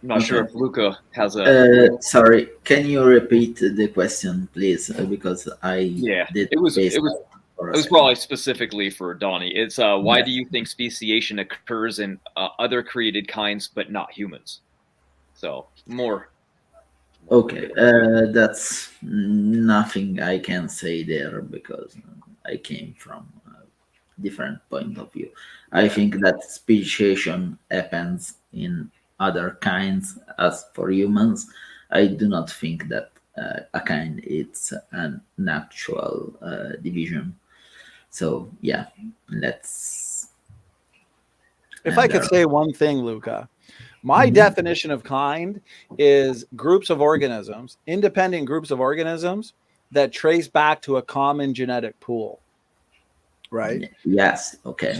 I'm not sure if Luca has a...
sorry, can you repeat the question, please? Because
it was probably specifically for Donnie. It's why do you think speciation occurs in other created kinds but not humans? So more.
Okay, that's nothing I can say there because I came from a different point of view. I think that speciation happens in other kinds as for humans. I do not think that a kind is an actual division. So yeah, let's.
If I could say one thing, Luca, my definition of kind is groups of organisms, independent groups of organisms that trace back to a common genetic pool. Right?
Yes. Okay.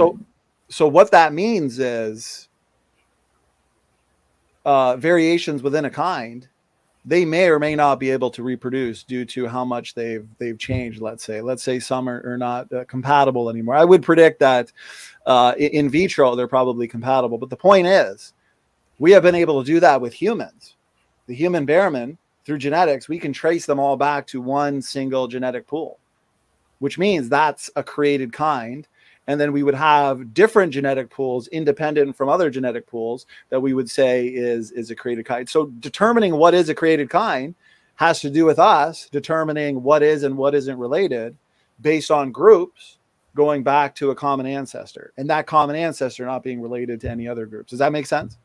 So what that means is variations within a kind, they may or may not be able to reproduce due to how much they've changed. Let's say some are not compatible anymore. I would predict that in vitro they're probably compatible. But the point is, we have been able to do that with humans. The human baramin, through genetics, we can trace them all back to one single genetic pool, which means that's a created kind. And then we would have different genetic pools independent from other genetic pools that we would say is a created kind. So determining what is a created kind has to do with us determining what is and what isn't related based on groups going back to a common ancestor, and that common ancestor not being related to any other groups. Does that make sense?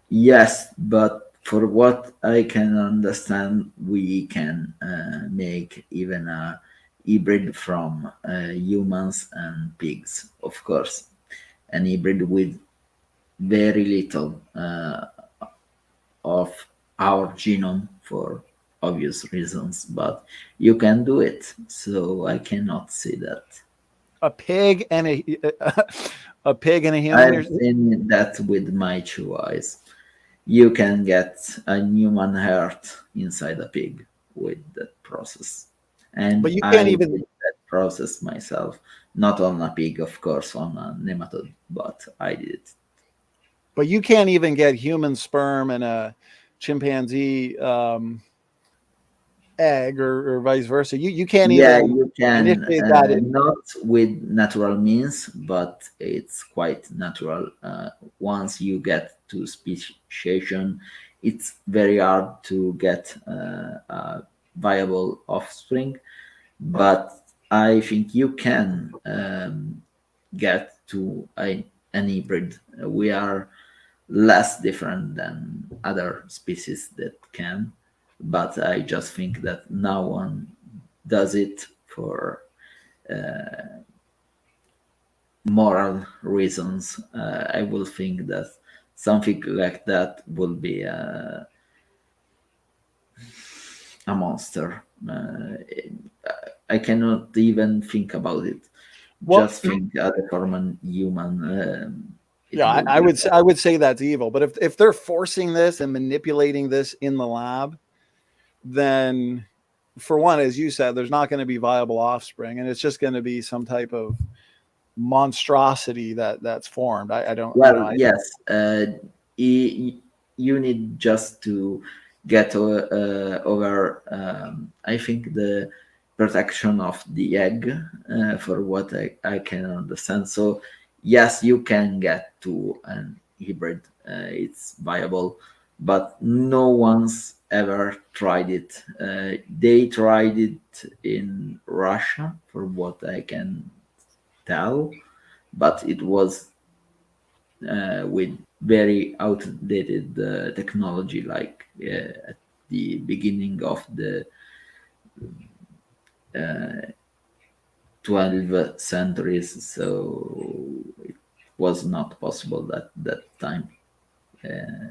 Yes, but for what I can understand, we can make even a hybrid from humans and pigs, of course, an hybrid with very little of our genome for obvious reasons, but you can do it. So I cannot see that.
A pig and a human.
I've seen that with my 2 eyes. You can get a human heart inside a pig with that process. And
but you can't even
did that process myself, not on a pig, of course, on a nematode, but I did it.
But you can't even get human sperm and a chimpanzee egg or vice versa. You can't even.
You can not with natural means, but it's quite natural. Once you get to speciation, it's very hard to get a viable offspring. But I think you can get to an hybrid. We are less different than other species that can, but I just think that no one does it for moral reasons. I will think that something like that will be a monster. I cannot even think about it.
Well,
Just think other form human. It
yeah,
will
I
be.
would say that's evil. But if they're forcing this and manipulating this in the lab, then for one, as you said, there's not going to be viable offspring, and it's just going to be some type of monstrosity that's formed. I don't,
Well, yes. You need just to get over. I think the protection of the egg, for what I can understand. So yes, you can get to an hybrid. It's viable, but no one's ever tried it. They tried it in Russia, for what I can tell, but it was with very outdated technology, like at the beginning of the 12th centuries. So it was not possible at that time.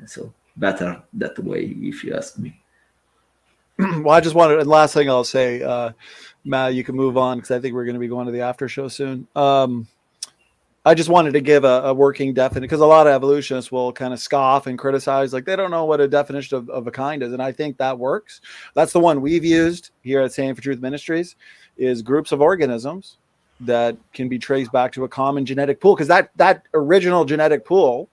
So better that way, if you ask me.
well, I just wanted, and last thing I'll say, Matt, you can move on because I think we're going to be going to the after show soon. I just wanted to give a working definition, because a lot of evolutionists will kind of scoff and criticize, like they don't know what a definition of a kind is. And I think that works. That's the one we've used here at Stand for Truth Ministries, is groups of organisms that can be traced back to a common genetic pool. Because that original genetic pool,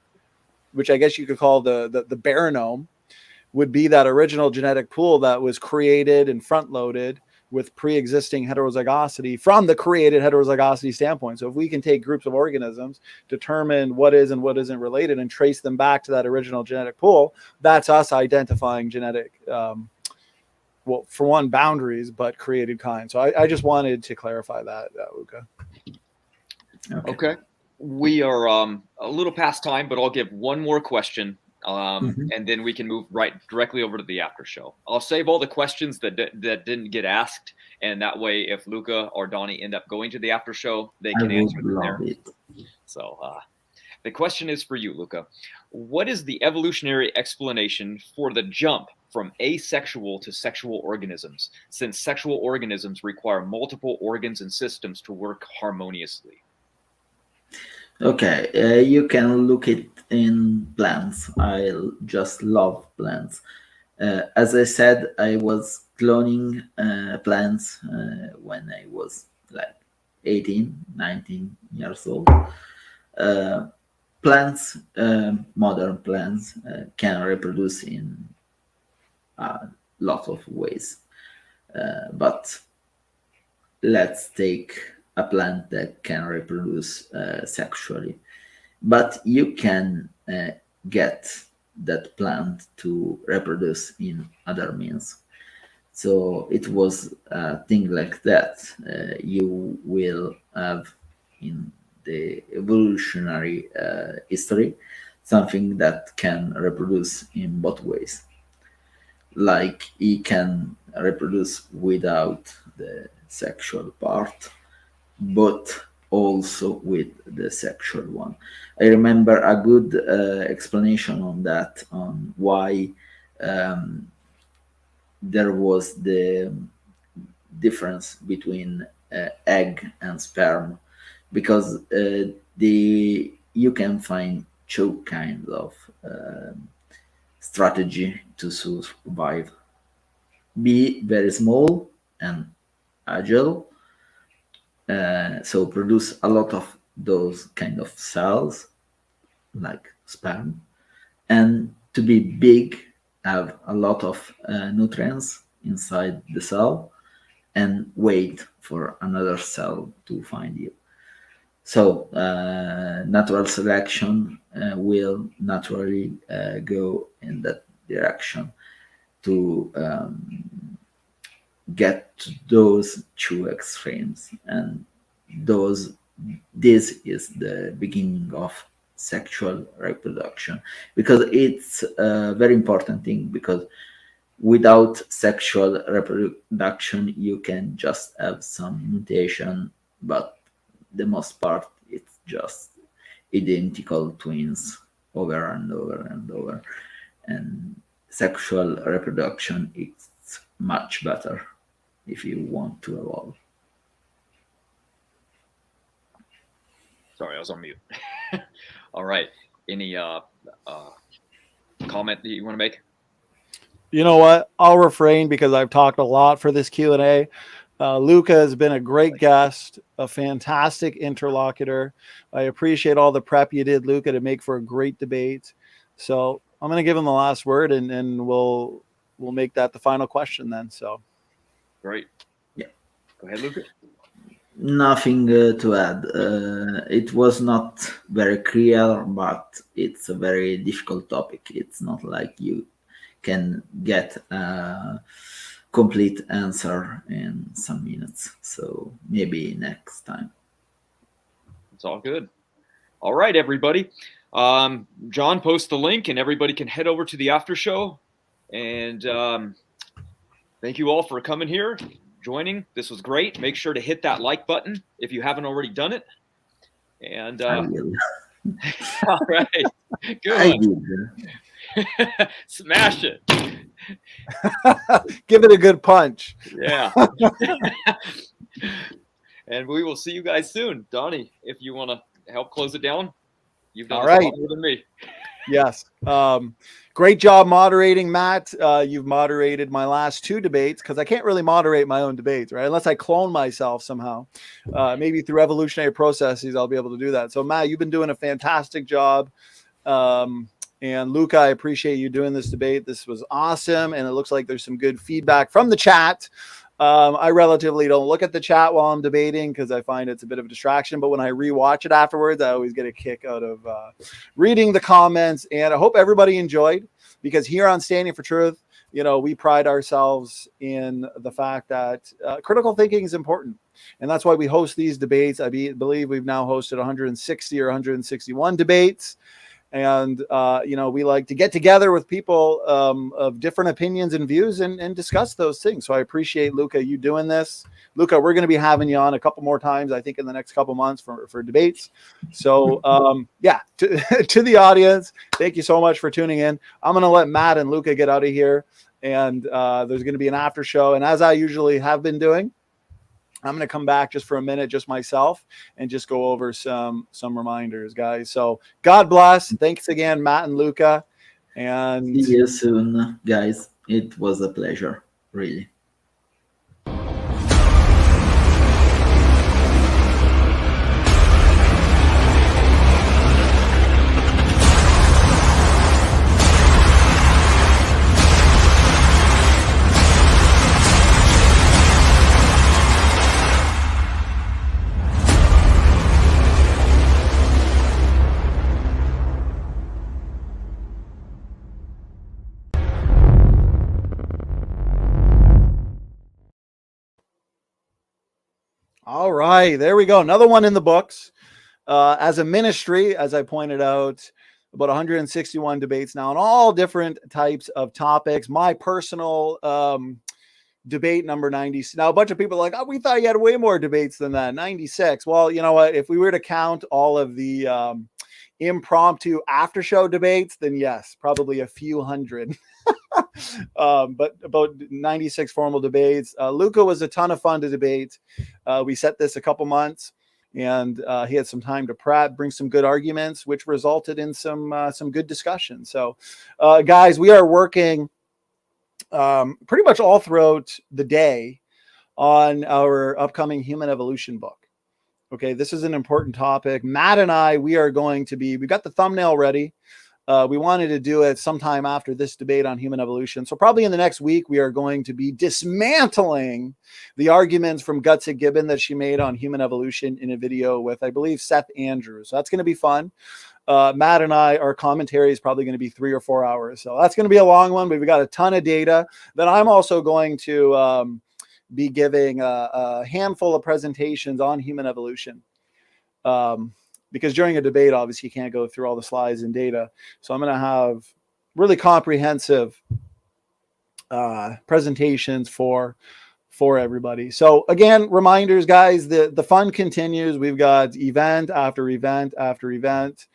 which I guess you could call the baronome, would be that original genetic pool that was created and front loaded with pre-existing heterozygosity from the created heterozygosity standpoint. So if we can take groups of organisms, determine what is and what isn't related, and trace them back to that original genetic pool, that's us identifying genetic, well, for one, boundaries, but created kind. So I just wanted to clarify that, Luca.
Okay. We are a little past time, but I'll give one more question, and then we can move directly over to the after show. I'll save all the questions that didn't get asked, and that way, if Luca or Donnie end up going to the after show, they can answer them there. So the question is for you, Luca. What is the evolutionary explanation for the jump from asexual to sexual organisms, since sexual organisms require multiple organs and systems to work harmoniously?
Okay, you can look it in plants. I just love plants. As I said, I was cloning plants when I was like 18, 19 years old. Plants, modern plants, can reproduce in a lot of ways. But let's take a plant that can reproduce sexually. But you can get that plant to reproduce in other means. So it was a thing like that. You will have in the evolutionary history something that can reproduce in both ways. Like it can reproduce without the sexual part, but also with the sexual one. I remember a good explanation on that, on why there was the difference between egg and sperm, because you can find two kinds of strategy to survive. Be very small and agile, so produce a lot of those kind of cells like sperm, and to be big, have a lot of nutrients inside the cell, and wait for another cell to find you. So natural selection will naturally go in that direction to get to those two extremes, and this is the beginning of sexual reproduction, because it's a very important thing, because without sexual reproduction you can just have some mutation, but the most part it's just identical twins over and over and over. And sexual reproduction is much better if you want to evolve.
Sorry, I was on mute. All right. Any comment that you want to make?
You know what? I'll refrain because I've talked a lot for this Q&A. Luca has been a great guest, a fantastic interlocutor. I appreciate all the prep you did, Luca, to make for a great debate. So I'm going to give him the last word, and we'll make that the final question then. So
great.
Yeah.
Go ahead, Luca.
Nothing to add. It was not very clear, but it's a very difficult topic. It's not like you can get a complete answer in some minutes. So maybe next time.
It's all good. All right, everybody. John posts the link, and everybody can head over to the after show. And thank you all for coming here, joining. This was great. Make sure to hit that like button if you haven't already done it. And
I will.
all right, good.
I will.
Smash it.
give it a good punch.
Yeah. And we will see you guys soon. Donnie, if you want to help close it down, you've done
All
this a
right.
lot more than me.
Yes. Great job moderating, Matt. You've moderated my last two debates, because I can't really moderate my own debates, right? Unless I clone myself somehow. Maybe through evolutionary processes, I'll be able to do that. So, Matt, you've been doing a fantastic job. And Luca, I appreciate you doing this debate. This was awesome. And it looks like there's some good feedback from the chat. I relatively don't look at the chat while I'm debating because I find it's a bit of a distraction. But when I rewatch it afterwards, I always get a kick out of reading the comments. And I hope everybody enjoyed, because here on Standing for Truth, you know, we pride ourselves in the fact that critical thinking is important. And that's why we host these debates. I believe we've now hosted 160 or 161 debates. And, you know, we like to get together with people of different opinions and views and discuss those things. So I appreciate, Luca, you doing this. Luca, we're going to be having you on a couple more times, I think, in the next couple months for debates. So, yeah, to the audience, thank you so much for tuning in. I'm going to let Matt and Luca get out of here. And there's going to be an after show. And as I usually have been doing, I'm going to come back just for a minute, just myself, and just go over some reminders, guys. So God bless. Thanks again, Matt and Luca. And
see you soon, guys. It was a pleasure, really.
all right, there we go. Another one in the books. As a ministry, as I pointed out, about 161 debates now on all different types of topics. My personal debate number 90. Now, a bunch of people are like, oh, we thought you had way more debates than that. 96. Well, you know what? If we were to count all of the impromptu after show debates, then yes, probably a few hundred. But about 96 formal debates. Luca was a ton of fun to debate. We set this a couple months, and he had some time to prep, bring some good arguments, which resulted in some good discussion. So, guys, we are working pretty much all throughout the day on our upcoming human evolution book. Okay, this is an important topic. Matt and I, we got the thumbnail ready. We wanted to do it sometime after this debate on human evolution. So probably in the next week, we are going to be dismantling the arguments from Gutsick Gibbon that she made on human evolution in a video with, I believe, Seth Andrews. So that's going to be fun. Matt and I, our commentary is probably going to be 3 or 4 hours. So that's going to be a long one, but we've got a ton of data. Then I'm also going to be giving a handful of presentations on human evolution. because during a debate, obviously, you can't go through all the slides and data. So I'm going to have really comprehensive presentations for everybody. So again, reminders, guys, the fun continues. We've got event after event after event.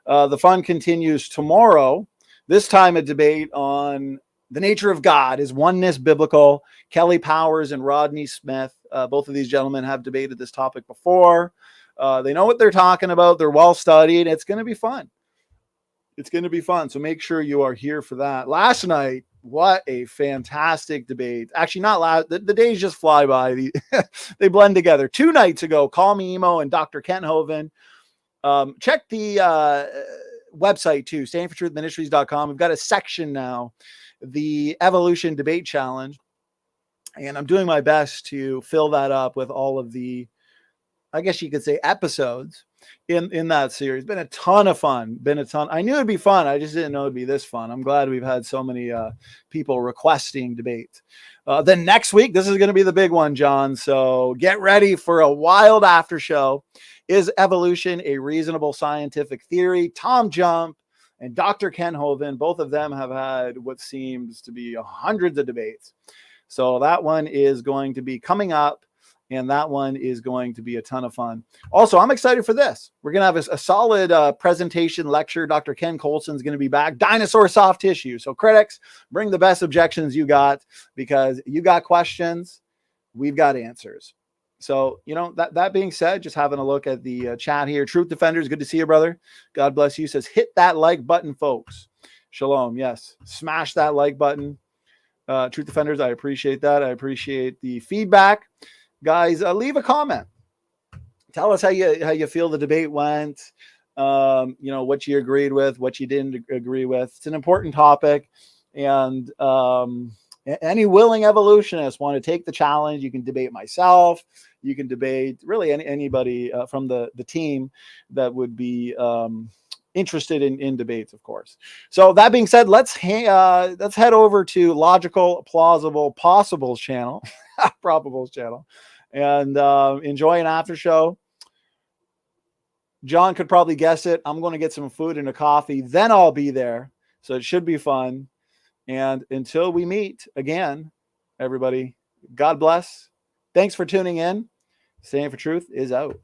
The fun continues tomorrow. This time a debate on the nature of God. Is oneness biblical? Kelly Powers and Rodney Smith. Both of these gentlemen have debated this topic before. They know what they're talking about. They're well studied. It's going to be fun. It's going to be fun. So make sure you are here for that. Last night, what a fantastic debate. Actually, not last. The days just fly by. They blend together. 2 nights ago, Call Me Emo and Dr. Ken Hovind. Check the website too, standingfortruthministries.com. We've got a section now, the Evolution Debate Challenge. And I'm doing my best to fill that up with all of the, I guess you could say, episodes in that series. Been a ton of fun. I knew it'd be fun. I just didn't know it'd be this fun. I'm glad we've had so many people requesting debates. Then next week, this is going to be the big one, John. So get ready for a wild after show. Is evolution a reasonable scientific theory? Tom Jump and Dr. Ken Hovind, both of them have had what seems to be hundreds of debates. So that one is going to be coming up, and that one is going to be a ton of fun. Also, I'm excited for this. We're going to have a solid presentation lecture. Dr. Ken Colson is going to be back. Dinosaur soft tissue. So critics, bring the best objections you got, because you got questions, we've got answers. So, that being said, just having a look at the chat here. Truth Defenders, good to see you, brother. God bless you. Says, hit that like button, folks. Shalom. Yes. Smash that like button. Truth Defenders, I appreciate that. I appreciate the feedback. Guys, leave a comment. Tell us how you feel the debate went. What you agreed with, what you didn't agree with. It's an important topic, and any willing evolutionist want to take the challenge. You can debate myself. You can debate really anybody from the team that would be interested in debates, of course. So that being said, let's head over to Logical, Plausible, Possibles channel, Probables channel, and enjoy an after show. John could probably guess it. I'm going to get some food and a coffee, then I'll be there. So it should be fun. And until we meet again, everybody, God bless. Thanks for tuning in. Standing for Truth is out.